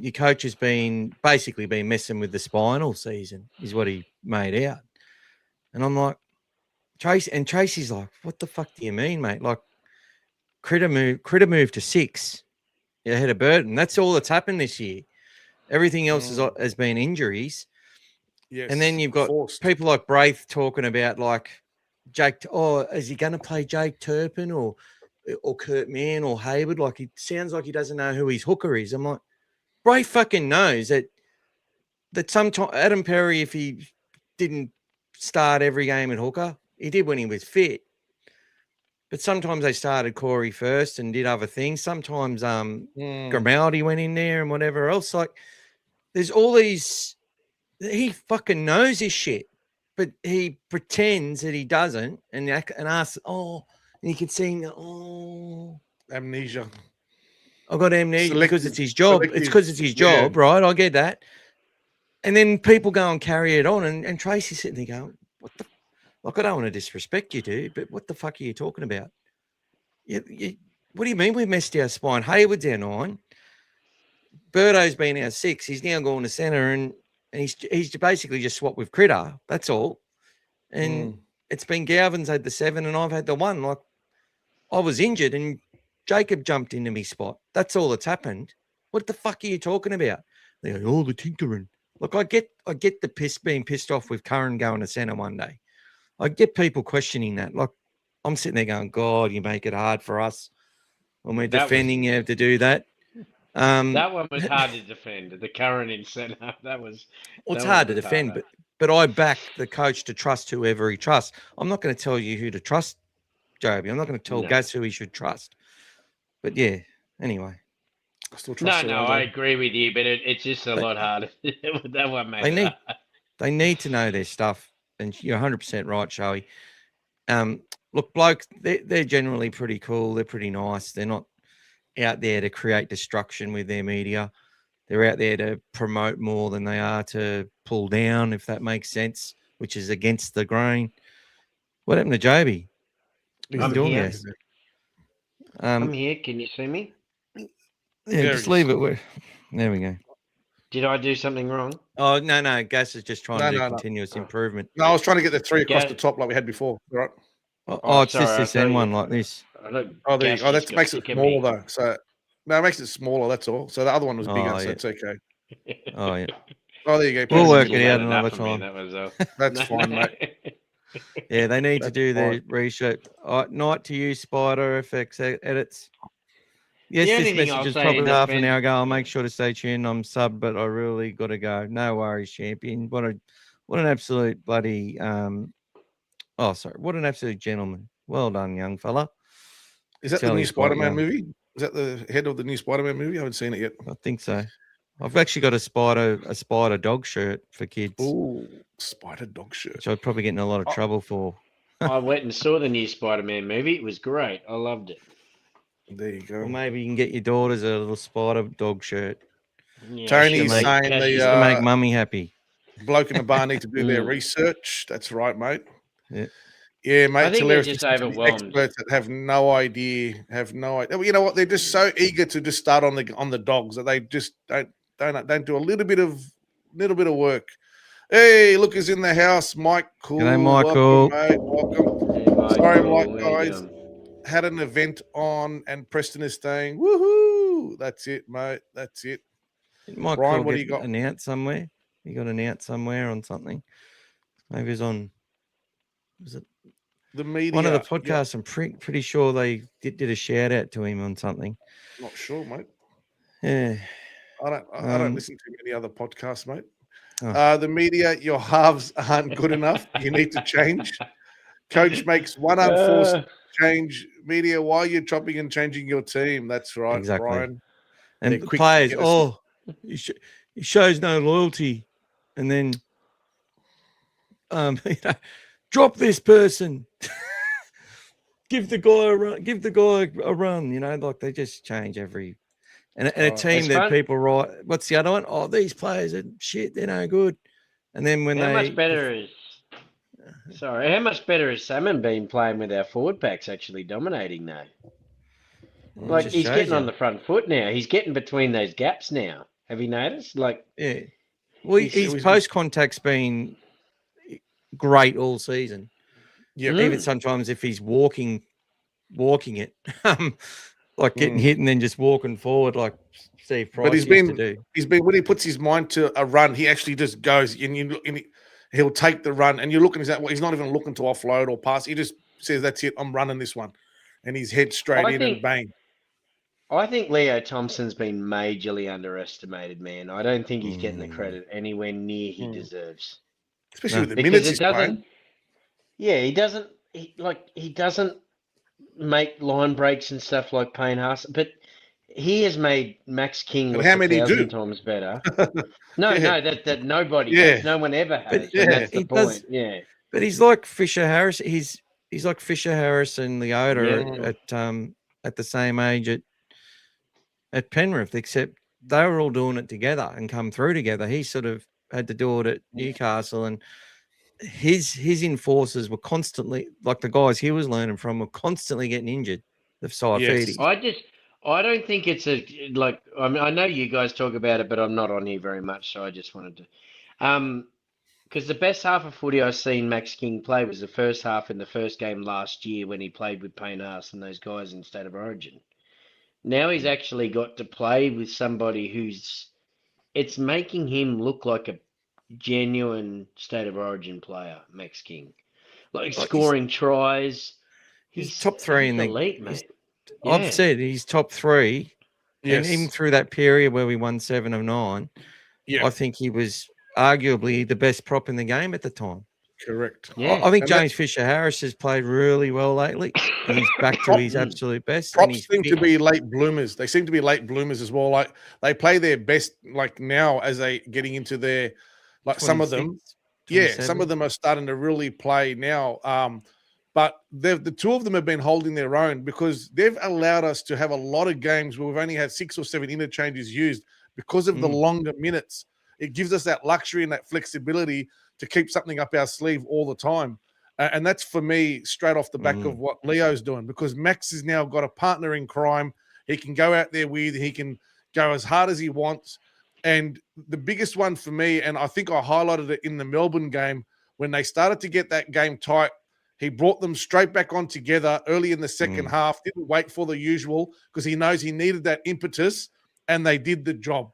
your coach has basically been messing with the spine all season, is what he made out. And I'm like, Tracy's like, what the fuck do you mean, mate? Like, Critter moved to 6 ahead of Burton. That's all that's happened this year. Everything else has been injuries. Yes, And then you've got people like Braith talking about like Jake. Oh, is he going to play Jake Turpin or Kurt Mann or Hayward? Like, it sounds like he doesn't know who his hooker is. I'm like, Braith fucking knows that sometimes Adam Perry, if he didn't start every game at hooker, he did when he was fit. But sometimes they started Corey first and did other things. Sometimes Grimaldi went in there and whatever else. Like, there's all these. He fucking knows his shit, but he pretends that he doesn't, and asks, and you can see, amnesia. I've got amnesia because it's his job. Selective. It's because it's his job, right? I get that. And then people go and carry it on, and Tracy's sitting there going, what the? Like, I don't want to disrespect you, dude, but what the fuck are you talking about? What do you mean we messed our spine? Hayward's our 9. Birdo's been our 6. He's now going to centre, and he's basically just swapped with Critter. That's all. And it's been Galvin's had the 7, and I've had the 1. Like, I was injured, and Jacob jumped into me spot. That's all that's happened. What the fuck are you talking about? They go, the tinkering. Look, I get the being pissed off with Curran going to centre one day. I get people questioning that. Like, I'm sitting there going, God, you make it hard for us when we're defending. You have to do that. That one was hard to defend. The current in centre. That was. Well, it's that hard one to was defend, harder. but I back the coach to trust whoever he trusts. I'm not going to tell you who to trust, Joby. I'm not going to tell No. Gus who he should trust. But yeah, anyway. I still trust No, I agree with you, but it's just a lot harder. That one made it hard. They need to know their stuff, and you're 100% right, Showy. Look, blokes, they're generally pretty cool. They're pretty nice. They're not out there to create destruction with their media. They're out there to promote more than they are to pull down, if that makes sense, which is against the grain. What happened to Joby? I'm here. I'm I'm here. Can you see me? Yeah, just leave it where. There we go. Did I do something wrong? Oh, no. Gus is just trying to do No. continuous improvement. No, I was trying to get the three across Gas- the top like we had before. Right? Oh, it's sorry, I this thought N you- one like this. Oh, there you go. That makes it smaller though. So no, it makes it smaller. That's all. So the other one was bigger, Oh, so yeah. it's okay. Oh, yeah. Oh, there you go. We'll President. work it out another Enough for me, time. That was, That's fine, mate. Yeah, they need to That's do their fine. research. Night to you, Spider FX edits. Yes, The only this thing I'll message is say probably in half an defense- hour ago. I'll make sure to stay tuned. I'm sub, but I really got to go. No worries, champion. What an absolute bloody what an absolute gentleman. Well done, young fella. Is that the Tell new he's quite Spider-Man young. movie? Is that the head of the new Spider-Man movie? I haven't seen it yet. I think so. I've actually got a spider dog shirt for kids, Oh, spider dog shirt. which I'd probably get in a lot of trouble for. I went and saw the new Spider-Man movie. It was great. I loved it. There you go. Or maybe you can get your daughters a little spider dog shirt. Yeah, Tony's she made saying cash- the, Just to make mummy happy. Bloke in the bar need to do their Mm. research. That's right, mate. Yeah. Yeah, mate. I It's think hilarious. they're just Listen to the overwhelmed. experts that have no idea. You know what? They're just so eager to just start on the dogs that they just don't do a little bit of work. Hey, look who's in the house, Mike. Cool. G'day, Michael. Welcome, mate. Welcome. Hey, Michael, Sorry, Mike, how you guys. going? Had an event on, and Preston is staying. Woohoo! That's it, mate. That's it. Michael Brian, what do you got? Announced somewhere? He got announced somewhere on something. Maybe it was it The media. one of the yeah, podcasts? I'm pretty sure they did a shout out to him on something. not sure, mate. Yeah. I don't listen to many other podcasts, mate. Oh. The media, your halves aren't good enough. You need to change. Coach makes one unforced change. Media, why are you chopping and changing your team? That's right, Exactly. Brian. And They're the quick to players, get us- he shows no loyalty, and then drop this person. Give the guy a run. Give the guy a run. Like they just change every. And a team It's that fun. people write. What's the other one? Oh, these players are shit. They're no good. And then when How they much better is Salmon been playing with our forward packs actually dominating now? Well, it Like just he's shows getting on you. the front foot now. He's getting between those gaps now. Have you noticed? Like Yeah. Well, his post contact's been great all season. Yeah, Even sometimes if he's walking it, like getting hit and then just walking forward, like Steve Price but he's used to been do. when he puts his mind to a run, he actually just goes and he'll take the run, and you're looking at he's not even looking to offload or pass. He just says, "That's it, I'm running this one," and he's head straight I in think- and bang. I think Leo Thompson's been majorly underestimated, man. I don't think he's getting the credit anywhere near he deserves. Especially with the Because minutes it he's doesn't. playing. Yeah, he doesn't make line breaks and stuff like Payne Haas, but he has made Max King But look how many 1,000 do? times better. No, Yeah. that nobody, Yeah. does. No one ever has. But, and yeah, that's the he does- point. Yeah, But he's like Fisher Harris. He's like Fisher Harris and Leota at the same age at Penrith, except they were all doing it together and come through together. He sort of had to do it at Newcastle, and his enforcers were constantly, like the guys he was learning from, were constantly getting injured. The Saifidi. Yes. I don't think it's I mean, I know you guys talk about it, but I'm not on here very much, so I just wanted to, because the best half of footy I've seen Max King play was the first half in the first game last year when he played with Payne Haas and those guys in State of Origin. Now he's actually got to play with somebody it's making him look like a genuine State of Origin player, Max King. Like scoring tries. He's top three in the elite, mate. I've said he's top three And even through that period where we won 7 of 9, Yeah. I think he was arguably the best prop in the game at the time. Correct. Yeah. I think And James Fisher-Harris has played really well lately. He's back to his absolute best. and Props he's seem to fit. be late bloomers. They seem to be late bloomers as well. Like they play their best like now as they getting into their like some of them. 26, Yeah, 27. some of them are starting to really play now. But the two of them have been holding their own because they've allowed us to have a lot of games where we've only had 6 or 7 interchanges used because of the longer minutes. It gives us that luxury and that flexibility to keep something up our sleeve all the time. And that's for me straight off the back of what Leo's doing because Max has now got a partner in crime. He can go out there with, he can go as hard as he wants. And the biggest one for me, and I think I highlighted it in the Melbourne game, when they started to get that game tight, he brought them straight back on together early in the second half, didn't wait for the usual because he knows he needed that impetus, and they did the job.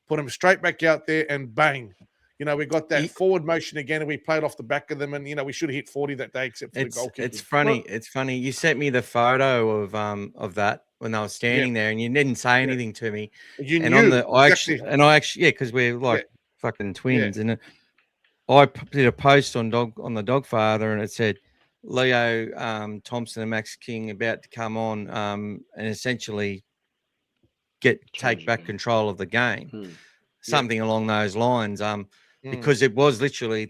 Put him straight back out there and bang. You know, we got that forward motion again and we played off the back of them and, you know, we should have hit 40 that day except for the goal kick. It's funny. It's funny. You sent me the photo of that when I was standing there and you didn't say anything to me. You and knew. on the, I actually, because we're like fucking twins. And I did a post on the Dogfather and it said, Leo Thompson and Max King about to come on and essentially take back control of the game. Something along those lines. Because it was literally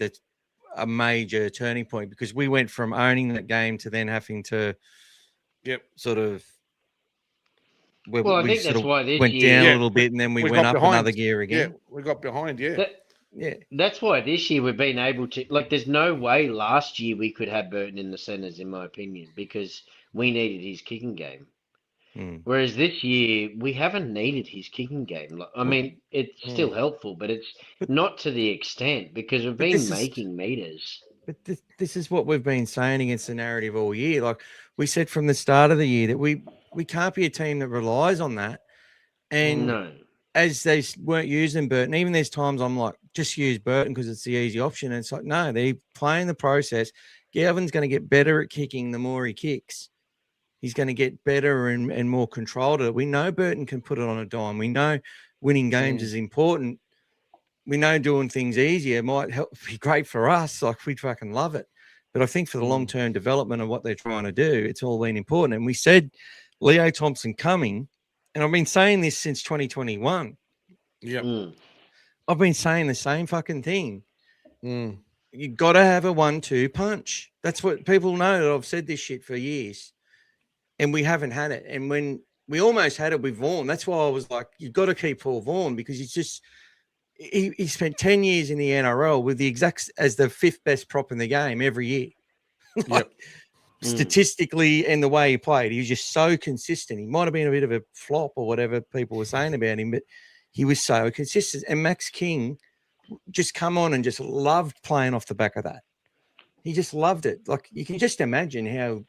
a major turning point because we went from owning that game to then having to sort of Well, I think that's why this went year down a little bit and then we went up behind. another gear again. Yeah, we got behind, That's why this year we've been able to, like, there's no way last year we could have Burton in the centres, in my opinion, because we needed his kicking game. Whereas this year we haven't needed his kicking game. I mean, it's still helpful, but it's not to the extent because we've been making meters. But this is what we've been saying against the narrative all year. Like we said from the start of the year that we can't be a team that relies on that. And as they weren't using Burton, even there's times I'm like, just use Burton because it's the easy option. And it's like, no, they're playing the process. Galvin's going to get better at kicking the more he kicks. He's going to get better and more controlled at it. We know Burton can put it on a dime. We know winning games is important. We know doing things easier might be great for us. Like we'd fucking love it. But I think for the long-term development of what they're trying to do, it's all been important. And we said Leo Thompson coming, and I've been saying this since 2021. I've been saying the same fucking thing. You've got to have a 1-2 punch. That's what people know that I've said this shit for years. And we haven't had it. And when we almost had it with Vaughan, that's why I was like, you've got to keep Paul Vaughan because he spent 10 years in the NRL with the exact as the 5th best prop in the game every year. Statistically and the way he played, he was just so consistent. He might have been a bit of a flop or whatever people were saying about him, but he was so consistent. And Max King just come on and just loved playing off the back of that. He just loved it. Like you can just imagine how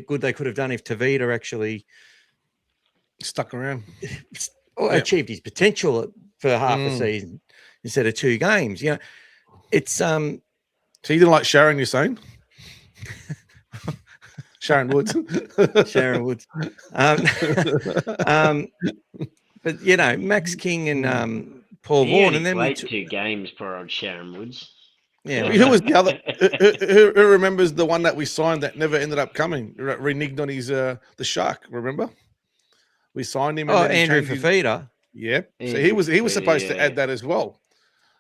good they could have done if Tavita actually stuck around or achieved his potential for half a season instead of 2 games. You know, it's So you didn't like Sharon, you're saying? Sharon Woods. Sharon Woods. But you know, Max King and Paul Vaughan, and then played 2 games for old Sharon Woods. Yeah, who was the other? Who remembers the one that we signed that never ended up coming? Reneged on his the Shark. Remember, we signed him. And Andrew Fafita. Yep. So he was supposed to add that as well.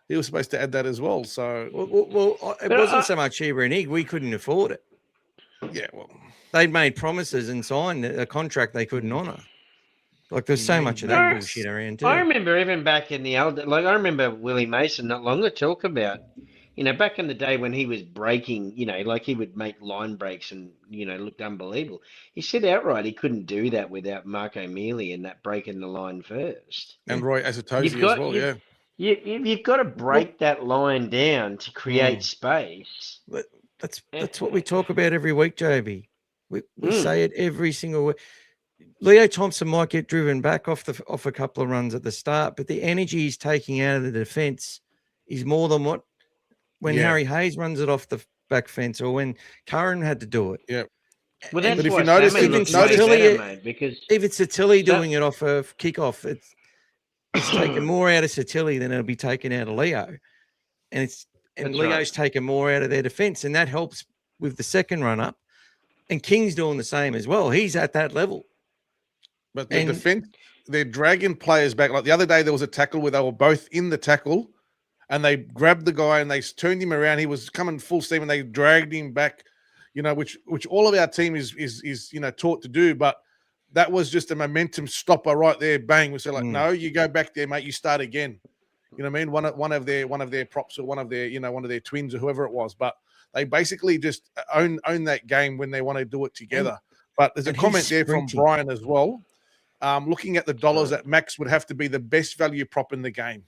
He was supposed to add that as well. So well it wasn't so much he reneged. We couldn't afford it. Yeah. Well, they'd made promises and signed a contract they couldn't honour. Like there's so much of that bullshit around too. I remember even back in the old, like I remember Willie Mason not long ago talk about. You know, back in the day when he was breaking, you know, like he would make line breaks and, you know, looked unbelievable. He said outright he couldn't do that without Mark O'Mealy and that breaking the line first. And Roy Asatosi as well, You've got to break that line down to create space. That's what we talk about every week, Joeby. We say it every single week. Leo Thompson might get driven back off a couple of runs at the start, but the energy he's taking out of the defence is more than what when Harry Hayes runs it off the back fence or when Curran had to do it. Yeah. Well, that's But if why you notice, Salmon even looks way Tilly- better, mate, because If it's Satilli So- doing it off a kickoff, it's taking more out of Satilli than it'll be taken out of Leo. And That's Leo's right. taken more out of their defence, and that helps with the second run up. And King's doing the same as well. He's at that level. But the And- defense, they're dragging players back. Like the other day, there was a tackle where they were both in the tackle, and they grabbed the guy and they turned him around. He was coming full steam, and they dragged him back. Which all of our team is taught to do. But that was just a momentum stopper right there. Bang! We said like, no, you go back there, mate. You start again. You know what I mean? One of their props or one of their twins or whoever it was. But they basically just own that game when they want to do it together. But there's a and comment he's there from sprinting. Brian as well. Looking at the dollars that Max would have to be the best value prop in the game.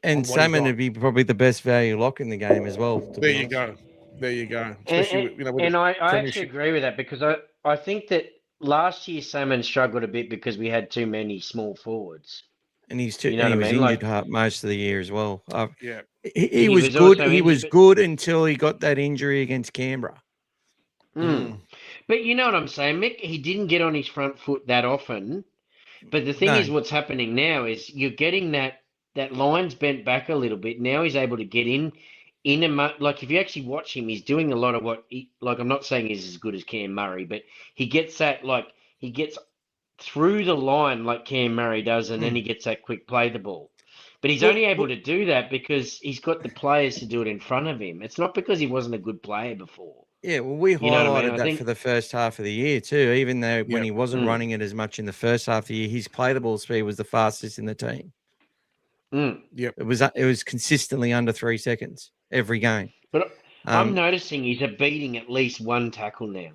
And on what he Salmon got. would be probably the best value lock in the game as well. to There be you honest. go. There you go. And, Especially with and the I actually premiership. agree with that because I think that last year Salmon struggled a bit because we had too many small forwards. And he's You know and he what I was mean? injured Like- most of the year as well. Yeah. He was was good. also He was injured, good until he got that injury against Canberra. But you know what I'm saying, Mick? He didn't get on his front foot that often. But the thing No. is, what's happening now is you're getting that line's bent back a little bit. Now he's able to get in like if you actually watch him, he's doing a lot of what like I'm not saying he's as good as Cam Murray, but he gets that he gets through the line like Cam Murray does, and then he gets that quick play the ball. But he's only able to do that because he's got the players to do it in front of him. It's not because he wasn't a good player before. Yeah, well, we You know what I highlighted mean? I that think- for the first half of the year too. Even though when he wasn't Mm. running it as much in the first half of the year, his play the ball speed was the fastest in the team. It was consistently under 3 seconds every game. But I'm Um, noticing he's beating at least one tackle now.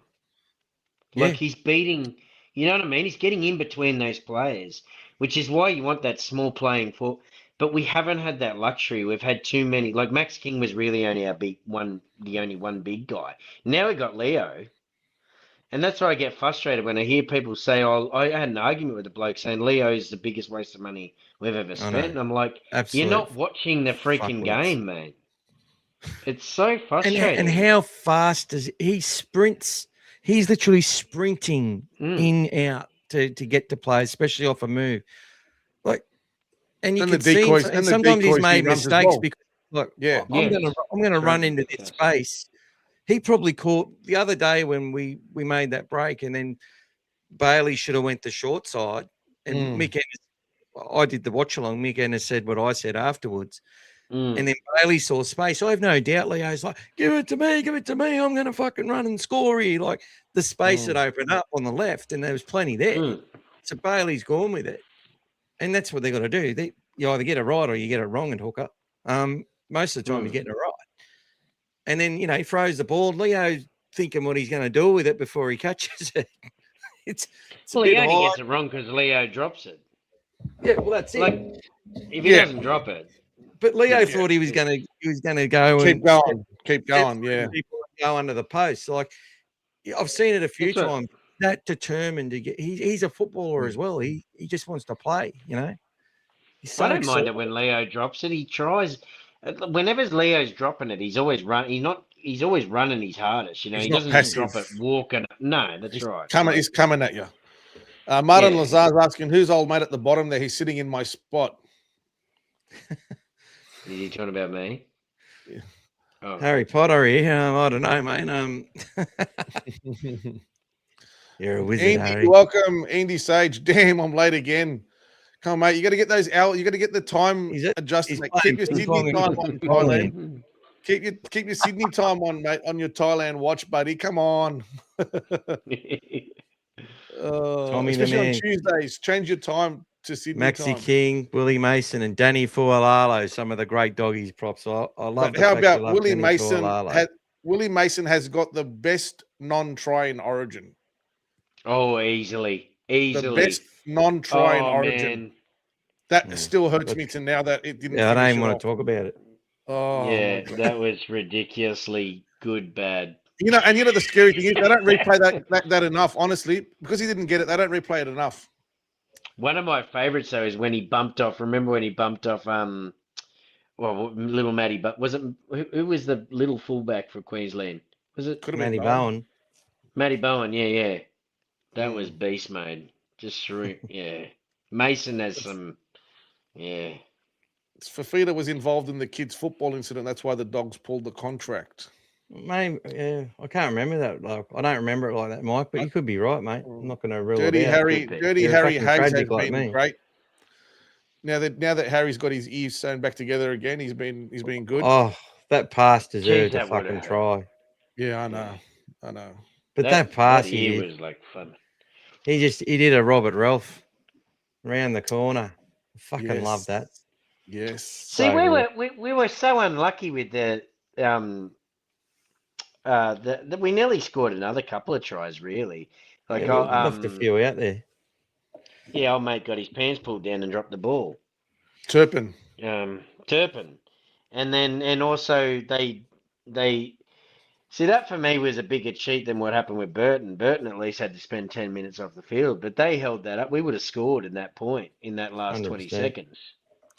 Yeah. Like he's beating, you know what I mean? He's getting in between those players, which is why you want that small playing for. But we haven't had that luxury. We've had too many. Like Max King was really only the only one big guy. Now we got Leo, and that's why I get frustrated when I hear people say, "Oh, I had an argument with a bloke saying Leo's the biggest waste of money we've ever spent." And I'm like, Absolute "You're not watching the freaking fuckwits. game, man." It's so and frustrating. how fast does he sprints? He's literally sprinting in out to get to play, especially off a move. Like, and you And can the see, decoys- and and the sometimes he's decoys he made runs as mistakes well. because look, Yeah. I'm gonna run into this Fantastic. space. He probably caught the other day when we made that break, and then Bailey should have went the short side, and Mick Ennis, I did the watch along. Mick Ennis said what I said afterwards. And then Bailey saw space. I have no doubt Leo's like, give it to me. I'm going to fucking run and score here. Like the space that opened up on the left, and there was plenty there. So Bailey's gone with it. And that's what they got to do. You either get it right or you get it wrong and hook up. Most of the time, you're getting it right. And then, he throws the ball. Leo's thinking what he's going to do with it before he catches it. it's Well, a he bit only high. gets it wrong because Leo drops it. Yeah, well, that's Like, it. if he doesn't drop it, But Leo thought he was going to go and Keep going. Yeah. people go under the post. Like I've seen it a few That's right. times. That determined to get. He's a footballer as well. He just wants to play. He's so I don't mind excited. it when Leo drops it. He tries. Whenever Leo's dropping it, he's always He's always running his hardest. He's he not doesn't just drop passive. it walking. No, that's right. He's coming at you. Martin Yeah. Lazar's asking, who's old mate at the bottom there? He's sitting in my spot. Is he talking about me? Yeah. Oh. Harry Potter here. I don't know, mate. You're a wizard, Andy, Harry. welcome, Andy Sage. Damn, I'm late again. Come on, mate. You got to get those out. You got to get the time adjusted. he's Mate. playing Keep your ping pong Sydney in time the on, ping pong Thailand. Keep your Sydney time on, mate, on your Thailand watch, buddy. Come on. Tommy the Especially on man. Tuesdays. Change your time to Sydney Maxi time. King, Willie Mason, and Danny Fualalo, some of the great doggies props. I love. But the how fact you about love Willie Danny Mason? Fualalo. Willie Mason has got the best non-try in Origin. Oh, easily. The best non-try in Oh, Origin. man. That still hurts me to now that it didn't. Yeah, I don't finish even it want off. to talk about it. Oh, Yeah, my God. that was ridiculously good, bad. And the scary thing is they don't replay that enough. Honestly, because he didn't get it, they don't replay it enough. One of my favorites though is when he bumped off. Remember when he bumped off? Little Matty, but was it who was the little fullback for Queensland? Was it Could have been Matty Bowen. Bowen. Matty Bowen, yeah. That was beast mode. Just through, yeah. Mason has some, yeah. Fafita was involved in the kids' football incident. That's why the Dogs pulled the contract. Maybe, yeah, I can't remember that. Like, I don't remember it like that, Mike. But you could be right, mate. I'm not going to rule Dirty it out. Harry, Could be. Dirty You're a Harry fucking Hayes has tragic like been me. great. Now that Harry's got his ears sewn back together again, he's been good. Oh, that pass deserved a that would've fucking hurt. try. Yeah, I know. But that pass that he year did, was like fun. he did a Robert Ralph round the corner. I fucking Yes. love that. Yes. See, So good. we were so unlucky with the we nearly scored another couple of tries, really. Like, Yeah, we left a few out there. yeah, old mate got his pants pulled down and dropped the ball. Turpin. Turpin, and also they see that for me was a bigger cheat than what happened with Burton. Burton at least had to spend 10 minutes off the field, but they held that up. We would have scored in that point in that last 20 100%. seconds.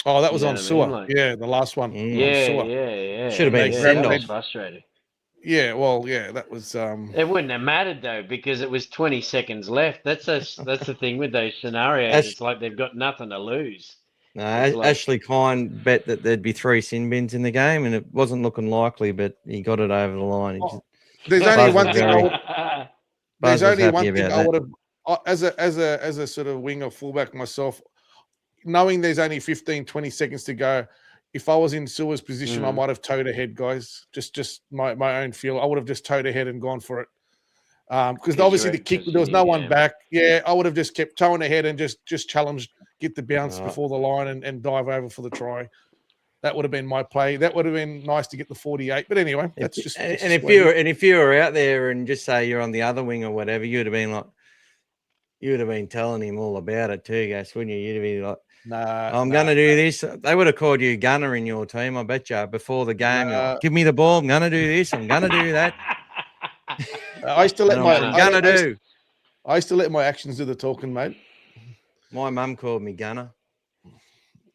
Oh, that was You know on what I Sewer. mean? Like- Yeah, the last one. Mm. On Yeah, Sewer. yeah. Should have been yeah, send that off. was frustrating. Yeah, well, yeah, that was It wouldn't have mattered though because it was 20 seconds left. That's the thing with those scenarios. Ash- It's like they've got nothing to lose. No, It's like- Ashley Kine bet that there'd be 3 sin bins in the game, and it wasn't looking likely, but he got it over the line. He Oh, just- there's Buzz only was one thing. very- There's Buzz was only happy one thing about I that. would have, as a sort of winger fullback myself, knowing there's only 15, 20 seconds to go. If I was in Sewer's position, I might have towed ahead, guys. Just my own feel. I would have just towed ahead and gone for it. Because obviously you're the kick, just there was no one yeah. back. Yeah, I would have just kept towing ahead and just challenged, get the bounce Right. before the line and dive over for the try. That would have been my play. That would have been nice to get the 48. But anyway, that's just. If you were out there and just say you're on the other wing or whatever, you'd have been telling him all about it too, Gas, wouldn't you? You'd have been like, I'm going to do this. They would have called you gunner in your team, I bet you, before the game. You're like, give me the ball. I'm going to do this. I'm going to do that. I used to let And my. I'm going to do. I used to let my actions do the talking, mate. My mum called me gunner.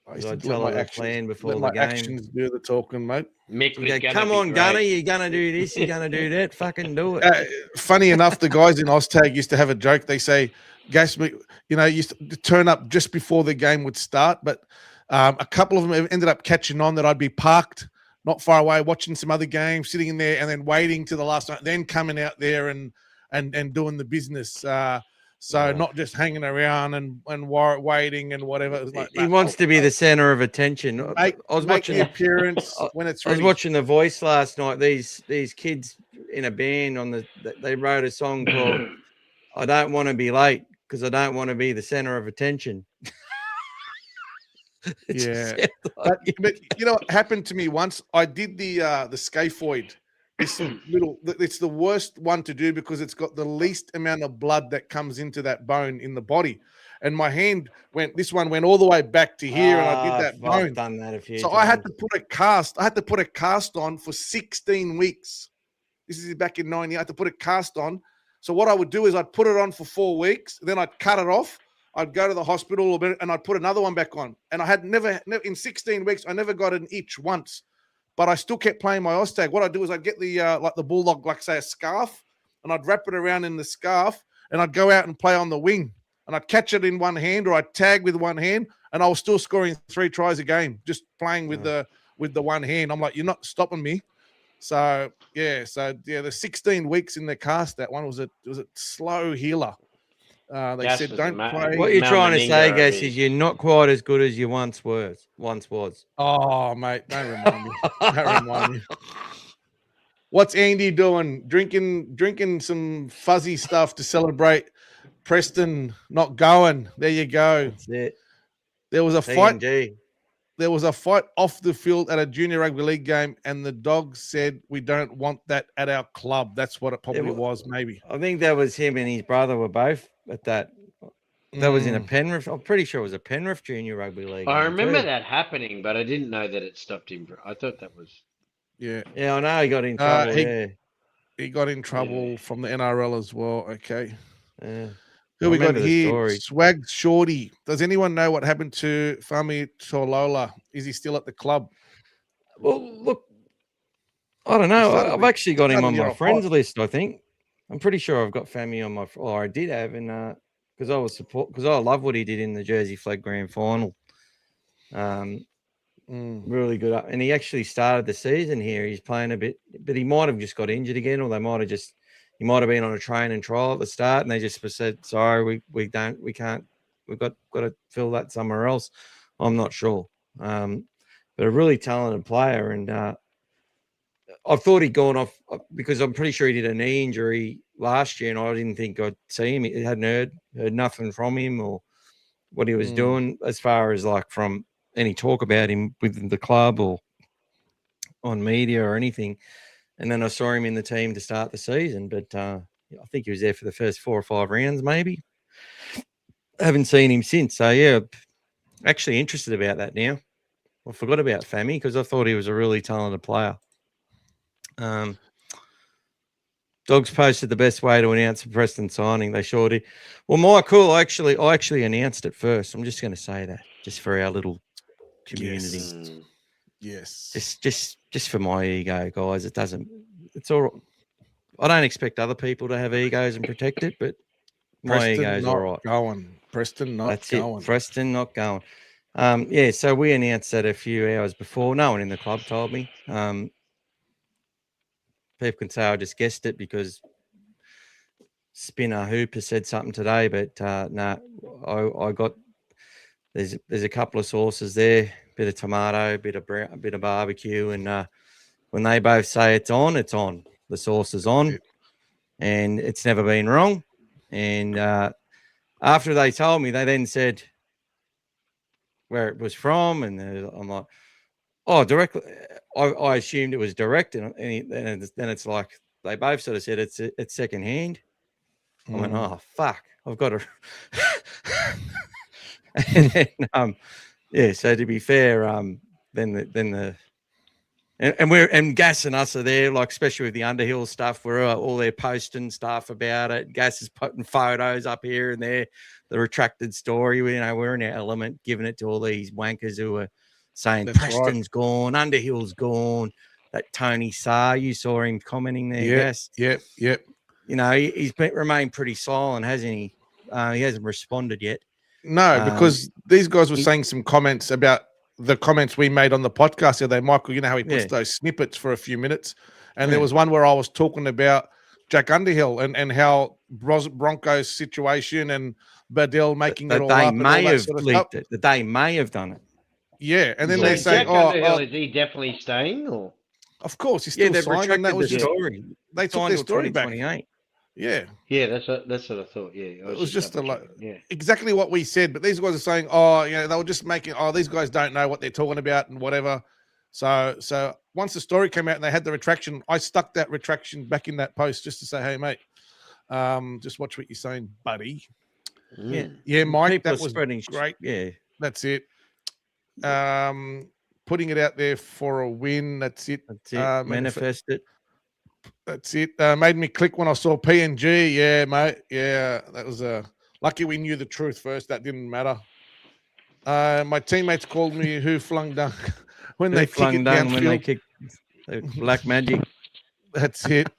I used I'd to let tell my her the actions, plan before let the my game. actions do the talking, mate. Mick You was go, gonna come be on, great. gunner. You're going to do this. You're going to do that. Fucking do it. Funny enough, the guys in Oztag used to have a joke. They say, "Gas, used to turn up just before the game would start." But a couple of them ended up catching on that I'd be parked not far away, watching some other games, sitting in there, and then waiting to the last night, then coming out there and doing the business. So not just hanging around and waiting and whatever. It was like, He wants to be the center of attention. I was make watching the appearance when it's I was ready. watching The Voice last night. These kids in a band they wrote a song called "I Don't Want to Be Late" because I don't want to be the center of attention. It just Yeah. sounds like But you know what happened to me once? I did the scaphoid. It's the worst one to do because it's got the least amount of blood that comes into that bone in the body. And my hand this one went all the way back to here, and I did that I've bone. done that a few So times. I had to put a cast on for 16 weeks. This is back in 90. I had to put a cast on. So what I would do is I'd put it on for 4 weeks, then I'd cut it off. I'd go to the hospital and I'd put another one back on. And I had never in 16 weeks, I never got an itch once. But I still kept playing my Oztag. What I'd do is I'd get the like the bulldog, like say a scarf, and I'd wrap it around in the scarf, and I'd go out and play on the wing. And I'd catch it in one hand, or I'd tag with one hand, and I was still scoring 3 tries a game, just playing with the one hand. I'm like, you're not stopping me. So the 16 weeks in the cast, that one was a slow healer. They Gas said was don't ma- play. What you're trying to say, Meninga Gas, of is you're not quite as good as you once was. Oh, mate, don't remind me. Don't remind me. What's Andy doing? Drinking some fuzzy stuff to celebrate Preston not going. There you go. That's it. There was a fight. PNG. There was a fight off the field at a junior rugby league game, and the Dogs said, "We don't want that at our club." That's what it probably was, maybe. I think that was him and his brother were both at that. That was in a Penrith. I'm pretty sure it was a Penrith junior rugby league. I game remember too. that happening, but I didn't know that it stopped him. I thought that was. Yeah, Yeah, I know he got in trouble. he got in trouble from the NRL as well. Okay. Yeah. Who I we got remember the here? story. Swag Shorty. Does anyone know what happened to Fami Tolola? Is he still at the club? Well, look, I don't know. Started I've the- actually got him started on the year my off friends hot. list, I think. I'm pretty sure I've got Fammy on my, or I did have, and because I love what he did in the Jersey Flag Grand Final. Really good, and he actually started the season here. He's playing a bit, but he might have just got injured again, or he might have been on a train and trial at the start, and they just said, "Sorry, we can't. We've got to fill that somewhere else." I'm not sure, but a really talented player, and I thought he'd gone off because I'm pretty sure he did a knee injury last year, and I didn't think I'd see him. I hadn't heard nothing from him or what he was doing as far as like from any talk about him within the club or on media or anything. And then I saw him in the team to start the season, but I think he was there for the first 4 or 5 rounds, maybe. I haven't seen him since. So, yeah, actually interested about that now. I forgot about Fammy because I thought he was a really talented player. Dogs posted the best way to announce a Preston signing. They sure did. Well, Michael, I actually announced it first. I'm just going to say that just for our little community. Yes. Just for my ego, guys. It's all right. I don't expect other people to have egos and protect it, but my ego's all right. Preston not That's going. it. Preston not going. Yeah, so we announced that a few hours before. No one in the club told me. People can say I just guessed it because Spinner Hooper said something today, but no, I got there's a couple of sauces there, bit of tomato, bit of barbecue, and when they both say it's on, the sauce is on, and it's never been wrong. And after they told me, they then said where it was from, and I'm like, oh, directly. I assumed it was direct, and then it's like they both sort of said it's second hand. I went, oh fuck, I've got to. And then, yeah. So to be fair, then Gas and us are there, like especially with the Underhill stuff. We're all there posting stuff about it. Gas is putting photos up here and there. The retracted story, we're in our element, giving it to all these wankers who are saying That's Preston's gone, Underhill's gone. That Tony Sarr, you saw him commenting there. Gas. Yep. He's remained pretty silent, hasn't he? He hasn't responded yet. No, because these guys were saying some comments about the comments we made on the podcast the other day. Michael, you know how he puts those snippets for a few minutes. And there was one where I was talking about Jack Underhill and how Broncos situation and Badell making it all up. They may have leaked it. That they may have done it. Yeah, and then So they're saying, Jack Underhill, is he definitely staying? Or of course he's still signed, and that was the story. They took their story back. Yeah, that's what I thought. Yeah, it was just exactly what we said. But these guys are saying, they were just making. These guys don't know what they're talking about and whatever. So once the story came out and they had the retraction, I stuck that retraction back in that post just to say, hey mate, just watch what you're saying, buddy. Yeah, Mike, people that was great. Yeah, that's it. Putting it out there for a win. That's it. Manifest it. That's it. Made me click when I saw PNG. Yeah, mate. Yeah, that was lucky we knew the truth first. That didn't matter. My teammates called me who flung dunk when they kick it downfield. When they kick black magic. That's it.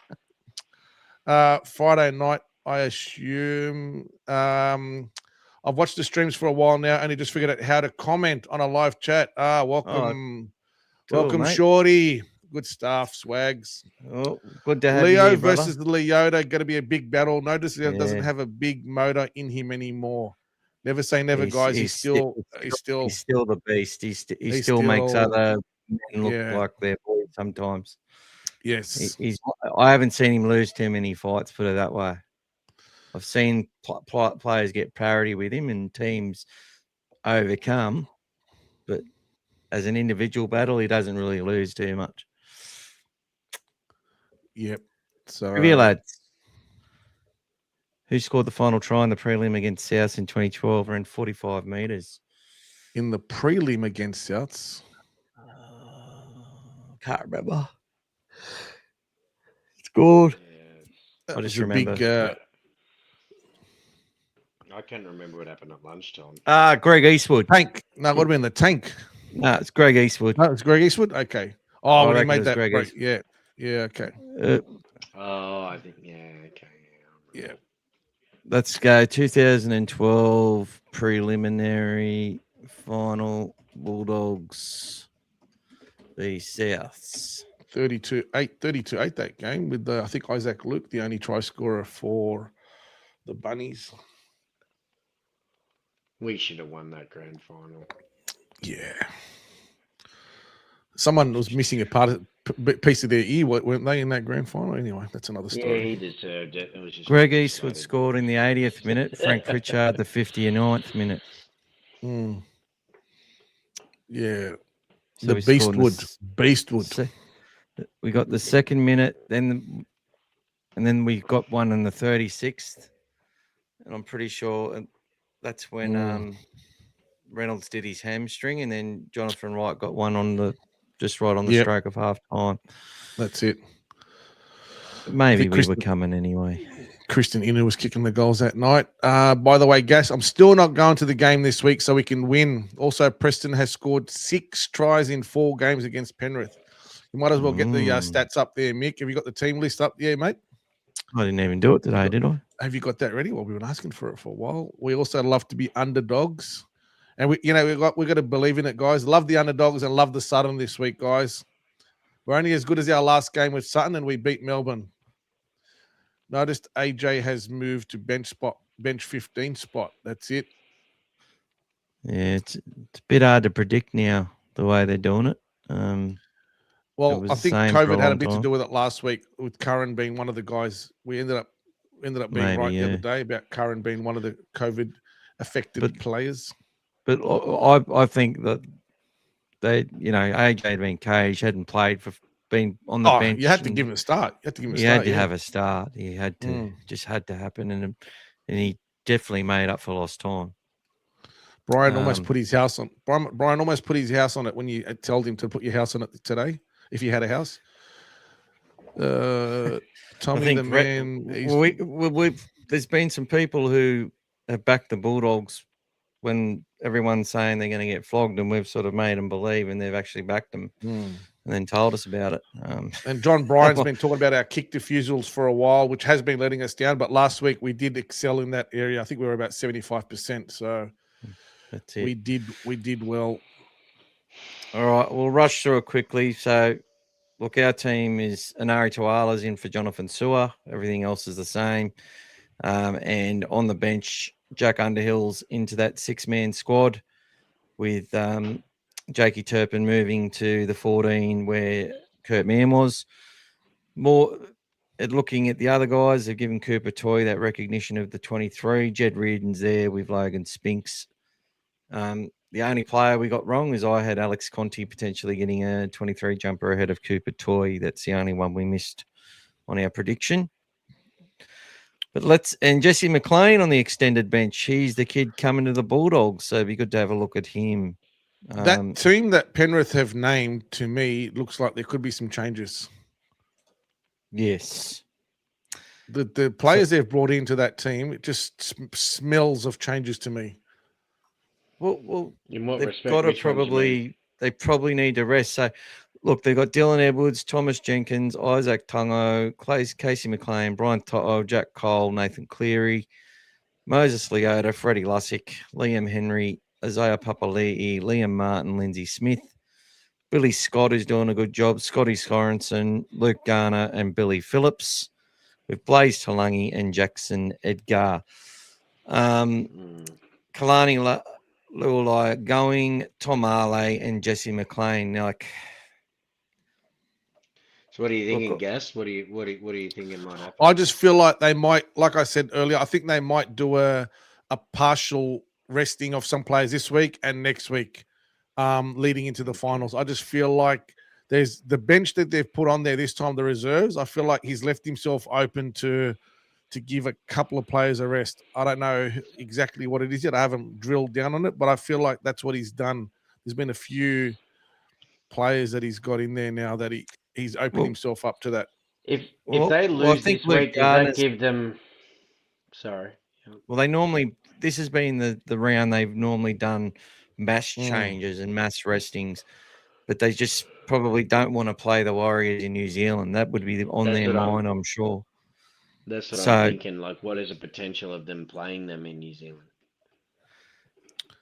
Friday night, I assume. I've watched the streams for a while now, and I just figured out how to comment on a live chat. Welcome, welcome, mate. Shorty. Good stuff, Swags. Oh, good to have Leo you, versus the Leota, going to be a big battle. Notice he doesn't have a big motor in him anymore. Never say never, guys. He's still the beast. He still makes other men look like they're boys sometimes. Yes, I haven't seen him lose too many fights. Put it that way. I've seen players get parity with him and teams overcome, but as an individual battle, he doesn't really lose too much. Yep. So, Trivia lads, who scored the final try in the prelim against South in 2012 around 45 metres? In the prelim against Souths? Can't remember. It's good. Yeah. I just remember. I can't remember what happened at lunchtime. Greg Eastwood. Tank. No, it would have been the tank. No, it's Greg Eastwood. No, it's Greg Eastwood? Okay. Oh, when he made that break. Yeah, okay. I think, okay. Yeah. Let's go 2012 preliminary final Bulldogs v Souths. 32-8 that game with I think Isaac Luke, the only try scorer for the Bunnies. We should have won that grand final. Yeah. Someone was missing a piece of their ear, weren't they, in that grand final? Anyway, that's another Yeah, story. he deserved it. It was just Greg Eastwood one-sided. scored in the 80th minute. Frank Pritchard, the 59th minute. Mm. Yeah. So the we scored in Beastwood. We got the second minute, and then we got one in the 36th. And I'm pretty sure that's when Reynolds did his hamstring, and then Jonathan Wright got one on just right on the stroke of half time. That's it. Maybe we were coming anyway. Christian Inu was kicking the goals that night. By the way, Gas, I'm still not going to the game this week so we can win. Also, Preston has scored 6 tries in 4 games against Penrith. You might as well get the stats up there, Mick. Have you got the team list up there, mate? I didn't even do it today, did I? Have you got that ready? Well, we've been asking for it for a while. We also love to be underdogs. And we got to believe in it, guys. Love the underdogs and love the Sutton this week, guys. We're only as good as our last game with Sutton, and we beat Melbourne. Noticed AJ has moved to bench 15 spot. That's it. Yeah, it's a bit hard to predict now the way they're doing it. Well, I think COVID had a bit to do with it last week, with Curran being one of the guys. We ended up being right the other day about Curran being one of the COVID affected players. But I think that AJ had been caged, hadn't played for being on the bench. You had to give him a start. He had to have a start. He had to just had to happen, and he definitely made up for lost time. Brian almost put his house on. Brian almost put his house on it when you told him to put your house on it today, if you had a house. Tommy the man. There's been some people who have backed the Bulldogs when everyone's saying they're going to get flogged, and we've sort of made them believe, and they've actually backed them and then told us about it. And John Bryan's been talking about our kick diffusals for a while, which has been letting us down. But last week we did excel in that area. I think we were about 75%. So that's it. We did well. All right, we'll rush through it quickly. So, look, our team is Anari Tuala's in for Jonathan Sewer. Everything else is the same. And on the bench, Jack Underhill's into that 6-man squad with Jakey Turpin moving to the 14 where Kurt Mann was. More at looking at the other guys, they've given Cooper Toy that recognition of the 23. Jed Reardon's there with Logan Spinks. The only player we got wrong is I had Alex Conti potentially getting a 23 jumper ahead of Cooper Toy. That's the only one we missed on our prediction. But and Jesse McLean on the extended bench. He's the kid coming to the Bulldogs, so it'd be good to have a look at him. That team that Penrith have named, to me, looks like there could be some changes. Yes. The players they've brought into that team, it just smells of changes to me. Well, in what they've respect? got to they probably need to rest. So, look, they've got Dylan Edwards, Thomas Jenkins, Isaac Tungo, Casey McLean, Brian Toto, Jack Cole, Nathan Cleary, Moses Leota, Freddie Lussick, Liam Henry, Isaiah Papali'i, Liam Martin, Lindsay Smith, Billy Scott, who's doing a good job, Scotty Scorenson, Luke Garner, and Billy Phillips, with Blaze Talangi and Jackson Edgar. Kalani Luolai going, Tom Arley and Jesse McLean. So what are you thinking, Gas? What are you thinking might happen? I just feel like they might, like I said earlier, I think they might do a partial resting of some players this week and next week, leading into the finals. I just feel like there's the bench that they've put on there this time, the reserves. I feel like he's left himself open to give a couple of players a rest. I don't know exactly what it is yet. I haven't drilled down on it, but I feel like that's what he's done. There's been a few players that he's got in there now that he's opened himself up to that. If they lose this week, does that give them... Sorry. Well, this has been the round they've normally done mass changes and mass restings, but they just probably don't want to play the Warriors in New Zealand. That would be on their mind, I'm sure. That's what So- I'm thinking. Like, what is the potential of them playing them in New Zealand?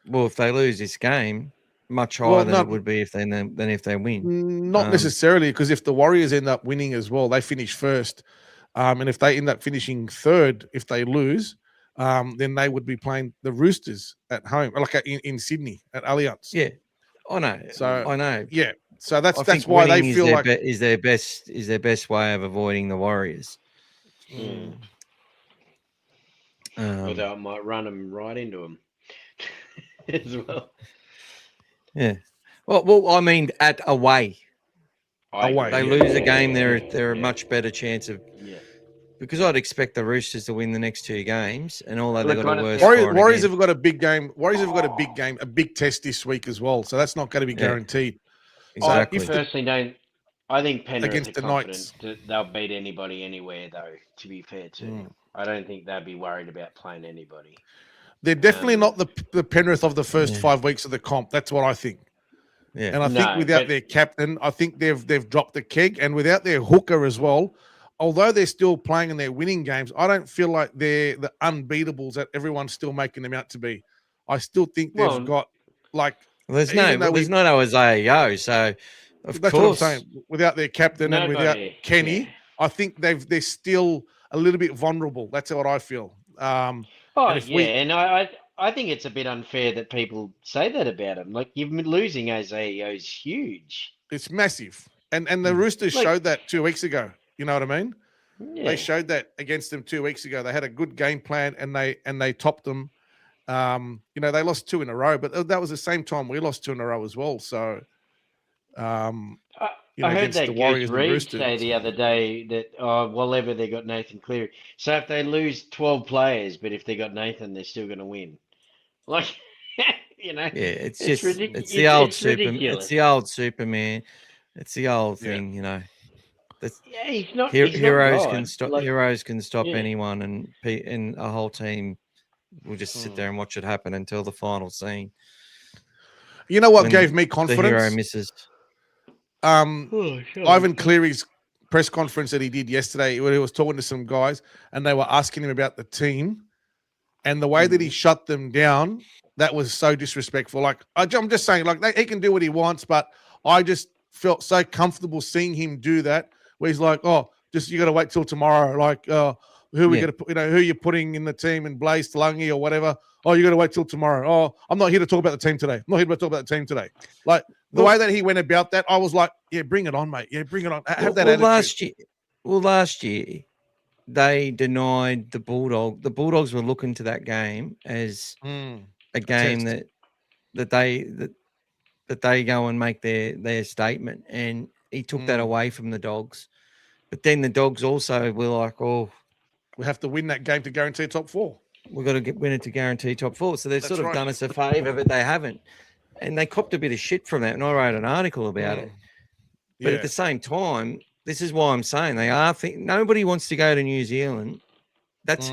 Well, if they lose this game, much higher Well, than no- it would be if they win. Not necessarily, because if the Warriors end up winning as well, they finish first. And if they end up finishing third, if they lose, then they would be playing the Roosters at home, like in Sydney at Allianz. Yeah, I know. So I know. yeah, so that's I that's think why they winning is feel their like is their best way of avoiding the Warriors. Although it might run them right into them as well. Yeah. Well, I mean, at away, Away. they agree, lose a game, they're a yeah. much better chance of. Yeah. Because I'd expect the Roosters to win the next two games, and although Well, they've they've got got a a- worse Warriors again. have got a big game. Warriors have got a big game, a big test this week as well. So that's not going to be Yeah. guaranteed. Exactly. I personally don't. I think Penrith Against are the confident Knights. that they'll beat anybody anywhere, though. To be fair to them, I don't think they'll be worried about playing anybody. They're definitely Um, not the Penrith of the first Yeah. 5 weeks of the comp. That's what I think. Yeah. And I No, think without but- their captain, I think they've dropped the keg. And without their hooker as well, although they're still playing and they're winning games, I don't feel like they're the unbeatables that everyone's still making them out to be. I still think they've Well, got like Well, there's even though no Isaiah Yo, so of that's course. what I'm saying. Without their captain and without Nobody- Kenny, yeah. I think they're still a little bit vulnerable. That's what I feel. Oh And if yeah, we- and I think it's a bit unfair that people say that about him. Like, you've been losing Isaiah is huge. It's massive. And the Roosters Like- showed that 2 weeks ago. You know what I mean? Yeah. They showed that against them 2 weeks ago. They had a good game plan and they topped them. They lost 2 in a row, but that was the same time we lost 2 in a row as well. So, I heard against that the Goose Warriors and Reed Roosters. say the other day that whatever they got Nathan Cleary. So if they lose 12 players, but if they got Nathan, they're still going to win. Like, Yeah, it's It's just ridic- it's the old it's Superman. It's the old Superman. It's the old Yeah. thing, That's, yeah, he's not. heroes God. can stop. Like, Heroes can stop Yeah. anyone, and a whole team will just sit there and watch it happen until the final scene. You know what when gave me The hero confidence? misses. oh, sure. Ivan Cleary's press conference that he did yesterday, where he was talking to some guys and they were asking him about the team and the way that he shut them down. That was so disrespectful. Like, I'm just saying, like, he can do what he wants, but I just felt so comfortable seeing him do that, where he's like, "Oh, just you got to wait till tomorrow." Like, who are we Yeah. going to put? Who you're putting in the team, and Blaze Talangi or whatever. Oh, you got to wait till tomorrow. Oh, I'm not here to talk about the team today. I'm not here to talk about the team today. Like the way that he went about that, I was like, "Yeah, bring it on, mate. Yeah, bring it on. Have that attitude." Last year, they denied the Bulldogs. The Bulldogs were looking to that game as a game test. that they go and make their statement, and he took that away from the Dogs. But then the Dogs also were like, "Oh, We have to win that game to guarantee top 4. we've got to win it to guarantee top 4." So they've That's sort of right. done us a favour, but they haven't, and they copped a bit of shit from that. And I wrote an article about it. But Yeah. at the same time, this is why I'm saying they are. Nobody wants to go to New Zealand. That's.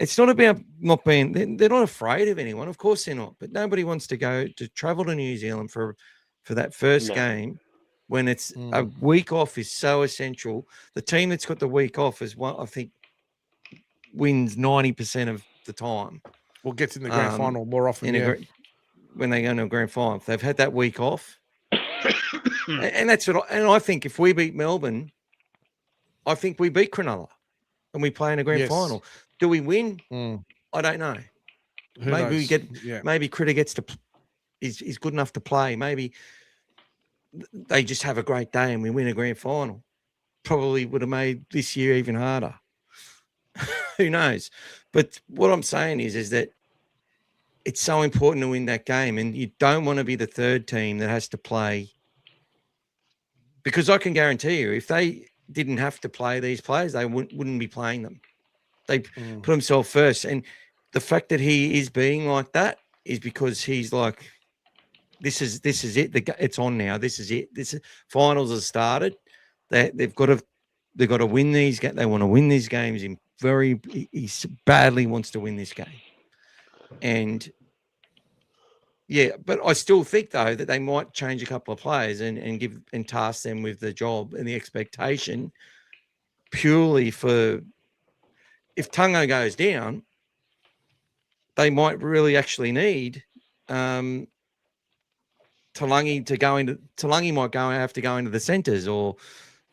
It's not about not being. They're not afraid of anyone. Of course they're not. But nobody wants to go to travel to New Zealand for that first No. game when it's a week off is so essential. The team that's got the week off is what I think wins 90% of the time. We'll get in the grand Um, final more often. in a Yeah. when they go into a grand final. If they've had that week off. And that's what I think if we beat Melbourne, I think we beat Cronulla and we play in a grand Yes. final. Do we win? Mm. I don't know. Who Maybe we knows? get Yeah. maybe Critter gets to is good enough to play. Maybe they just have a great day and we win a grand final. Probably would have made this year even harder. Who knows? But what I'm saying is that it's so important to win that game, and you don't want to be the third team that has to play. Because I can guarantee you, if they didn't have to play these players, they wouldn't be playing them. They put himself first, and the fact that he is being like that is because he's like, this is it. It's on now. This is it. Finals have started. They've got to win these. They want to win these games. He badly wants to win this game, and yeah, but I still think though that they might change a couple of players and task them with the job and the expectation purely for if Tungo goes down, they might really actually need Talangi to go into. Talangi might have to go into the centres, or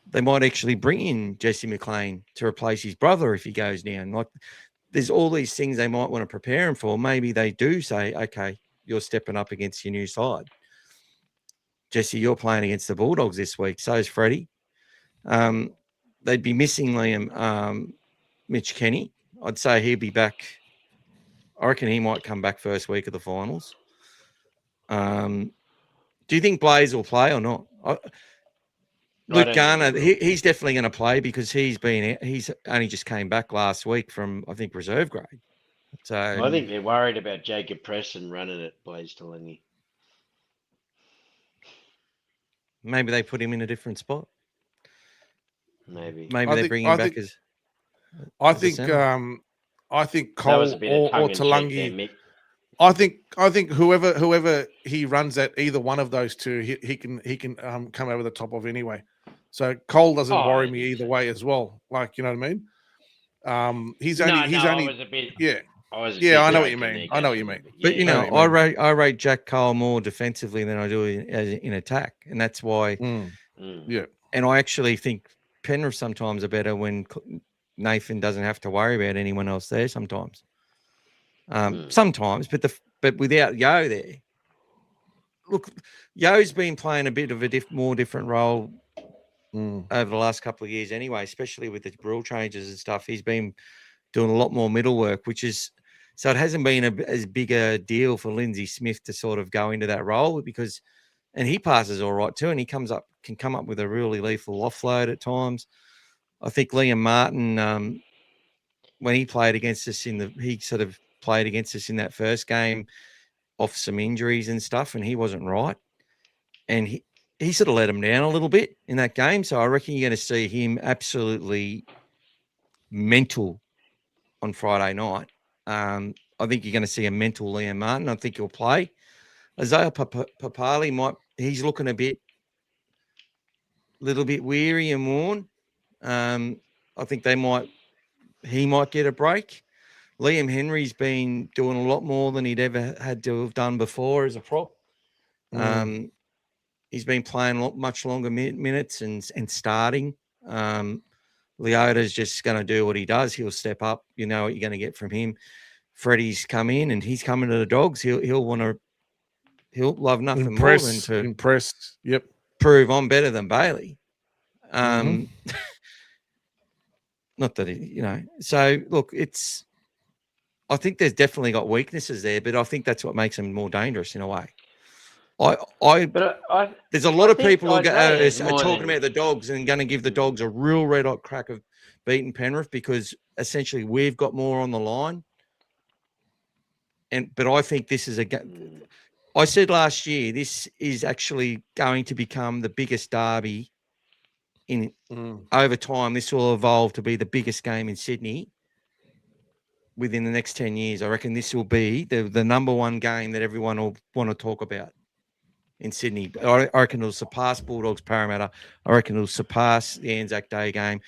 they might actually bring in Jesse McLean to replace his brother if he goes down. Like, there's all these things they might want to prepare him for. Maybe they do say, okay, you're stepping up against your new side. Jesse, you're playing against the Bulldogs this week. So is Freddie. They'd be missing Liam, Mitch Kenny. I'd say he'll be back. I reckon he might come back first week of the finals. Do you think Blaze will play or not? Luke Garner, he's definitely going to play because he's only just came back last week from, I think, reserve grade. So I think they're worried about Jacob Preston running it, Blaze Talangi. Maybe they put him in a different spot. Maybe they bring him back as. I think Cole or Talangi. I think whoever he runs at, either one of those two, he can come over the top of anyway. So Cole doesn't worry me either way as well. Like, you know what I mean? He's only I know what you mean. I know what you mean. But I rate Jack Cole more defensively than I do in attack, and that's why. Yeah. And I actually think Penrith sometimes are better when Nathan doesn't have to worry about anyone else there. Sometimes, but without Yo there, look, Yo's been playing a bit of a more different role over the last couple of years, anyway. Especially with the rule changes and stuff, he's been doing a lot more middle work, which is so it hasn't been as big a deal for Lindsay Smith to sort of go into that role because, and he passes all right too, and he can come up with a really lethal offload at times. I think Liam Martin, when he played against us he sort of played against us in that first game off some injuries and stuff, and he wasn't right. And he sort of let him down a little bit in that game. So I reckon you're going to see him absolutely mental on Friday night. I think you're going to see a mental Liam Martin. I think he'll play. Isaiah Papali he's looking a little bit weary and worn. I think he might get a break. Liam Henry's been doing a lot more than he'd ever had to have done before as a prop. He's been playing much longer minutes and starting. Leota's just going to do what he does. He'll step up. You know what you're going to get from him. Freddie's come in and he's coming to the Dogs. He'll love nothing more than to impress. Yep. Prove I'm better than Bailey. Not that So look, I think there's definitely got weaknesses there, but I think that's what makes them more dangerous in a way. There's a lot of people who are talking about the Dogs and going to give the Dogs a real red hot crack of beating Penrith because essentially we've got more on the line. But I think this is I said last year, this is actually going to become the biggest derby over time. This will evolve to be the biggest game in Sydney within the next 10 years. I reckon this will be the number one game that everyone will want to talk about in Sydney. I reckon it'll surpass Bulldogs Parramatta. I reckon it'll surpass the Anzac Day game.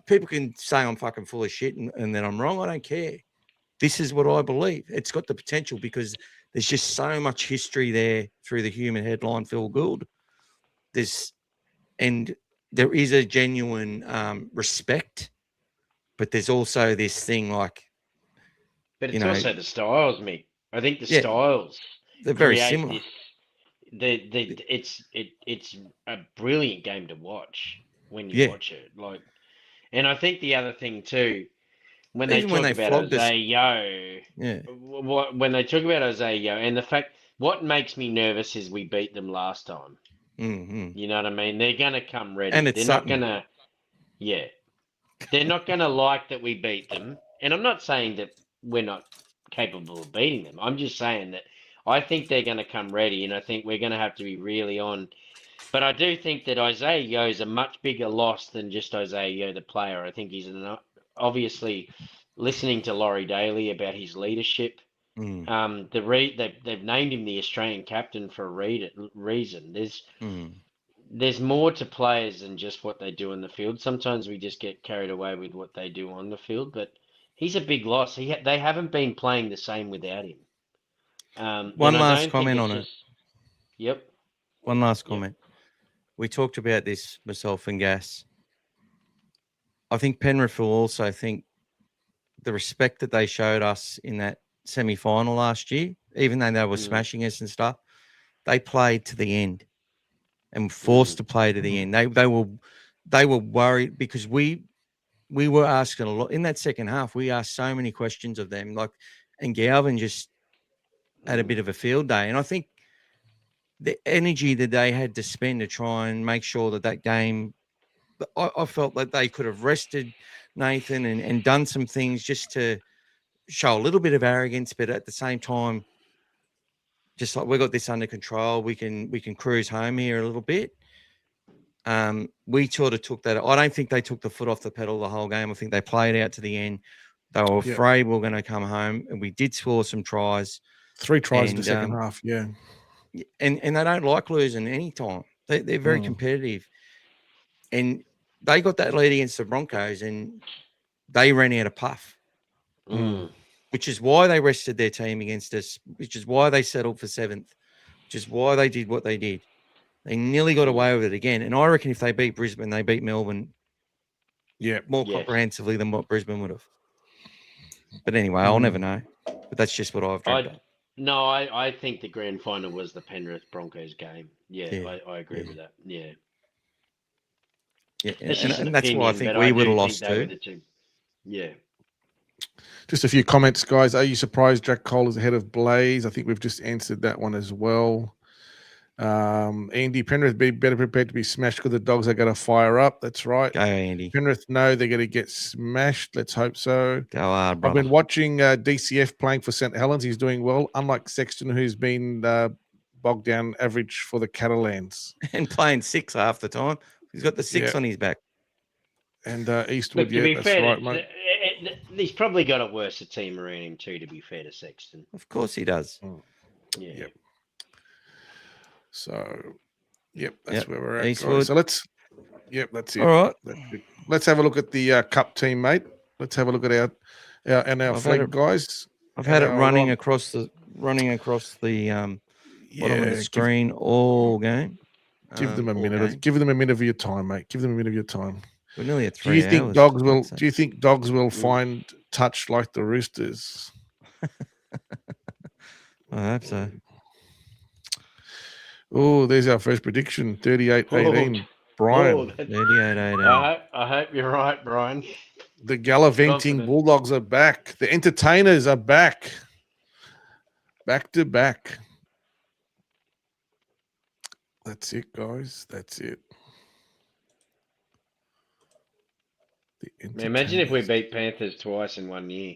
People can say I'm fucking full of shit and that I'm wrong. I don't care. This is what I believe. It's got the potential because there's just so much history there through the human headline Phil Gould. There is a genuine respect, but there's also this thing like. But it's also the styles, Mick. I think the styles they're very similar. It's a brilliant game to watch when you watch it. And I think the other thing too. When they talk about Isaiah Yo, when they talk about Isaiah Yo, and the fact, what makes me nervous is we beat them last time. Mm-hmm. You know what I mean? They're going to come ready. And they're not going to, they're not going to like that we beat them. And I'm not saying that we're not capable of beating them. I'm just saying that I think they're going to come ready, and I think we're going to have to be really on. But I do think that Isaiah Yo is a much bigger loss than just Isaiah Yo, the player. I think he's obviously listening to Laurie Daly about his leadership. They've named him the Australian captain for a reason. there's more to players than just what they do in the field. Sometimes we just get carried away with what they do on the field, but he's a big loss. They haven't been playing the same without him. One And I last don't think comment it's on it. just. Yep. One last Yep. comment. We talked about this, myself and Gas. I think Penrith will also think the respect that they showed us in that semi-final last year, even though they were smashing us and stuff, they played to the end and forced to play to the end. They were worried because we were asking a lot in that second half. We asked so many questions of them, and Galvin just had a bit of a field day. And I think the energy that they had to spend to try and make sure that game, I felt that they could have rested Nathan and done some things just to show a little bit of arrogance, but at the same time, just like we got this under control, we can cruise home here a little bit. We sort of took that. I don't think they took the foot off the pedal the whole game. I think they played out to the end. They were afraid we were going to come home, and we did score some tries. 3 tries in the second half, yeah. And they don't like losing any time. They're very competitive. And they got that lead against the Broncos, and they ran out of puff, which is why they rested their team against us, which is why they settled for 7th, which is why they did what they did. They nearly got away with it again. And I reckon if they beat Brisbane, they beat Melbourne more comprehensively than what Brisbane would have. But anyway, I'll never know. But that's just what I've dreamt of. No, I think the grand final was the Penrith Broncos game. Yeah. I agree with that. Yeah. Yeah, and that's why I think we would have lost too. Yeah. Just a few comments, guys. Are you surprised Jack Cole is ahead of Blaze? I think we've just answered that one as well. Andy, Penrith be better prepared to be smashed because the Dogs are going to fire up. That's right. Go, Andy. Penrith know they're going to get smashed. Let's hope so. Go hard, brother. I've been watching DCF playing for St. Helens. He's doing well, unlike Sexton, who's been bogged down average for the Catalans. And playing 6 half the time. He's got the 6 on his back. And Eastwood, Look, to be that's fair, right, mate. He's probably got it worse a team around him too, to be fair to Sexton. Of course he does. Yeah. Yep. So, that's where we're at. Eastwood. So that's it. All right. Let's have a look at the Cup team, mate. Let's have a look at our flag, guys. I've had it running across the bottom of the screen all game. Give them a minute. Give them a minute of your time, mate. Give them a minute of your time. We're nearly at 3 Do you think hours. Do you think Dogs will find touch like the Roosters? I hope so. Oh, there's our first prediction. 38-18. Brian. 38-18. I hope you're right, Brian. The gallivanting Bulldogs are back. The entertainers are back. Back to back. That's it, guys. That's it. Imagine if we beat Panthers twice in 1 year.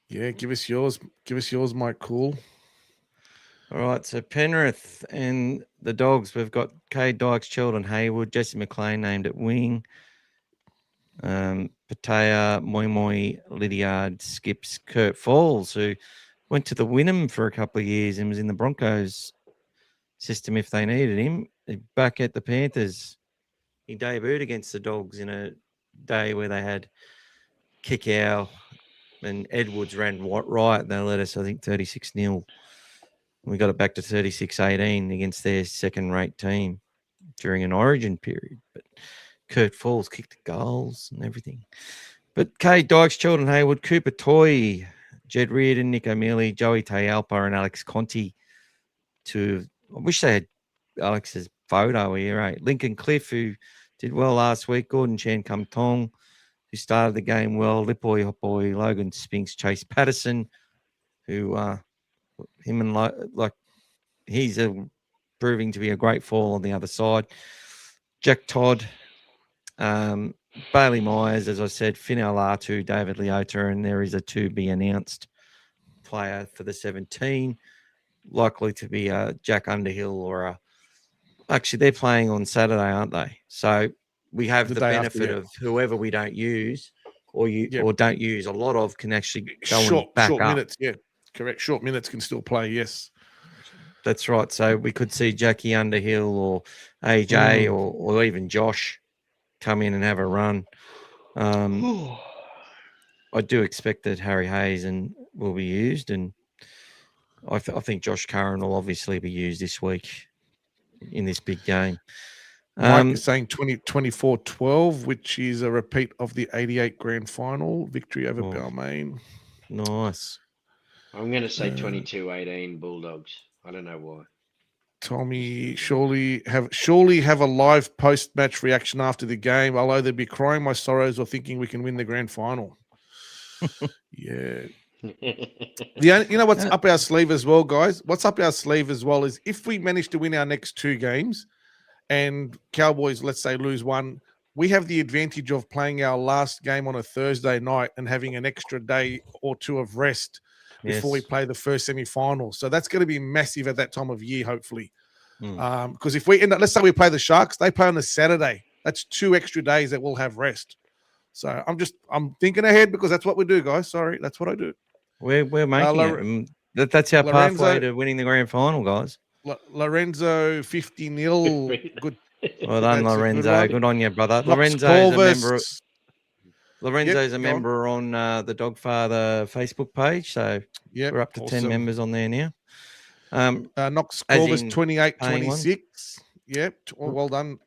Yeah, give us yours. Give us yours, Mike Cool. All right, so Penrith and the Dogs, we've got Cade Dykes, Sheldon Haywood, Jesse McLean named at wing, Patea, Moi, Lydiard, Skips, Kurt Falls, who went to the Wynnum for a couple of years and was in the Broncos system if they needed him. Back at the Panthers, he debuted against the Dogs in a day where they had Kickow and Edwards ran riot. They let us, I think, 36-0. We got it back to 36-18 against their second-rate team during an origin period. But Kurt Falls kicked the goals and everything. But Cade Dykes, Sheldon Haywood, Cooper Toy, Jed Reardon, Nick O'Mealy, Joey Tayalpa and Alex Conti. I wish they had Alex's photo here, right? Lincoln Cliff, who did well last week, Gordon Chan Kum Tong, who started the game well, Lipoy Hotboy, Logan Spinks, Chase Patterson, who him and he's proving to be a great fall on the other side. Jack Todd, Bailey Myers, as I said, Finn Alatu, David Leota, and there is a to-be-announced player for the 17, likely to be a Jack Underhill or actually they're playing on Saturday, aren't they? So we have the benefit of whoever we don't use or don't use a lot of can actually go and back short up. Minutes, yeah. Correct. Short minutes can still play, yes. That's right. So we could see Jackie Underhill or AJ or even Josh come in and have a run. I do expect that Harry Hayes will be used, and I think Josh Curran will obviously be used this week in this big game. Mike is saying 24-12, which is a repeat of the 88 grand final victory over Balmain. Nice. I'm going to say 22-18 Bulldogs. I don't know why. Tommy, surely have a live post-match reaction after the game. I'll either be crying my sorrows or thinking we can win the grand final. Yeah. You know what's up our sleeve as well, guys? What's up our sleeve as well is if we manage to win our next 2 games and Cowboys, let's say, lose one, we have the advantage of playing our last game on a Thursday night and having an extra day or 2 of rest before we play the first semi-final. So that's going to be massive at that time of year, hopefully. Because if we end up, let's say we play the Sharks, they play on a Saturday. That's 2 extra days that we'll have rest. So I'm thinking ahead because that's what we do, guys. Sorry, that's what I do. We're making it. That's our pathway to winning the grand final, guys. Lorenzo 50-0. Good. Well done, Lorenzo. Good on you, brother. Lorenzo's a member on the Dogfather Facebook page, so we're up to 10 members on there now. Knox Corvus 28-26. Yep. Well done.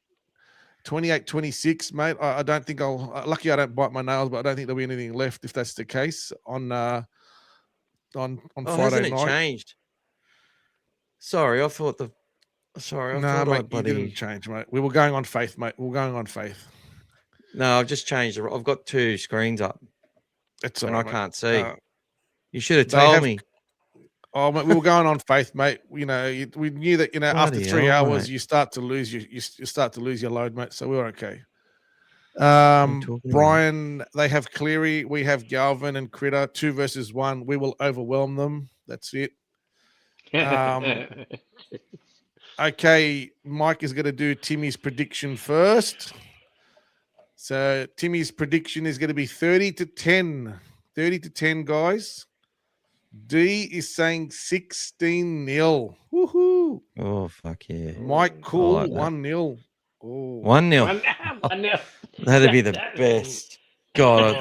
28-26, mate. I don't think lucky I don't bite my nails, but I don't think there'll be anything left if that's the case on Friday hasn't it night. Changed? Sorry, I thought mate, you didn't change, mate. We were going on faith, mate. We were going on faith. No, I've just changed. I've got 2 screens up. It's and all I right, can't see. mate. You should have told me. Oh, mate, we were going on faith, mate. You know, we knew that. You know, after 3 hours, mate, you start to lose your load, mate. So we were okay. Brian, they have Cleary. We have Galvin and Critter. 2 versus 1. We will overwhelm them. That's it. Okay, Mike is going to do Timmy's prediction first. So Timmy's prediction is going to be 30-10. 30-10, guys. D is saying 16-0. Woohoo. Oh, fuck yeah. Mike Cool, 1-0. Oh. 1-0. 1-0. That'd be the best. God.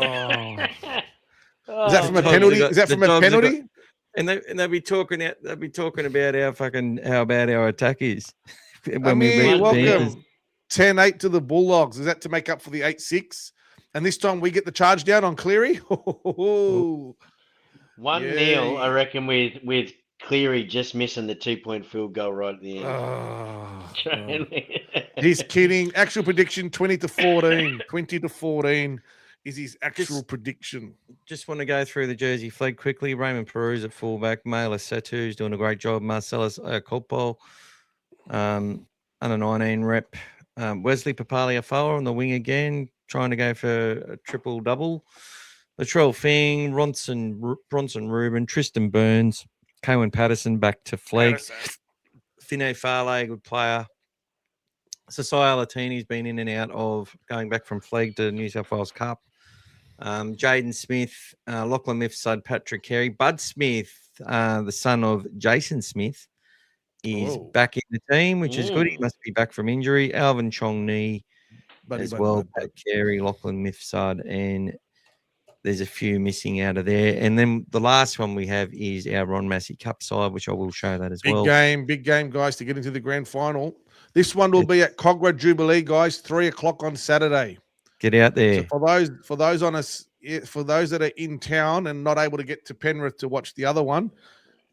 Is that from a penalty? Is that from a penalty? And they'll be talking about how bad our attack is. Welcome. 10-8 to the Bulldogs. Is that to make up for the 8-6? And this time we get the charge down on Cleary. 1-0, I reckon, with Cleary just missing the 2-point field goal right at the end. He's kidding. Actual prediction 20-14. 20-14 is his actual prediction. Just want to go through the jersey flag quickly. Raymond Peruz at fullback. Mela Satu's doing a great job. Marcellus Kolpol, under 19 rep. Wesley Papalia-Foa on the wing again, trying to go for a triple-double. Latrell Fing, Bronson Rubin, Tristan Burns, Cohen Patterson back to flag. Fine Farley, good player. Sasai Latini's been in and out of going back from flag to New South Wales Cup. Jaden Smith, Lachlan Mifsud, Patrick Carey. Bud Smith, the son of Jason Smith, is back in the team, which is good. He must be back from injury. Alvin Chong Ni as well. Pat Carey, Lachlan Mifsud, and there's a few missing out of there. And then the last one we have is our Ron Massey Cup side, which I will show that as well. Big game, guys, to get into the grand final. This one will be at Cogra Jubilee, guys, 3:00 on Saturday. Get out there. So for those that are in town and not able to get to Penrith to watch the other one,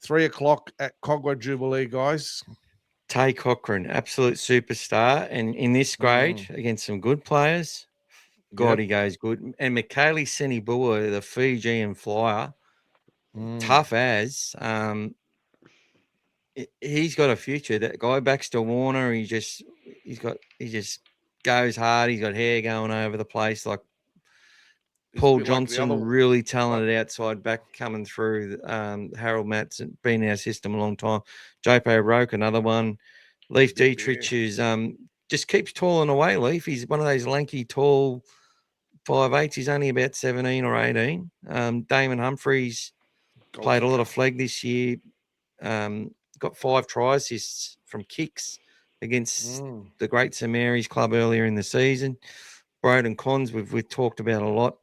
3:00 at Cogra Jubilee, guys. Tay Cochran, absolute superstar, and in this grade against some good players. God, he goes good. And Michaeli Senibua, the Fijian flyer, tough as. He's got a future. That guy Baxter Warner, he just goes hard. He's got hair going over the place. Like Paul Johnson, really talented outside back coming through. Harold Matson, been in our system a long time. Joeby Roke, another one. Leif Dietrich is just keeps toiling away. Leif, he's one of those lanky, tall 5'8". He's only about 17 or 18. Damon Humphreys played a lot of flag this year. got 5 try assists from kicks against the great St Mary's club earlier in the season. Broden Cons, we've talked about a lot.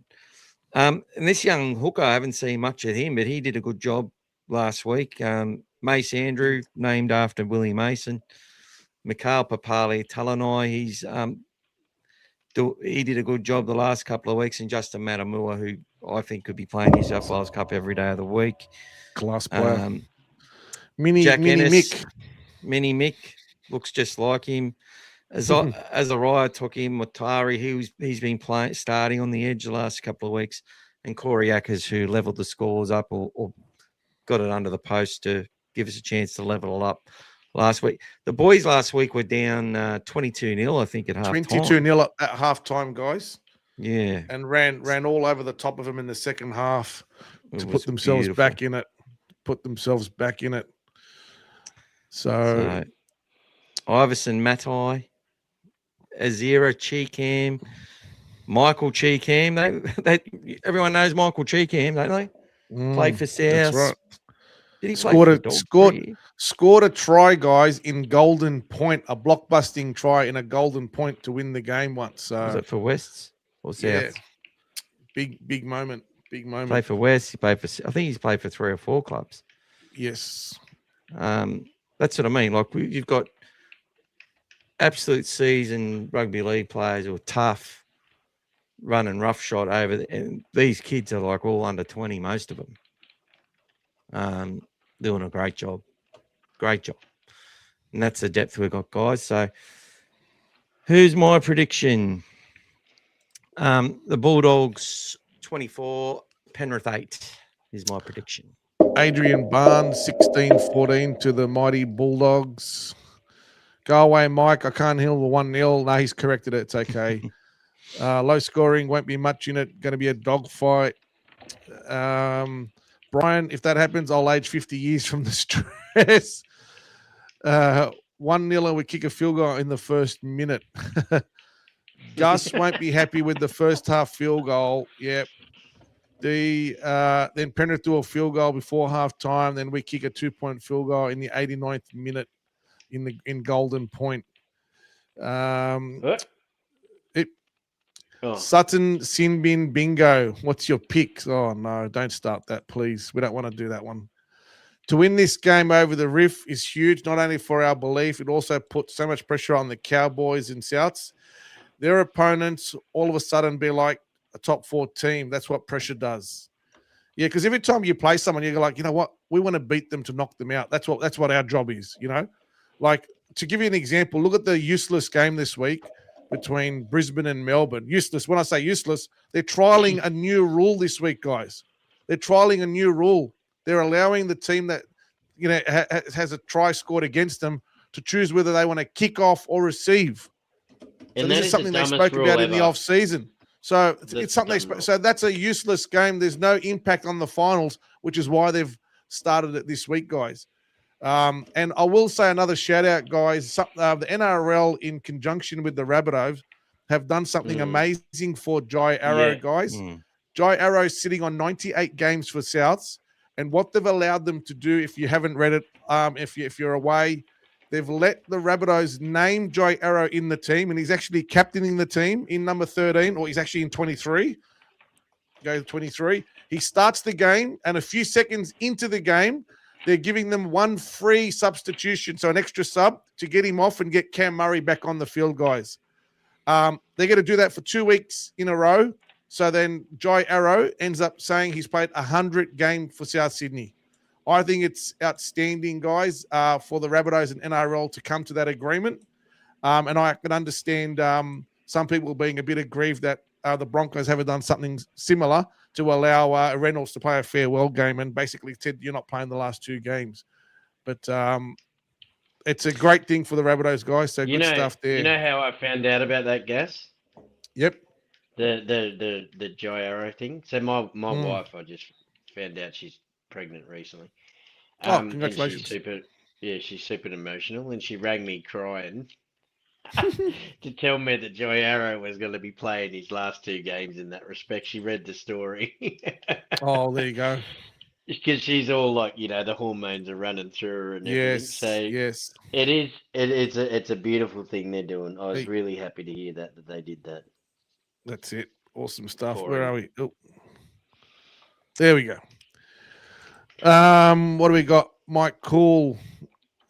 And this young hooker, I haven't seen much of him, but he did a good job last week. Mace Andrew, named after Willie Mason. Mikhail Papali Talanai, he did a good job the last couple of weeks. And Justin Matamua, who I think could be playing New South Wales Cup every day of the week. Class player. Mini Mick. Mini Mick looks just like him. Azariah took him. Watari, he's been starting on the edge the last couple of weeks. And Corey Ackers, who levelled the scores up or got it under the post to give us a chance to level it up last week. The boys last week were down 22-0, I think, at half time. 22-0 at half time, guys. Yeah. And ran all over the top of them in the second half to It put was themselves beautiful. back in it. So Iverson Matai, Azira Cheekham, Michael Cheekham. They everyone knows Michael Cheekham, don't they? Played for South. That's right. Did he play for the Dogs? Scored a try, guys, in Golden Point, a blockbusting try in a Golden Point to win the game once. So Was it for Wests or South? yeah, big moment. Played for West. I think he's played for 3 or 4 clubs. Yes. That's what I mean. Like you've got absolute seasoned rugby league players who are tough, running roughshod over, and these kids are like all under 20, most of them. Doing a great job. And that's the depth we've got, guys. So who's my prediction? The Bulldogs 24, Penrith 8 is my prediction. Adrian Barnes, 16-14 to the mighty Bulldogs. Go away, Mike. I can't heal the 1-0. No, he's corrected it. It's okay. Low scoring, won't be much in it. Going to be a dogfight. Brian, if that happens, I'll age 50 years from the stress. 1-0 and we kick a field goal in the first minute. Gus won't be happy with the first half field goal. Yep. Then Penrith do a field goal before half time. Then we kick a 2-point field goal in the 89th minute in Golden Point. Sutton Sinbin Bingo. What's your pick? Oh no, don't start that, please. We don't want to do that one. To win this game over the Riff is huge, not only for our belief, it also puts so much pressure on the Cowboys and Souths. Their opponents all of a sudden be like a top 4 team. That's what pressure does. Yeah, because every time you play someone, you're like, you know what? We want to beat them to knock them out. That's what our job is, you know? Like, to give you an example, look at the useless game this week between Brisbane and Melbourne. Useless. When I say useless, they're trialing a new rule this week, guys. They're trialing a new rule. They're allowing the team that, you know, has a try scored against them to choose whether they want to kick off or receive. So this is something they spoke about in the off season. So it's something so that's a useless game. There's no impact on the finals, which is why they've started it this week, guys. And I will say another shout out, guys. The NRL in conjunction with the Rabbitohs have done something amazing for Jai Arrow, guys. Jai Arrow is sitting on 98 games for Souths, and what they've allowed them to do, if you haven't read it, if you're away, they've let the Rabbitohs name Jai Arrow in the team, and he's actually captaining the team in number 13, or he's actually in 23. Go to 23. He starts the game, and a few seconds into the game, they're giving them one free substitution, so an extra sub to get him off and get Cam Murray back on the field, guys. They're going to do that for 2 weeks in a row. So then Jai Arrow ends up saying he's played 100 games for South Sydney. I think it's outstanding, guys, for the Rabbitohs and NRL to come to that agreement. And I can understand some people being a bit aggrieved that the Broncos haven't done something similar to allow Reynolds to play a farewell game and basically said, you're not playing the last 2 games. But it's a great thing for the Rabbitohs, guys. So good stuff there. You know how I found out about that, Gas? Yep. The Jai Arrow thing. So my wife, I just found out she's pregnant recently. Congratulations. She's super emotional, and she rang me crying to tell me that Jai Arrow was going to be playing his last 2 games in that respect. She read the story. Oh, there you go. because she's all like, the hormones are running through her and everything. Yes, So yes. it's a beautiful thing they're doing. I was Hey. really happy to hear that they did that. That's it. Awesome stuff. For Where him. are we? Oh, there we go. What do we got? Mike Cool,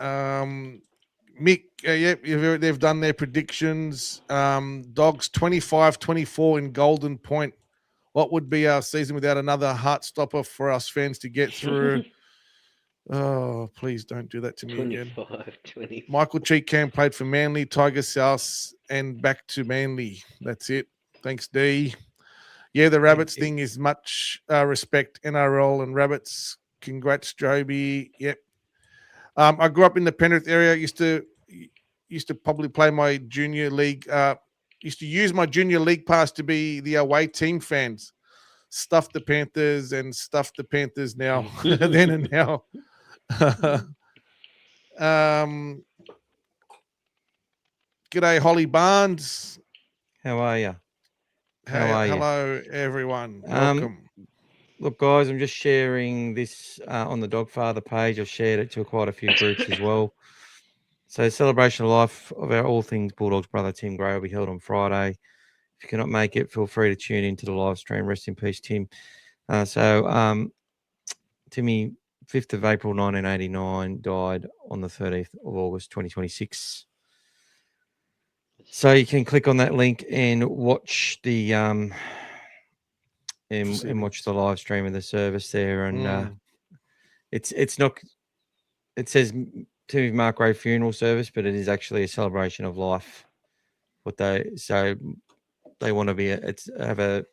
Mick. Yep, they've done their predictions. Dogs 25-24 in Golden Point. What would be our season without another heart stopper for us fans to get through? Oh, please don't do that to me again. 25. Michael Cheekham played for Manly, Tiger South, and back to Manly. That's it. Thanks, D. Yeah, the Rabbits thing is much respect, NRL and Rabbits. Congrats, Joeby. Yep. I grew up in the Penrith area. Used to probably play my junior league. Used to use my junior league pass to be the away team fans. Stuff the Panthers and stuff the Panthers now. Then and now. G'day, Holly Barnes. How are you? Hey, are you? hello, everyone. Welcome. Look, guys, I'm just sharing this on the Dogfather page. I've shared it to quite a few groups as well. So, celebration of life of our All Things Bulldogs brother Tim Gray will be held on Friday. If you cannot make it, feel free to tune into the live stream. Rest in peace, Tim. Timmy, 5th of April 1989, died on the 13th of August 2026. So you can click on that link and watch the and watch the live stream of the service there. And it's not. It says Timmy Mark Gray funeral service, but it is actually a celebration of life. They want to be have that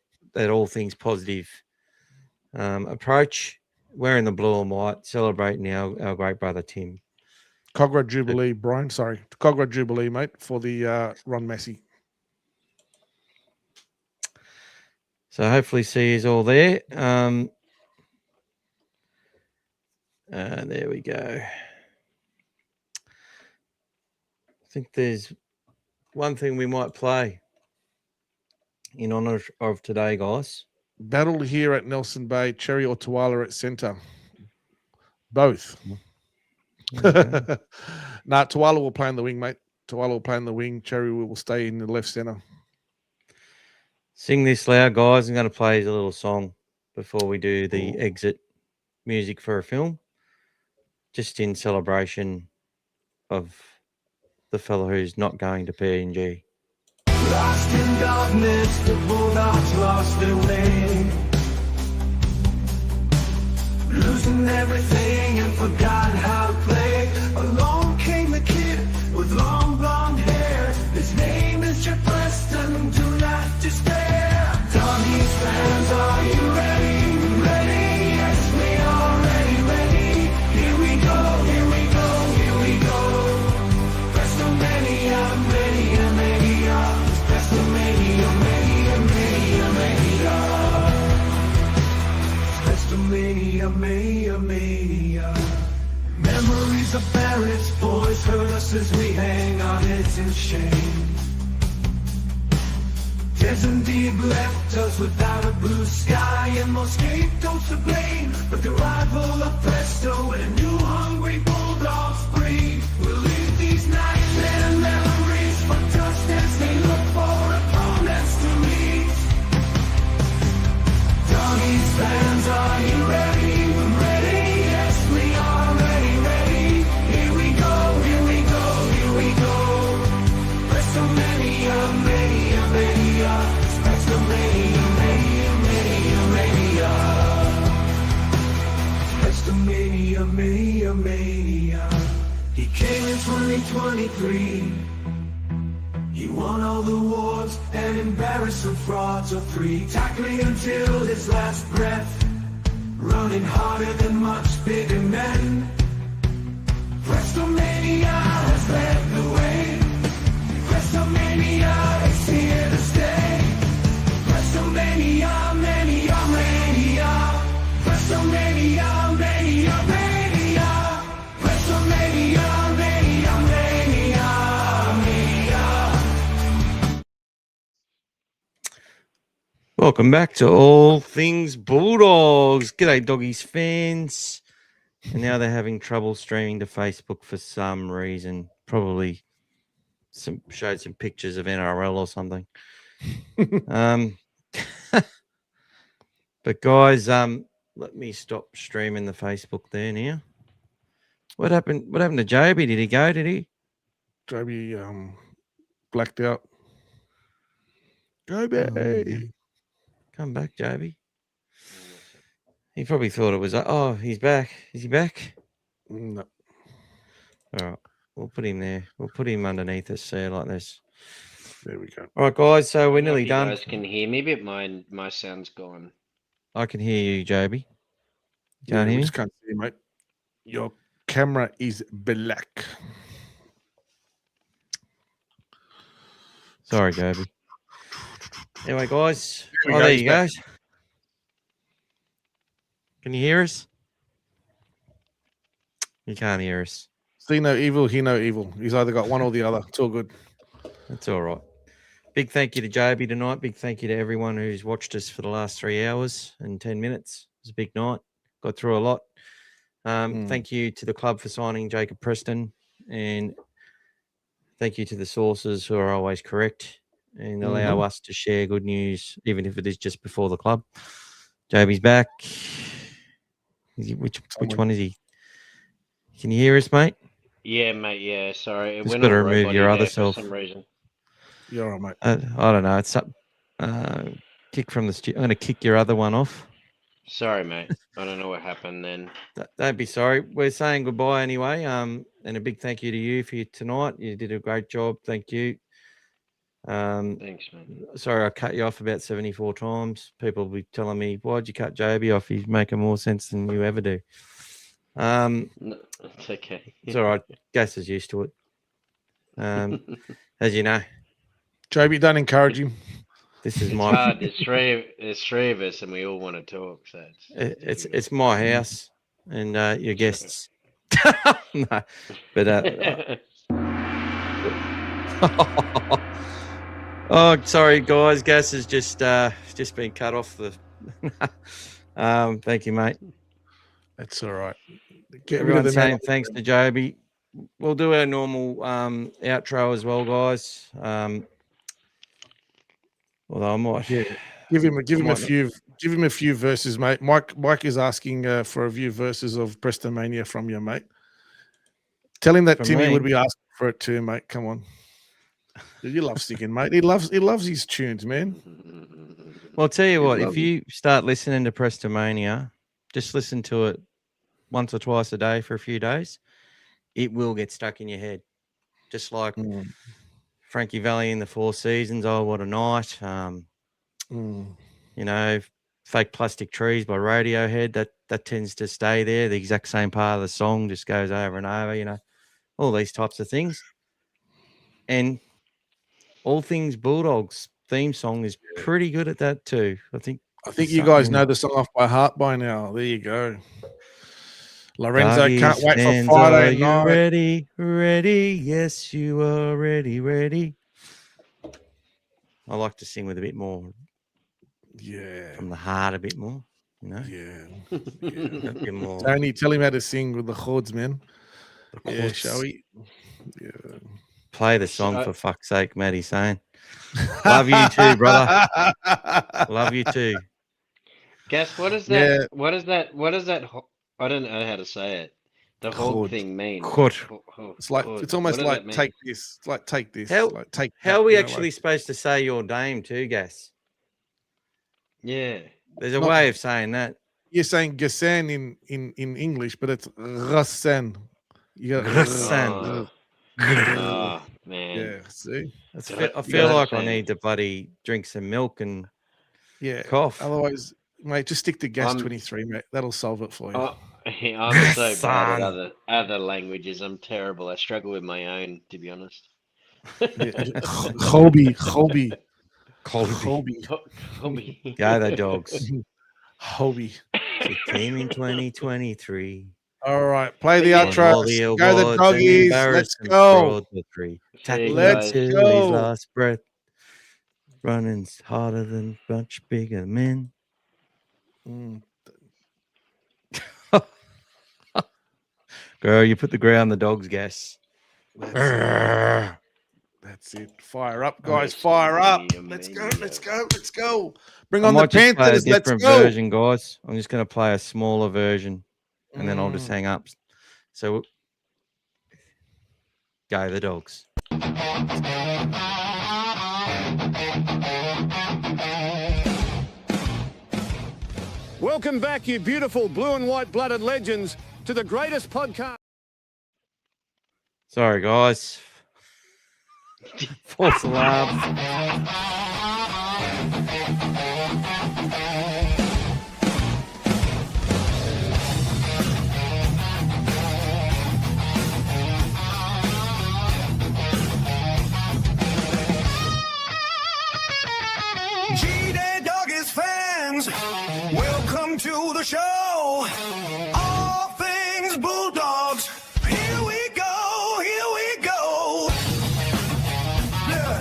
all things positive approach. Wearing the blue and white, celebrating our great brother Tim. Cogra Jubilee, Brian. Sorry. Cogra Jubilee, mate, for the Ron Massey. So hopefully see you all there. There we go. I think there's one thing we might play in honour of today, guys. Battle here at Nelson Bay, Cherry or Tuala at centre. Both. Okay. Tuala will play in the wing, mate. Tuala will play in the wing. Cherry will stay in the left centre. Sing this loud, guys. I'm going to play a little song before we do the exit music for a film, just in celebration of the fellow who's not going to PNG. Lost in darkness, the Bulldogs lost their way. Losing everything and forgot how to play. Along came a kid with long blonde hair. His name is Jacob Preston, do not despair. Doggies fans, are you ready? Ready? Yes, we are ready, ready. Here we go, here we go, here we go. PRESTONMANIA, mania, mania. PRESTONMANIA, mania, mania, mania. PRESTONMANIA, mania, mania. Memories of Barrett's boys hurt us as we hang our heads in shame. Des indeed left us without a blue sky and more scapegoats to blame. But the rival of Presto and a new hungry Bulldogs breed will leave these nightmare memories for dust as they look for opponents to meet. Doggies fans, are you ready? We're ready, yes we are ready, ready. Here we go, here we go, here we go. PRESTONMANIA, mania, mania. PRESTONMANIA, mania, mania, mania. PRESTONMANIA, mania, mania. He came in 2023. He won all the awards and embarrassed some frauds or three. Tackling until his last breath, running harder than much bigger men. PRESTONMANIA has led the way. PRESTONMANIA is here to stay. PRESTONMANIA, mania, mania. PRESTONMANIA, mania, mania. PRESTONMANIA, mania, mania, mania. Welcome back to All Things Bulldogs. G'day, Doggies fans. And now they're having trouble streaming to Facebook for some reason. Probably showed some pictures of NRL or something. But guys, let me stop streaming the Facebook there now. What happened? What happened to Joeby? Did he go? Did he? Joeby blacked out. Joeby. Come back, Joeby. He probably thought it was. Oh, he's back. Is he back? No. All right, we'll put him there. We'll put him underneath us, see like this. There we go. All right, guys. So we're nearly You done. guys can hear me, but my sound's gone. I can hear you, Joeby. Can't we hear me? just can't see you, mate. Your camera is black. Sorry, Joeby. Anyway, guys. There we Oh, go, there he's you back. go. Can you hear us? You can't hear us. See no evil, hear no evil. He's either got one or the other. It's all good. That's all right. Big thank you to Joeby tonight. Big thank you to everyone who's watched us for the last 3 hours and 10 minutes. It was a big night. Got through a lot. Thank you to the club for signing Jacob Preston. And thank you to the sources who are always correct and allow us to share good news, even if it is just before the club. Joby's back. Which one is he? Can you hear us, mate? Yeah, mate. Yeah, sorry. Just got to remove your other self. For some reason. You're all right, I mate. don't know. It's up. Kick from the. I'm going to kick your other one off. Sorry, mate. I don't know what happened then. Don't be sorry. We're saying goodbye anyway. And a big thank you to you for tonight. You did a great job. Thank you. Thanks, man. Sorry, I cut you off about 74 times. People will be telling me, why'd you cut Joeby off? He's making more sense than you ever do. No, it's okay. It's all right. Gas is used to it. As you know, Joeby, don't encourage him. this is It's my hard. There's three of us, and we all want to talk. So it's my house and your guests. No, but oh, sorry, guys. Gas has just been cut off the. Thank you, mate. That's all right. Everyone's saying thanks to Joeby. We'll do our normal outro as well, guys. Although I might give him a few verses, mate. Mike is asking for a few verses of PRESTONMANIA from you, mate. Tell him that From Timmy me? would be asking for it too, mate. Come on. You love singing, mate. He loves his tunes, man. Well, I'll tell you what, if you start listening to PRESTONMANIA, just listen to it once or twice a day for a few days. It will get stuck in your head. Just like Frankie Valli in the Four Seasons. Oh, what a night. You know, Fake Plastic Trees by Radiohead. That tends to stay there. The exact same part of the song just goes over and over, you know, all these types of things. And All Things Bulldogs theme song is pretty good at that too. I think you guys know the song off by heart by now. There you go. Lorenzo Doggies can't wait for fans, Friday are you night. ready? Yes, you are ready. I like to sing with a bit more from the heart, a bit more, you know. Yeah. A bit more. Tony, tell him how to sing with the chords, man. The Yeah, chords. shall we? Yeah. Play the song for fuck's sake, Maddie's saying. Love you too, brother. Love you too. Guess what is that? Yeah. What is that? I don't know how to say it. The whole Chord. thing mean. Chord. It's like it's almost like take this. It's like take this. How- like take How that, are we you know, actually supposed to say your name too, Gas? Yeah. There's a Not- way of saying that. you're saying Gassan in English, but it's Rassan. You got Rassan. Oh, man. Yeah, see? I feel like I need to bloody drink some milk and Yeah. cough. Otherwise, mate, just stick to Gas I'm- 23, mate. That'll solve it for you. Oh, I'm so bad Son. at other languages. I'm terrible. I struggle with my own, to be honest. Hobie. Hobby. Go the dogs. Hobie. She came in 2023. All right, play the Yeah. outro. All the Go the awards and doggies. Let's embarrassment go. fraud for free. Tackle Let's him till go. his last breath. running's harder than much bigger men. Girl, you put the ground the dog's gas. That's it. Fire up, guys. Fire up. Let's go. Let's go. Let's go. Bring I on the might just play a Panthers. Let's different go. version, guys. I'm just going to play a smaller version, and then I'll just hang up. So, go the Dogs. Welcome back, you beautiful blue and white blooded legends, to the greatest podcast. Sorry, guys. False alarm. G-Day Doggies fans, welcome to the show. All things Bulldogs. Here we go, here we go. Yeah.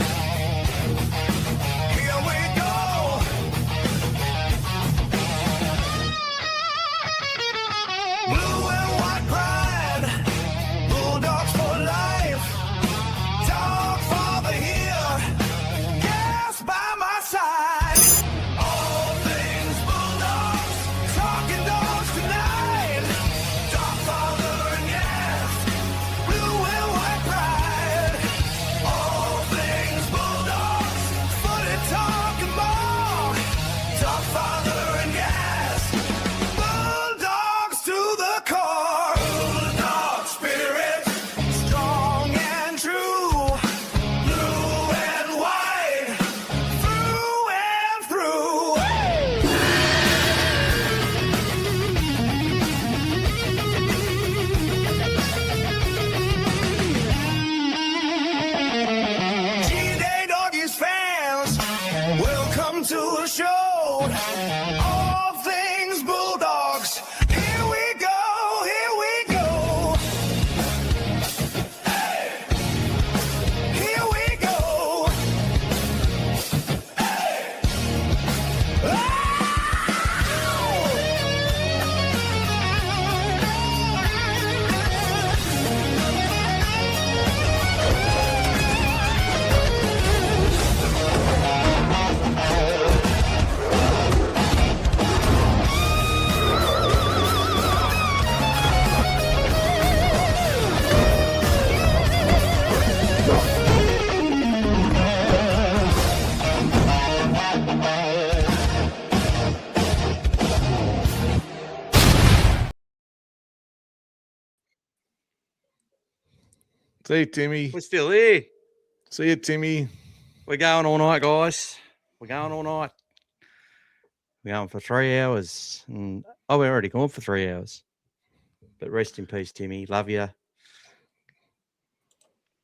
Here we go. Blue and white pride, Bulldogs for life. Dogfather here, gas by my side. All things Bulldogs, talking dogs tonight. Dogfather and gas, blue and white pride. All things Bulldogs, footy talking ball. Dogfather and gas, Bulldogs to the core. Bulldog spirit, strong and true. Blue and white, through and through. G-Day Doggies fans, welcome to the show. All things Bulldogs. Here we go, here we go. Hey. Here we go. Hey. See you, Timmy. We're still here. See you, Timmy. We're going all night, guys. We're going all night. We're going for 3 hours. And, we're already gone for 3 hours. But rest in peace, Timmy. Love you.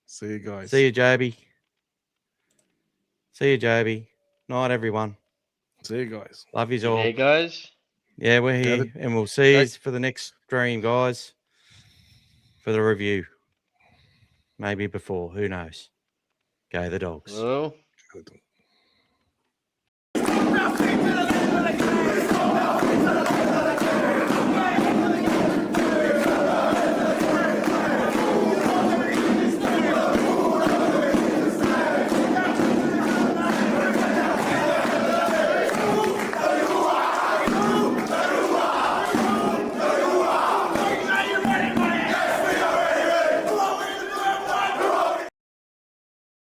See you guys. See you, Joeby. See you, Joeby. Night, everyone. See you guys. Love yous all. Hey guys. Yeah, we're here. Gather- And we'll see you for the next stream, guys. For the review. Maybe before. Who knows? Go the Dogs. Well. Good.